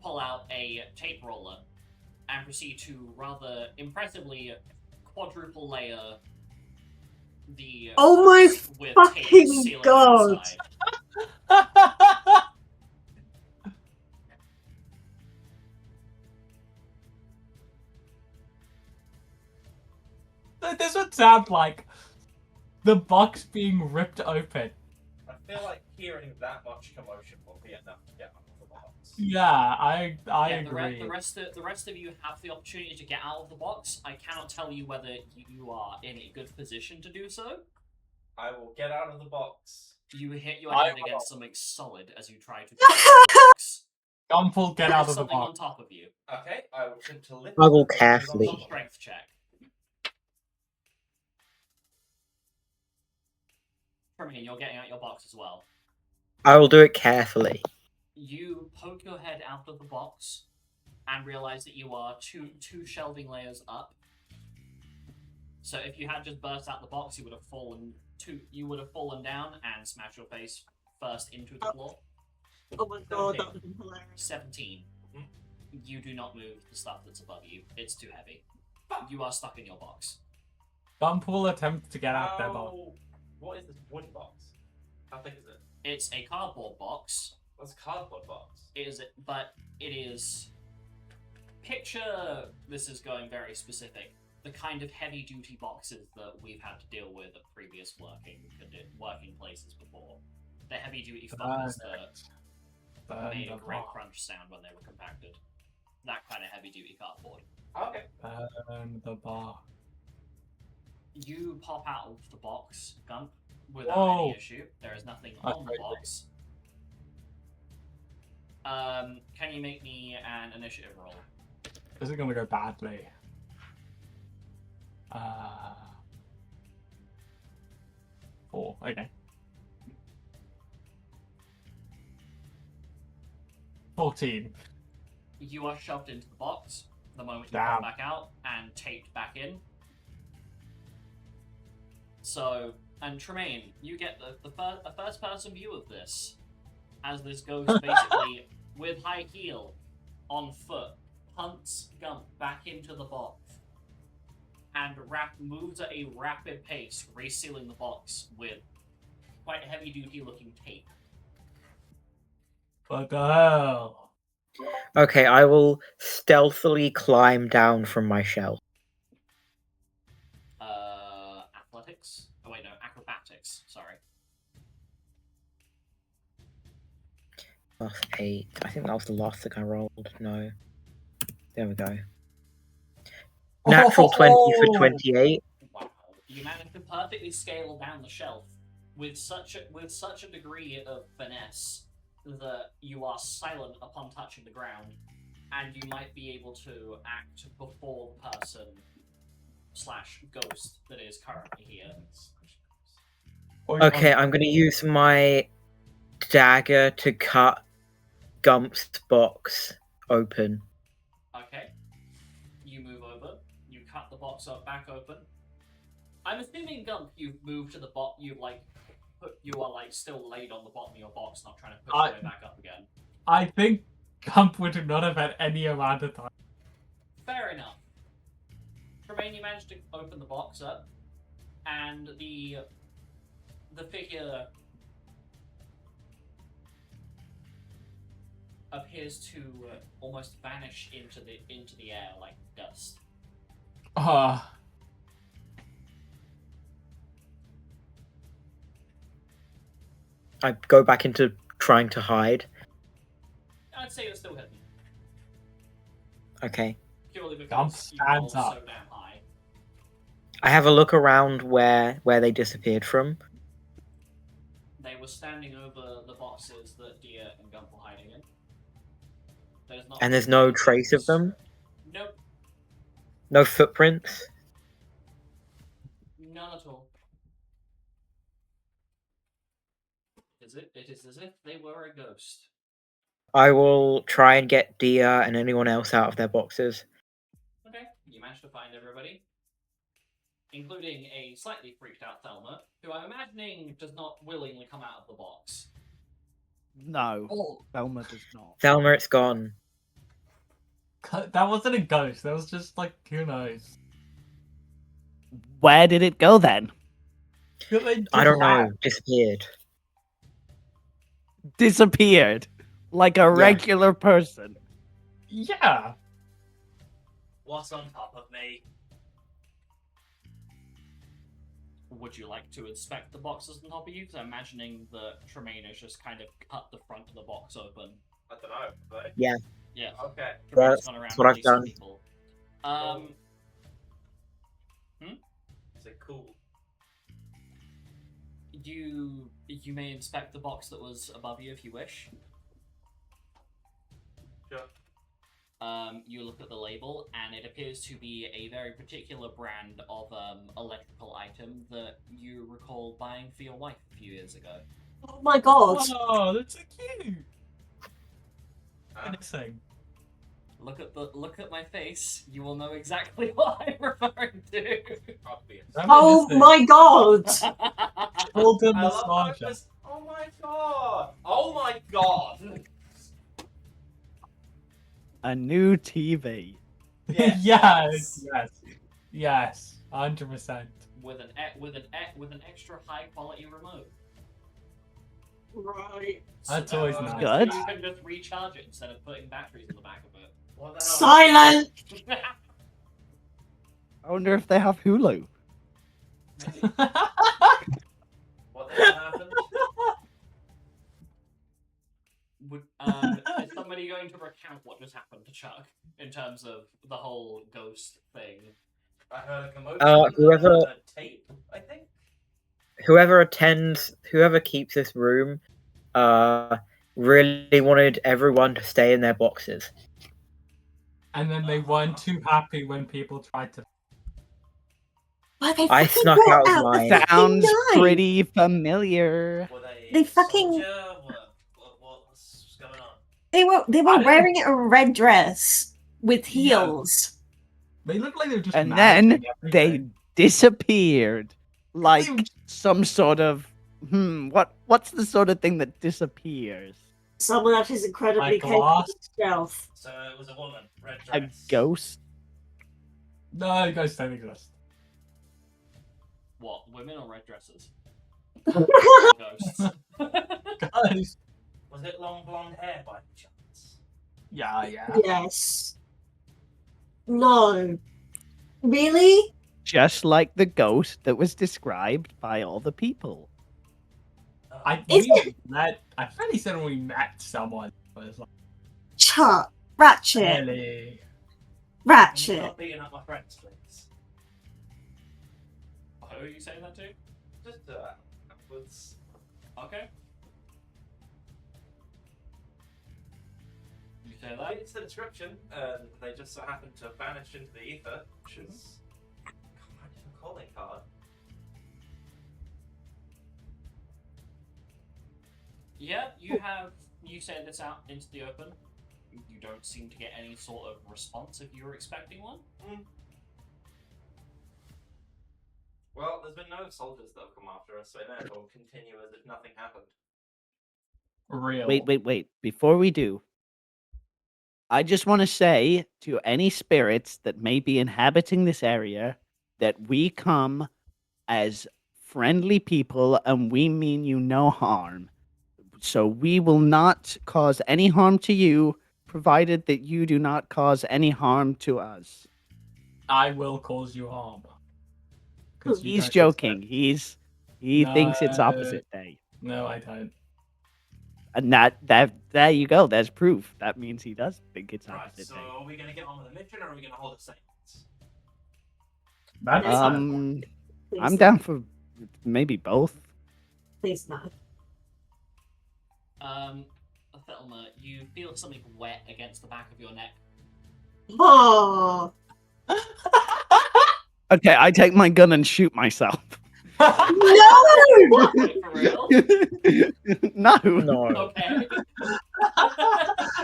pull out a tape roller and proceed to rather impressively quadruple layer the Oh my box with tape fucking sealing God. inside. This would sound like the box being ripped open. I feel like hearing that much commotion will be enough to get out of the box. Yeah, I Yeah, agree. the rest of you have the opportunity to get out of the box. I cannot tell you whether you are in a good position to do so. I will get out of the box. You hit your I head will. against something solid as you try to get out of the box. Gunful, get There out is of the something on box. top of you. Okay, I will attempt to lift I will the thing carefully. on top of me. Strength check. Tremaine, you're getting out your box as well. I will do it carefully. You poke your head out of the box and realize that you are two shelving layers up. So if you had just burst out the box, you would have fallen down and smashed your face first into the floor. Oh my God, that would have been hilarious. 17. You do not move the stuff that's above you. It's too heavy. You are stuck in your box. Gunful attempts to get out their box. What is this wooden box? How big is it? It's a cardboard box. What's a cardboard box? But it is. Picture, this is going very specific, the kind of heavy-duty boxes that we've had to deal with at previous working places before. The heavy-duty fuckers that made a great crunch sound when they were compacted. That kind of heavy-duty cardboard. Okay. Burn the box. You pop out of the box, Gump, without Whoa. any issue. There is nothing on the box. Can you make me an initiative roll? This is gonna go badly. 4, okay. 14. You are shoved into the box. the moment you Damn. come back out and taped back in. So, and Tremaine, you get a first-person view of this, as this ghost basically, with high heel, on foot, punts Gump back into the box, and moves at a rapid pace, resealing the box with quite heavy-duty looking tape. What the hell? Okay, I will stealthily climb down from my shell. Athletics? Oh wait, no, acrobatics, sorry. +8. I think that was the last thing I rolled. No. There we go. Natural 20 for 28. Wow. You managed to perfectly scale down the shelf with such a degree of finesse that you are silent upon touching the ground, and you might be able to act before the person / ghost that is currently here. Okay, I'm going to use my dagger to cut Gump's box open. Okay. You move over. You cut the box up back open. I'm assuming, Gump, you've moved to the bottom. You are still laid on the bottom of your box, not trying to push your way back up again. I think Gump would not have had any amount of time. Fair enough. Tremaine, you managed to open the box up, and the figure appears to almost vanish into the air like dust. Ah. I go back into trying to hide. I'd say you're still hidden. Okay. Purely because Gump you rolled stands up. so damn high. I have a look around where they disappeared from. They were standing over the boxes that Dia and Gump were hiding in. And there's no trace of them? Nope, No footprints? none at all. It is as if they were a ghost. I will try and get Dia and anyone else out of their boxes. Okay, you managed to find everybody, including a slightly freaked out Thelma, who I'm imagining does not willingly come out of the box. No, Oh, Thelma does not. Thelma, it's gone. that wasn't a ghost. That was just like, who knows? Where did it go then? I don't know. Disappeared. Disappeared. Like a regular person. Yeah. What's on top of me? Would you like to inspect the boxes on top of you? Because I'm imagining that Tremaine has just kind of cut the front of the box open. I don't know. But... Yeah. Yeah. Okay. Tremaine's gone around That's what I've releasing done. people. Is it cool? You may inspect the box that was above you if you wish. Sure. You look at the label, and it appears to be a very particular brand of electrical item that you recall buying for your wife a few years ago. Oh my god! Oh, that's so cute. Ah. Innocent. Look at my face. You will know exactly what I'm referring to. Obvious. Oh my god! Golden I love how it nostalgia. was, oh my god! Oh my god! A new TV. Yes, 100%. with an extra high quality remote. Right. That's always So, nice. Good. You can just recharge it instead of putting batteries in the back of it. What the hell? Silent! I wonder if they have Hulu. What the hell happened? Is somebody going to recount what just happened to Chuck in terms of the whole ghost thing? I heard a commotion. Whoever- A tape, I think. Whoever keeps this room, really wanted everyone to stay in their boxes. And then they weren't too happy when people tried to. Why they I fucking snuck brought out of the mine. fucking Sounds knife? pretty familiar. Were they They fucking- soldier? What's going on? They were I didn't- wearing a red dress. with heels. They look like they're just. And then managing they everything. disappeared. Like They- some sort of what's the sort of thing that disappears? Someone that is incredibly Like capable glass? of stealth. So it was a woman, red A dress. ghost? No, ghosts don't exist. What? Women or red dresses? Ghosts. Guys. Was it long blonde hair by any chance? Yeah. Yes. No. Really? Just like the ghost that was described by all the people. I Is we met. I thought he said when we met someone. But it's like, Chuck. Ratchet. really? Can you Ratchet. stop beating up my friends, please? Who are you saying that to? Just upwards. Okay. You say that? It's the description, and they just so happen to vanish into the ether, which is kind of a calling card. Yeah, you say this out into the open. You don't seem to get any sort of response if you were expecting one. Well, there's been no soldiers that have come after us, so I may as well continue as if nothing happened. Real. Wait. Before we do, I just want to say to any spirits that may be inhabiting this area that we come as friendly people and we mean you no harm. So we will not cause any harm to you, provided that you do not cause any harm to us. I will cause you harm. 'Cause you He's don't joking. exist. He thinks it's No. opposite day. No, I don't. And that there you go. There's proof. That means he does think it's Right, opposite so day. are we going to get on with the mission, or are we going to hold it safe? That's I'm Please down for maybe both. Please no. Thelma, you feel something wet against the back of your neck. Oh. Okay, I take my gun and shoot myself. No! Wait, for real? No. No. Okay.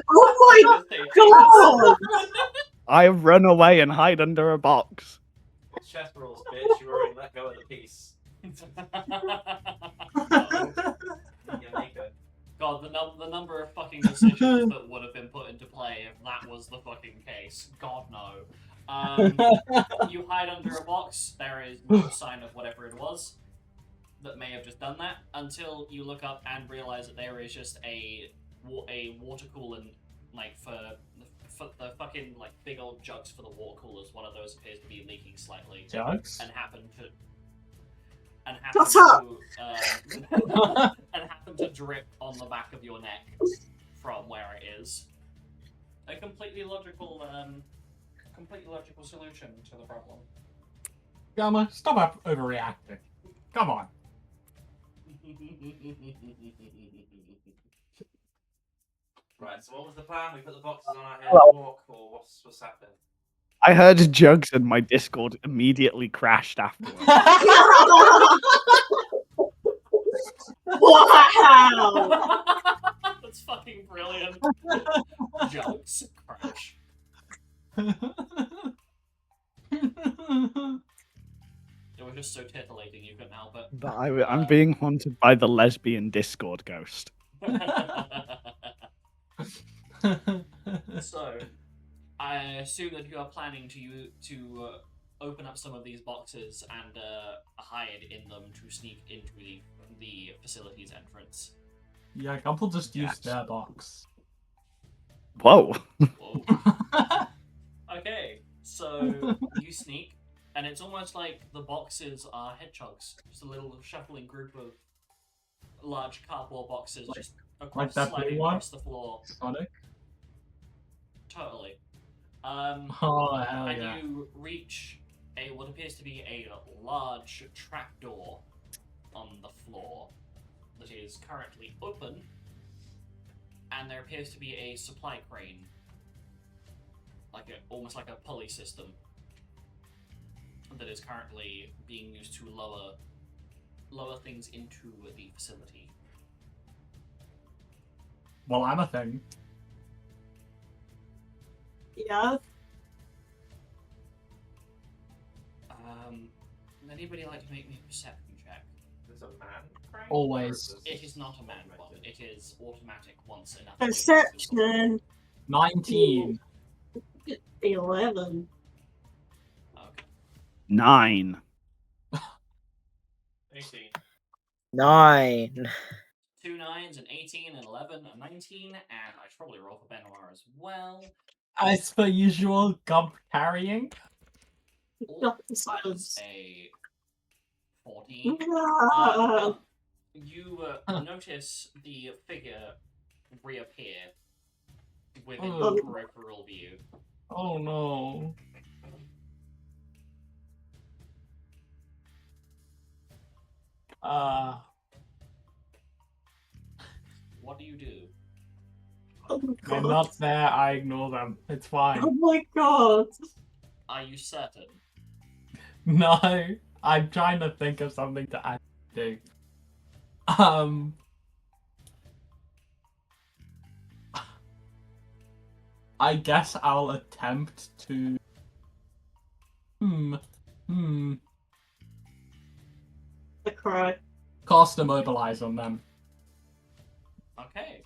Oh my god! I run away and hide under a box. Chess rules, bitch. You already let go of the piece. You make it. God, the number of fucking decisions that would have been put into play if that was the fucking case. God, no. You hide under a box. There is no sign of whatever it was that may have just done that until you look up and realize that there is just a water cooler, like for the fucking like big old jugs for the water coolers. One of those appears to be leaking slightly Jugs? and happen to Shut up! and happen to drip on the back of your neck from where it is. A completely logical solution to the problem. Gamma, stop overreacting. Come on. Right, so what was the plan? We put the boxes on our head Well- and walk, or what's happening? I heard Jugs and my Discord immediately crashed afterwards. Wow! That's fucking brilliant. Jokes crash. It was just so titillating you couldn't help it. But I'm being haunted by the lesbian Discord ghost. So, I assume that you are planning to open up some of these boxes and hide in them to sneak into the facility's entrance. Yeah, Gumple just Yes. used their box. Whoa. Whoa. Okay, so you sneak, and it's almost like the boxes are hedgehogs. Just a little shuffling group of large cardboard boxes just like that sliding blue one? across the floor. Sonic? Totally. Oh, hell And yeah. you reach what appears to be a large trapdoor on the floor that is currently open, and there appears to be a supply crane, almost like a pulley system, that is currently being used to lower things into the facility. Well, I'm a thing. Yeah. Would anybody like to make me a perception check? There's a man crying? Always. Or is It this is not a man one. automated? It is automatic once enough. Perception. 19. 11. Okay. 9. 18. 9. 2 9s, an 18, an 11, a 19, and I should probably roll for Benoit as well. As per usual, Gump carrying. Oh, Not the that is silence. a 14. Ah. Gump, you notice the figure reappear within Oh. your peripheral view. Oh no. What do you do? Oh my They're god. not there, I ignore them. It's fine. Oh my god. Are you certain? No, I'm trying to think of something to add to. I guess I'll attempt to. I cry. Cast Immobilize on them. Okay.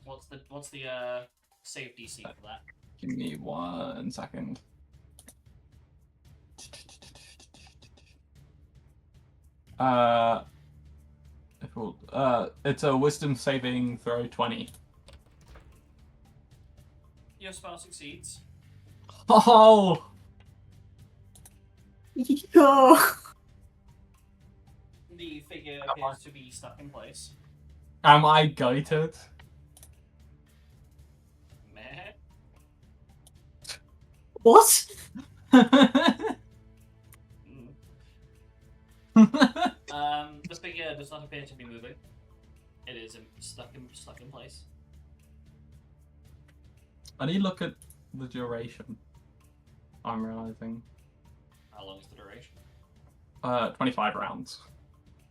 What's the save DC for that? Give me 1 second. It's a Wisdom saving throw 20. Your spell succeeds. Oh! Oh. The figure appears to be stuck in place. Am I goated? Meh. What? The figure does not appear to be moving. It is stuck in place. I need to look at the duration. I'm realizing. How long is the duration? 25 rounds.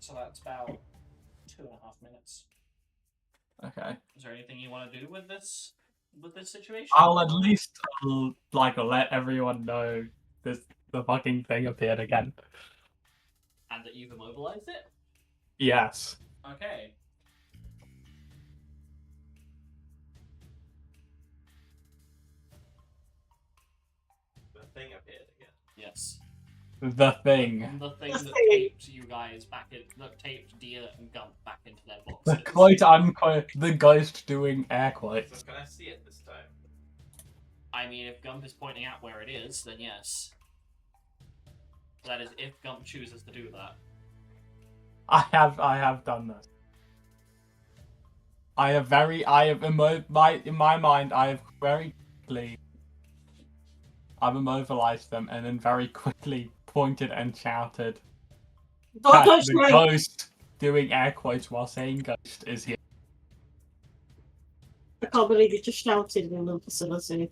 So that's about 2.5 minutes. Okay. Is there anything you want to do with this situation? I'll at least let everyone know the fucking thing appeared again. And that you've immobilized it? Yes. Okay. The thing appeared again. Yes. The thing. The thing The that thing. taped you guys that taped Deer and Gump back into their boxes. The quote unquote the ghost doing air quotes. So can I see it this time? I mean, if Gump is pointing out where it is, then yes. That is, if Gump chooses to do that. I have done this. In my mind I have very quickly I've immobilized them and then very quickly pointed and shouted Don't that touch the me! ghost doing air quotes while saying ghost is here. I can't believe you just shouted in the facility.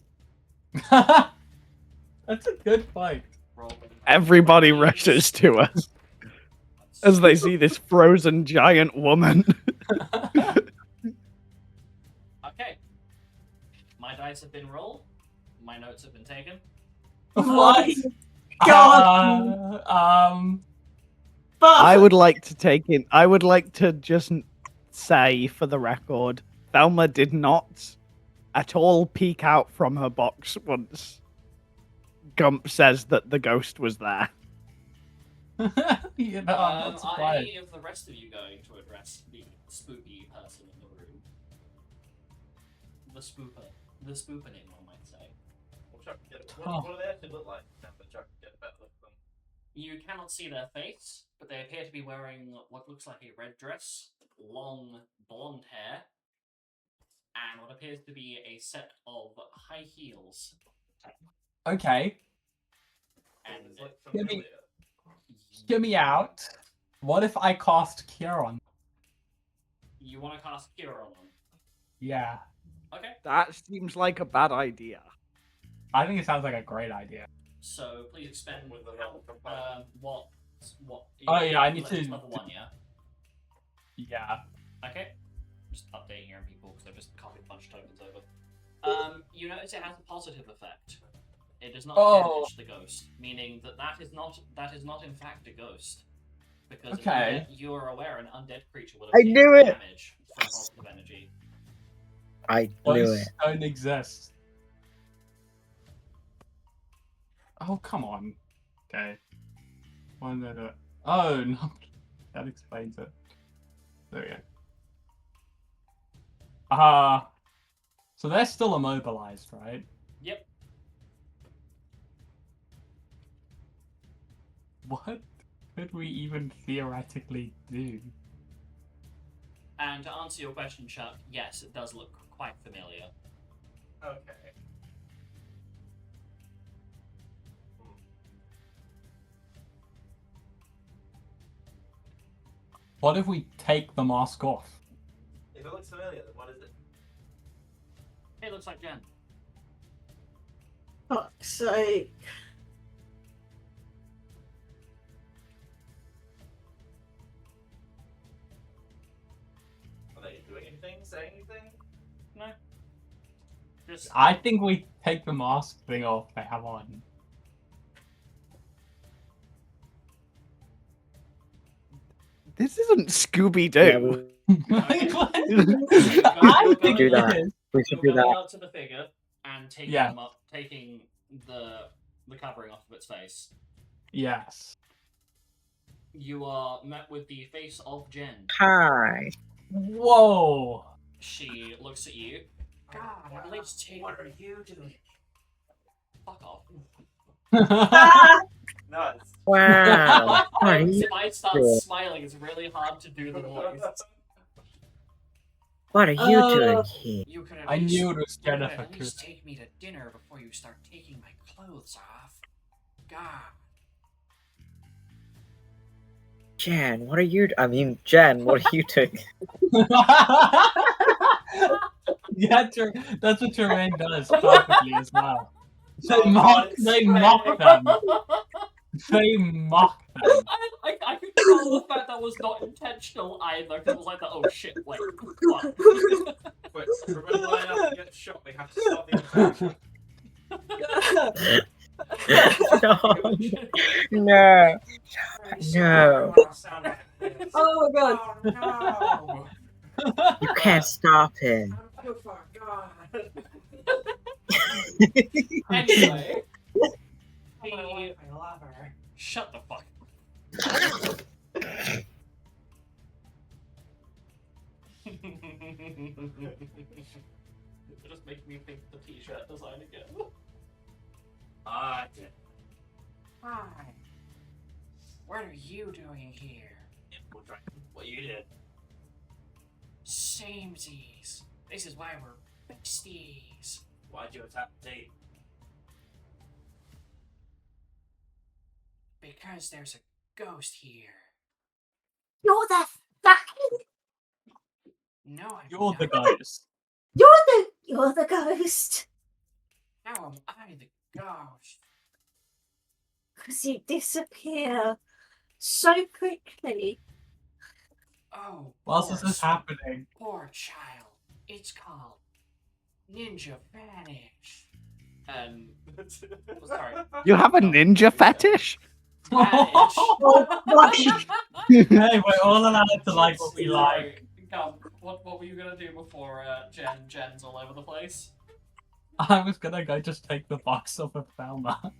That's a good fight. Roll. Everybody rushes to us as they see this frozen giant woman. Okay. My dice have been rolled. My notes have been taken. What? God. I would like to just say for the record, Thelma did not at all peek out from her box once Gump says that the ghost was there. You know, I'm not Are surprised. any of the rest of you going to address the spooky person in the room? The spoopening, one might say. Well, Chuck, what do they actually look like? Remember, Chuck, get a better look at them. You cannot see their face, but they appear to be wearing what looks like a red dress, long blonde hair, and what appears to be a set of high heels. Okay, And And it's like Give me- familiar. hear me out. What if I cast Cure on? You want to cast Cure on them? Yeah, Okay. That seems like a bad idea. I think it sounds like a great idea. So please expend With the level component. what? Oh, yeah, I need Level to- level 1, yeah. Yeah. Okay. Just updating your people because I've just copied a bunch of tokens over. You notice it has a positive effect. It does not Oh. damage the ghost, meaning that is not in fact a ghost. Because Okay. you are aware an undead creature would I have taken knew it! damage from positive energy. I knew Ghosts it. don't exist. Oh, come on. Okay. Why did I do it? Oh, no. That explains it. There we go. So they're still immobilized, right? Yep. What could we even theoretically do? And to answer your question, Chuck, yes, it does look quite familiar. Okay. What if we take the mask off? If it looks familiar, then what is it? It looks like Jen. Fuck's sake. Are they doing anything? Saying anything? No. Just I think we take the mask thing off they have on. This isn't Scooby Doo. I think Do it that. is. We should you're do going that. up to the figure and taking Yeah. them up, taking the covering off of its face. Yes. You are met with the face of Jen. Hi. Whoa. She looks at you. God, at least take. What are you doing? Fuck off. Nuts. Wow. What are you If I start doing? smiling, it's really hard to do the voice. What are you doing here? You could at I least, knew it was you could Jennifer. at least take me to dinner before you start taking my clothes off. God. Jen, what are you? Jen, what are you doing? Yeah, that's what Jermaine does perfectly as well. They Oh, mock, God, they it's mock great. them. They mock them. I could tell the fact that was not intentional either, because it was like, oh shit, wait, what? But remember when I get shot, we have to stop the attack. No. No. Oh my god. Oh You can't stop him. no! Oh for God! Anyway, I love her. shut the fuck. You're just making me think of the t-shirt design again. I did. Hi. What are you doing here? What you did? Samesies. This is why we're besties. Why'd you attack Tate? Because there's a ghost here. You're the fucking. No, I'm You're the not. ghost. You're the ghost. How am I the ghost? Because you disappear so quickly. Oh, Whilst poor this is happening, Poor child. It's called Ninja Vanish. Sorry. You have a ninja fetish? Vanish. hey, we're all allowed to like what we like. Come, what were you gonna do before Jen's all over the place? I was gonna go just take the box off of Thelma.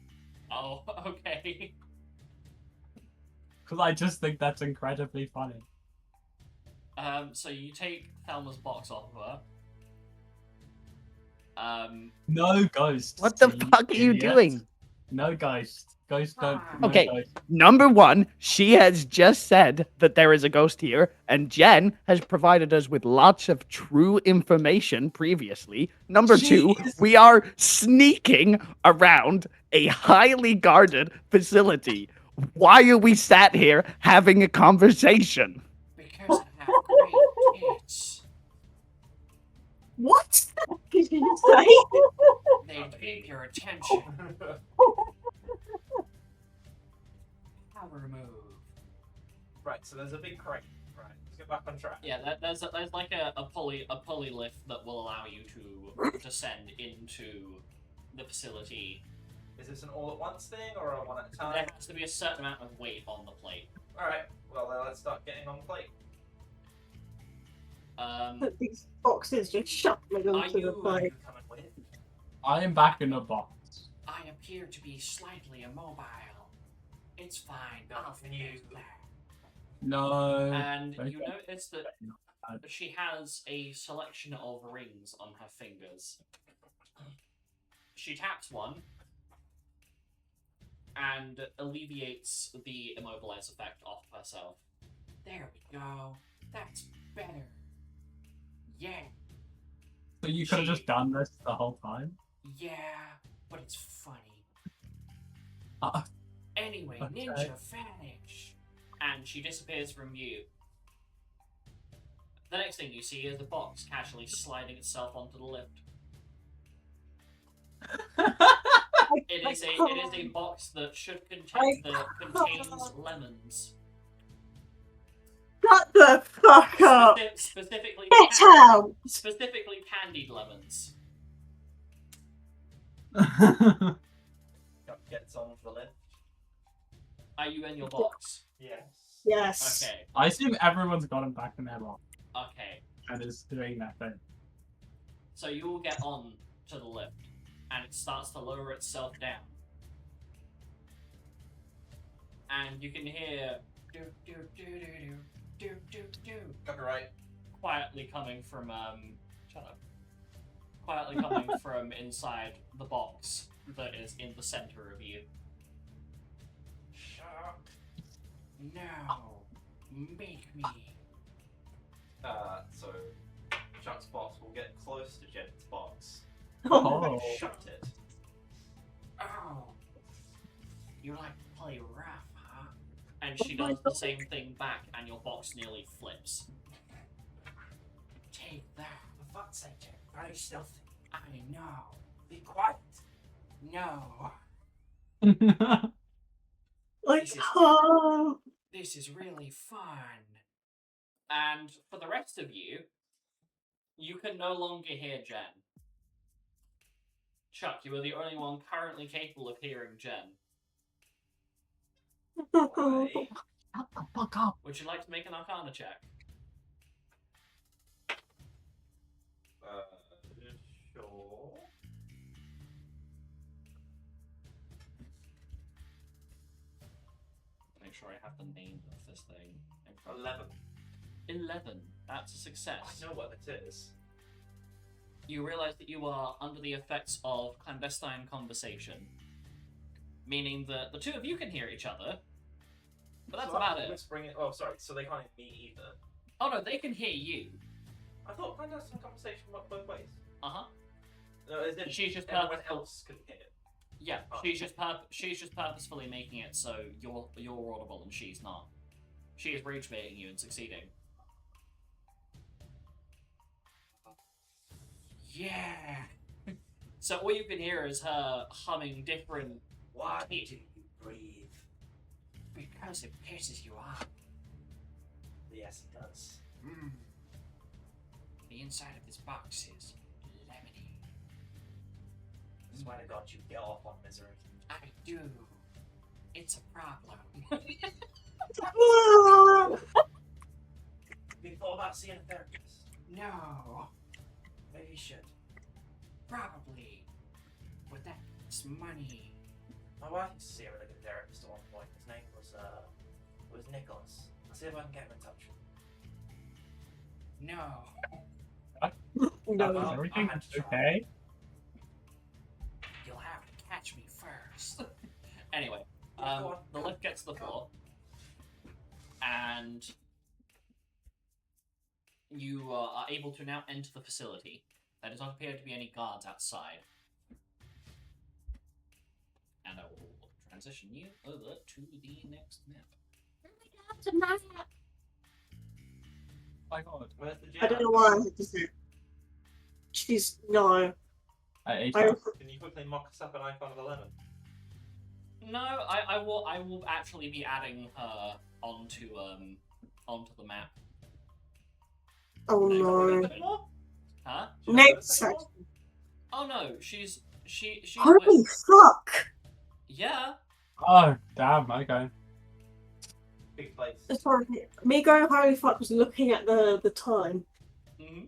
Oh, okay. Because I just think that's incredibly funny. So you take Thelma's box off of her. No ghosts. What the you fuck are you idiot. doing? No ghosts. Ghosts don't. No Okay. ghosts. Number one, she has just said that there is a ghost here, and Jen has provided us with lots of true information previously. Number two, Jeez. we are sneaking around a highly guarded facility. Why are we sat here having a conversation? Because I have great tits. What did you say? They keep your attention. Power move. Right, so there's a big crate, right? get back on track. Yeah, there's like a pulley lift that will allow you to descend into the facility. Is this an all-at-once thing or a one at a time? There has to be a certain amount of weight on the plate. Alright, well then let's start getting on the plate. Put these boxes just shuffling onto the you- plate. Coming with? I am back in the box. I appear to be slightly immobile. It's fine. No, I'll can you- finish that. No. And Okay. you notice that she has a selection of rings on her fingers. She taps one and alleviates the immobilize effect off herself. There we go. That's better. Yeah, So you could have just done this the whole time? yeah, but it's funny. Uh, Anyway, Okay. ninja vanish. And she disappears from view. The next thing you see is the box casually sliding itself onto the lift. It is a box that contains lemons. Shut the fuck up! Specifically, Get out! specifically candied lemons. Gets on the lift. Are you in your box? Yes. Yes. Okay. I assume everyone's gotten back in their box Okay. and is doing that thing. So you will get on to the lift, and it starts to lower itself down. And you can hear Do do do do do do do. Copyright. quietly coming from shut up. Quietly coming from inside the box that is in the center of you. Chuck. No. Make me. So Chuck's box will get close to Jed's box. Oh. Shut it. Oh. You like to play rough, huh? And she does the same thing back, and your box nearly flips. Take that. For fuck's sake, Jack. Very stealthy. I know. Be quiet. No. Like, This is- oh. This is really fun. And for the rest of you, you can no longer hear Jen. Chuck, you are the only one currently capable of hearing Jen. Why? Shut the fuck up. Would you like to make an Arcana check? Sure. Make sure I have the name of this thing. 11. 11. That's a I success. know what it is. You realize that you are under the effects of clandestine conversation, meaning that the two of you can hear each other, but that's So about I'm it. Whispering it. Oh, sorry. So they can't hear me either. Oh no, they can hear you. I thought clandestine conversation worked both ways. Uh-huh. No, as if She's just everyone purposeful. else could hear it. Yeah, Oh. she's just purposefully making it so you're audible and she's not. She is rage baiting you and succeeding. Yeah. So all you can hear is her humming different. Why do you breathe? Because it pisses you off. Yes, it does. Mm. The inside of this box is lemony. Swear to God, you get off on misery. I do. It's a problem. Have you thought about seeing a therapist? No. Maybe you should. Probably. But that's money. My wife used to see a really good therapist at one point. His name was Nicholas. I'll see if I can get him in touch. No. No. Well, Is everything I had to try. okay? You'll have to catch me first. Anyway, Yeah, go on, the go lift gets to the go floor, and you are able to now enter the facility. There does not appear to be any guards outside. And I will transition you over to the next map. My god. Where's the I don't know why I had to say. She's no. I ate I, that. Can you quickly mock us up an icon of 11? No, I will actually be adding her onto the map. Oh Ain't got with no. us anymore? Huh? She's not with Next us anymore? section. Oh no, she's Holy with. fuck! Yeah. Oh, damn, okay. Big place. Sorry, me going holy fuck was looking at the time. Mhm.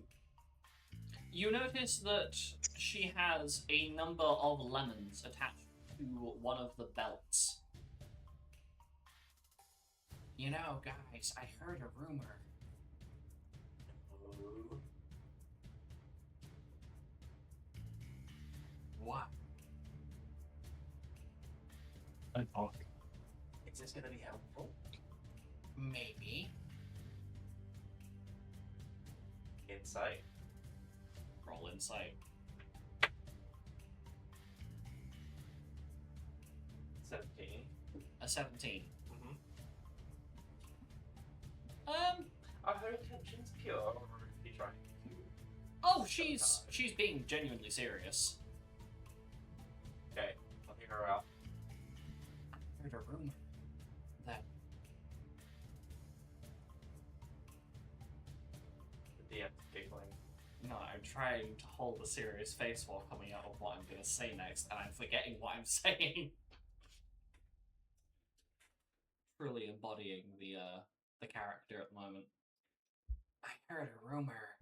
You notice that she has a number of lemons attached to one of the belts. You know, guys, I heard a rumor. What? Don't talk. Is this gonna be helpful? Maybe. Insight. Roll insight. 17. A 17. Mm-hmm. Are her intentions pure, or is she trying to... Oh, she's being genuinely serious. Okay, I'll figure her out. I heard a rumor that The DM's giggling. no, I'm trying to hold a serious face while coming out of what I'm gonna say next, and I'm forgetting what I'm saying. Truly embodying the character at the moment. I heard a rumor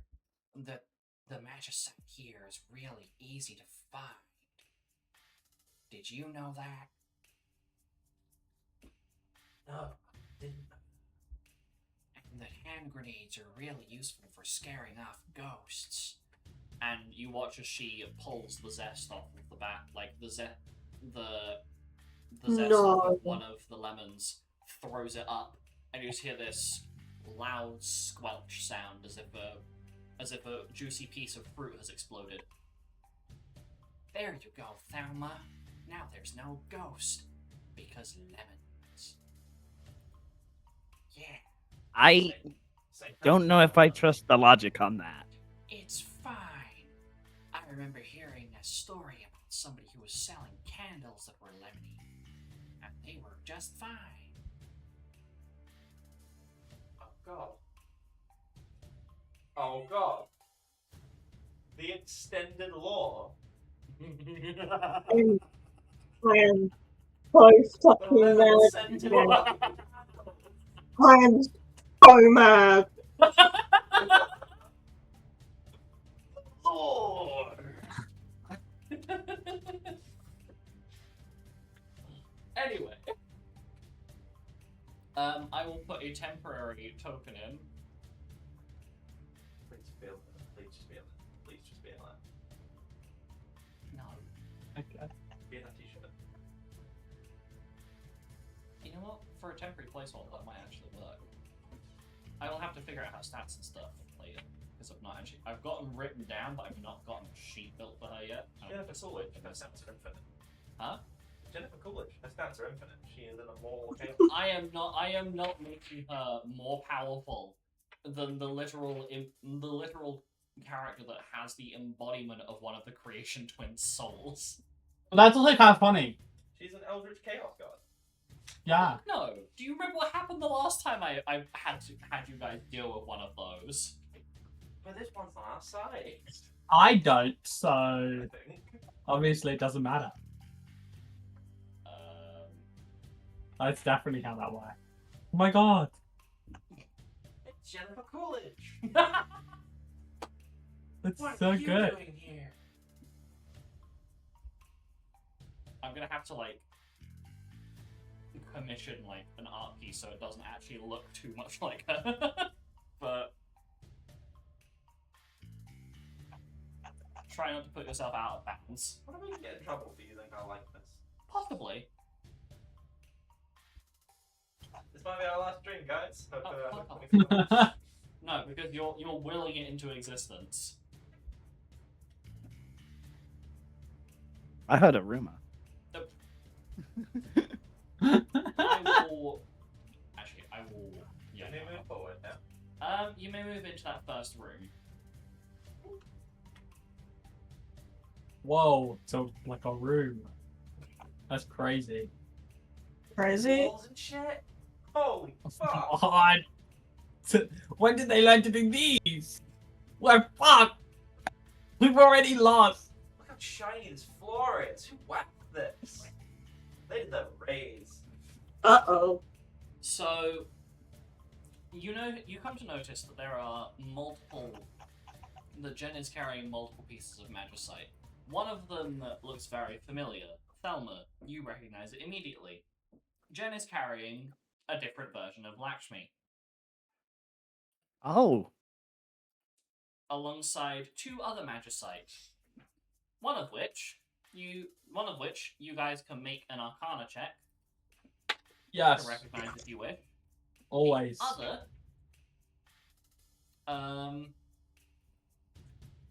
that the magicite here is really easy to find. Did you know that? No, didn't. And that hand grenades are really useful for scaring off ghosts. And you watch as she pulls the zest off of the back, like the zest No. off of one of the lemons, throws it up, and you just hear this loud squelch sound as if a juicy piece of fruit has exploded. There you go, Thelma. Now there's no ghost because lemons. Yeah. I don't know if I trust the logic on that. It's fine. I remember hearing a story about somebody who was selling candles that were lemony, and they were just fine. Oh god. Oh god. The extended lore. I am so fucking The mad. sentinel. I am so mad. Lord. Anyway, I will put a temporary token in. Please feel it. Please just feel it. Please just feel it. No. Okay. Be that t-shirt. You know what? For a temporary placeholder, that might actually work. I will have to figure out how stats and stuff later, because I've gotten written down, but I've not gotten a sheet built for her yet. Jennifer Coolidge, her stats are infinite. Huh? Jennifer Coolidge, her stats are infinite. She is an immortal chaos. I am not making her more powerful than the literal character that has the embodiment of one of the Creation Twins' souls. Well, that's also kind of funny. She's an eldritch chaos god. Yeah. No. Do you remember what happened the last time I had you guys deal with one of those? But this one's on our side. I don't, so I think. obviously it doesn't matter. That's definitely how that works. Oh my god. It's Jennifer Coolidge. That's What so are you good. doing here? I'm gonna have to commission an art piece so it doesn't actually look too much like her. But try not to put yourself out of bounds. What if we can get in trouble for using our likeness? Possibly. This might be our last drink, guys. Hope, Oh, hope fuck you feel it. No, because you're willing it into existence. I heard a rumor. I will. Actually, I will. Yeah. Can we move forward now? You may move into that first room. Whoa, so like a room. That's crazy. Crazy. Walls and shit. Holy fuck! God. When did they learn to do these? We're fucked! We've already lost! Look how shiny this floor is. Who whacked this? They did the raise. Uh-oh. So, you come to notice that there are that Jen is carrying multiple pieces of magicite. One of them looks very familiar. Thelma, you recognize it immediately. Jen is carrying a different version of Lakshmi, Oh, alongside two other magicite. One of which you guys can make an Arcana check Yes. to recognize if you wish. Always. The other,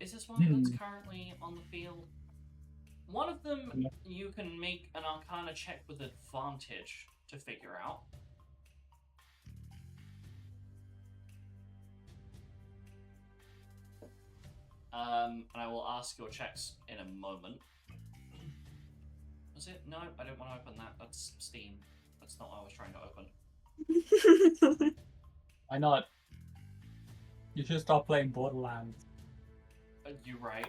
is this one that's currently on the field? One of them you can make an Arcana check with advantage to figure out. And I will ask your checks in a moment. Was it? No, I don't want to open that. That's Steam. That's not what I was trying to open. Why not? You should stop playing Borderlands. You're right.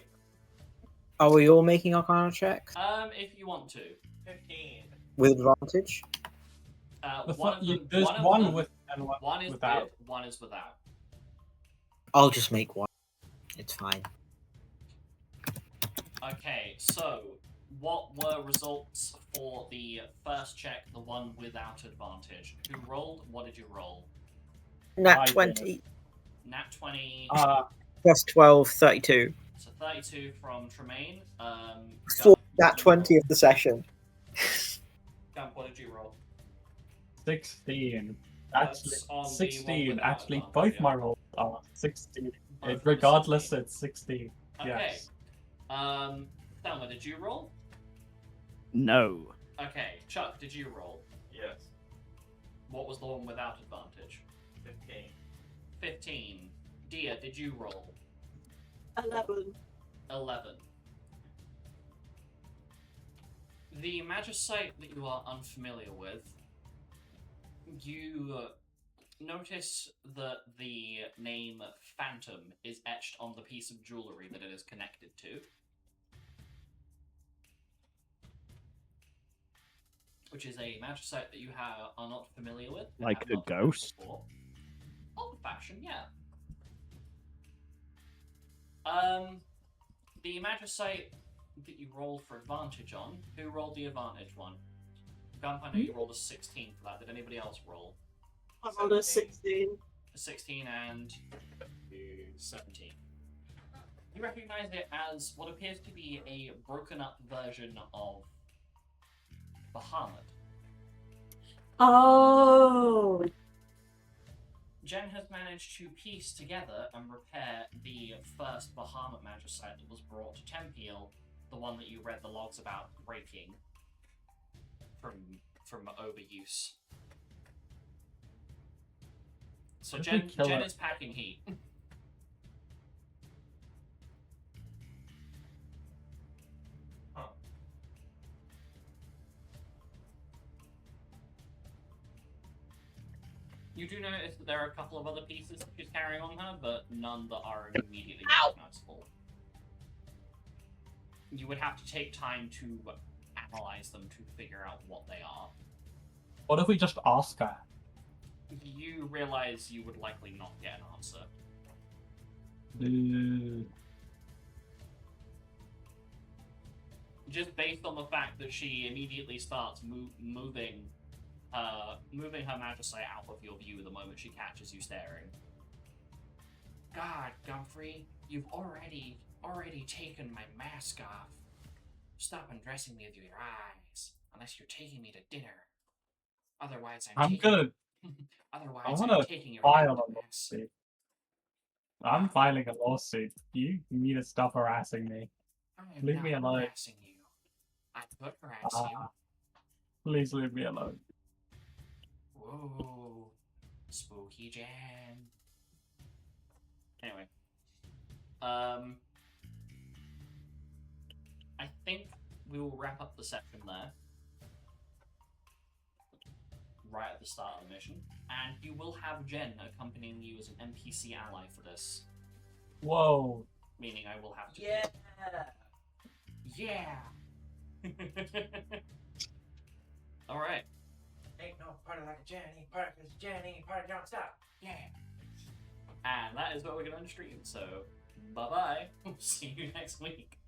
Are we all making Arcana checks? If you want to. 15. With advantage? There's one with and one is without. with, one is without. I'll just make one. It's fine. Okay, so what were results for the first check, the one without advantage? Who rolled? What did you roll? Nat I did. 20. Nat 20. Plus 12, 32. So 32 from Tremaine. Full Gump, Nat you 20 roll. of the session. Gump, what did you roll? 16. That's Actually, on the one 16. without Actually, advantage, both yeah. my rolls are 16. Both Regardless, 16. it's 16. Okay. Yes. Thelma, did you roll? no. Okay. Chuck, did you roll? Yes. What was the one without advantage? 15. 15. Dia, did you roll? 11. 11. The magicite that you are unfamiliar with, you notice that the name Phantom is etched on the piece of jewellery that it is connected to. Which is a magicite that you are not familiar with. and Like have a not heard ghost? before. Old fashioned, yeah. The magicite that you rolled for advantage on, who rolled the advantage one? Gump, I know you rolled a 16 for that. Did anybody else roll? I rolled a 16. A 16 and 17. You recognize it as what appears to be a broken up version of Bahamut. Oh! Jen has managed to piece together and repair the first Bahamut magicite that was brought to Tempeal, the one that you read the logs about breaking from overuse. So Did we Jen kill it? is packing heat. Huh. You do notice that there are a couple of other pieces that she's carrying on her, but none that are immediately recognizable. You would have to take time to analyze them to figure out what they are. What if we just ask her? You realize you would likely not get an answer. Just based on the fact that she immediately starts moving her magicite out of your view the moment she catches you staring. God, Gumfrey, you've already taken my mask off. Stop undressing me with your eyes, unless you're taking me to dinner. Otherwise, I'm good. Otherwise, I I'm want to taking your file hand a to mass. lawsuit. I'm filing a lawsuit. You need to stop harassing me. I am Leave me not alone. harassing you. I could harass you. Please leave me alone. Whoa, spooky Jan. Anyway, I think we will wrap up the section there, right at the start of the mission, and you will have Jen accompanying you as an NPC ally for this. Whoa. Meaning I will have to. Yeah. Yeah. All right. Ain't no party like a Jenny, party like a Jenny, party don't stop. Yeah. And that is what we're going to stream. So, bye bye. See you next week.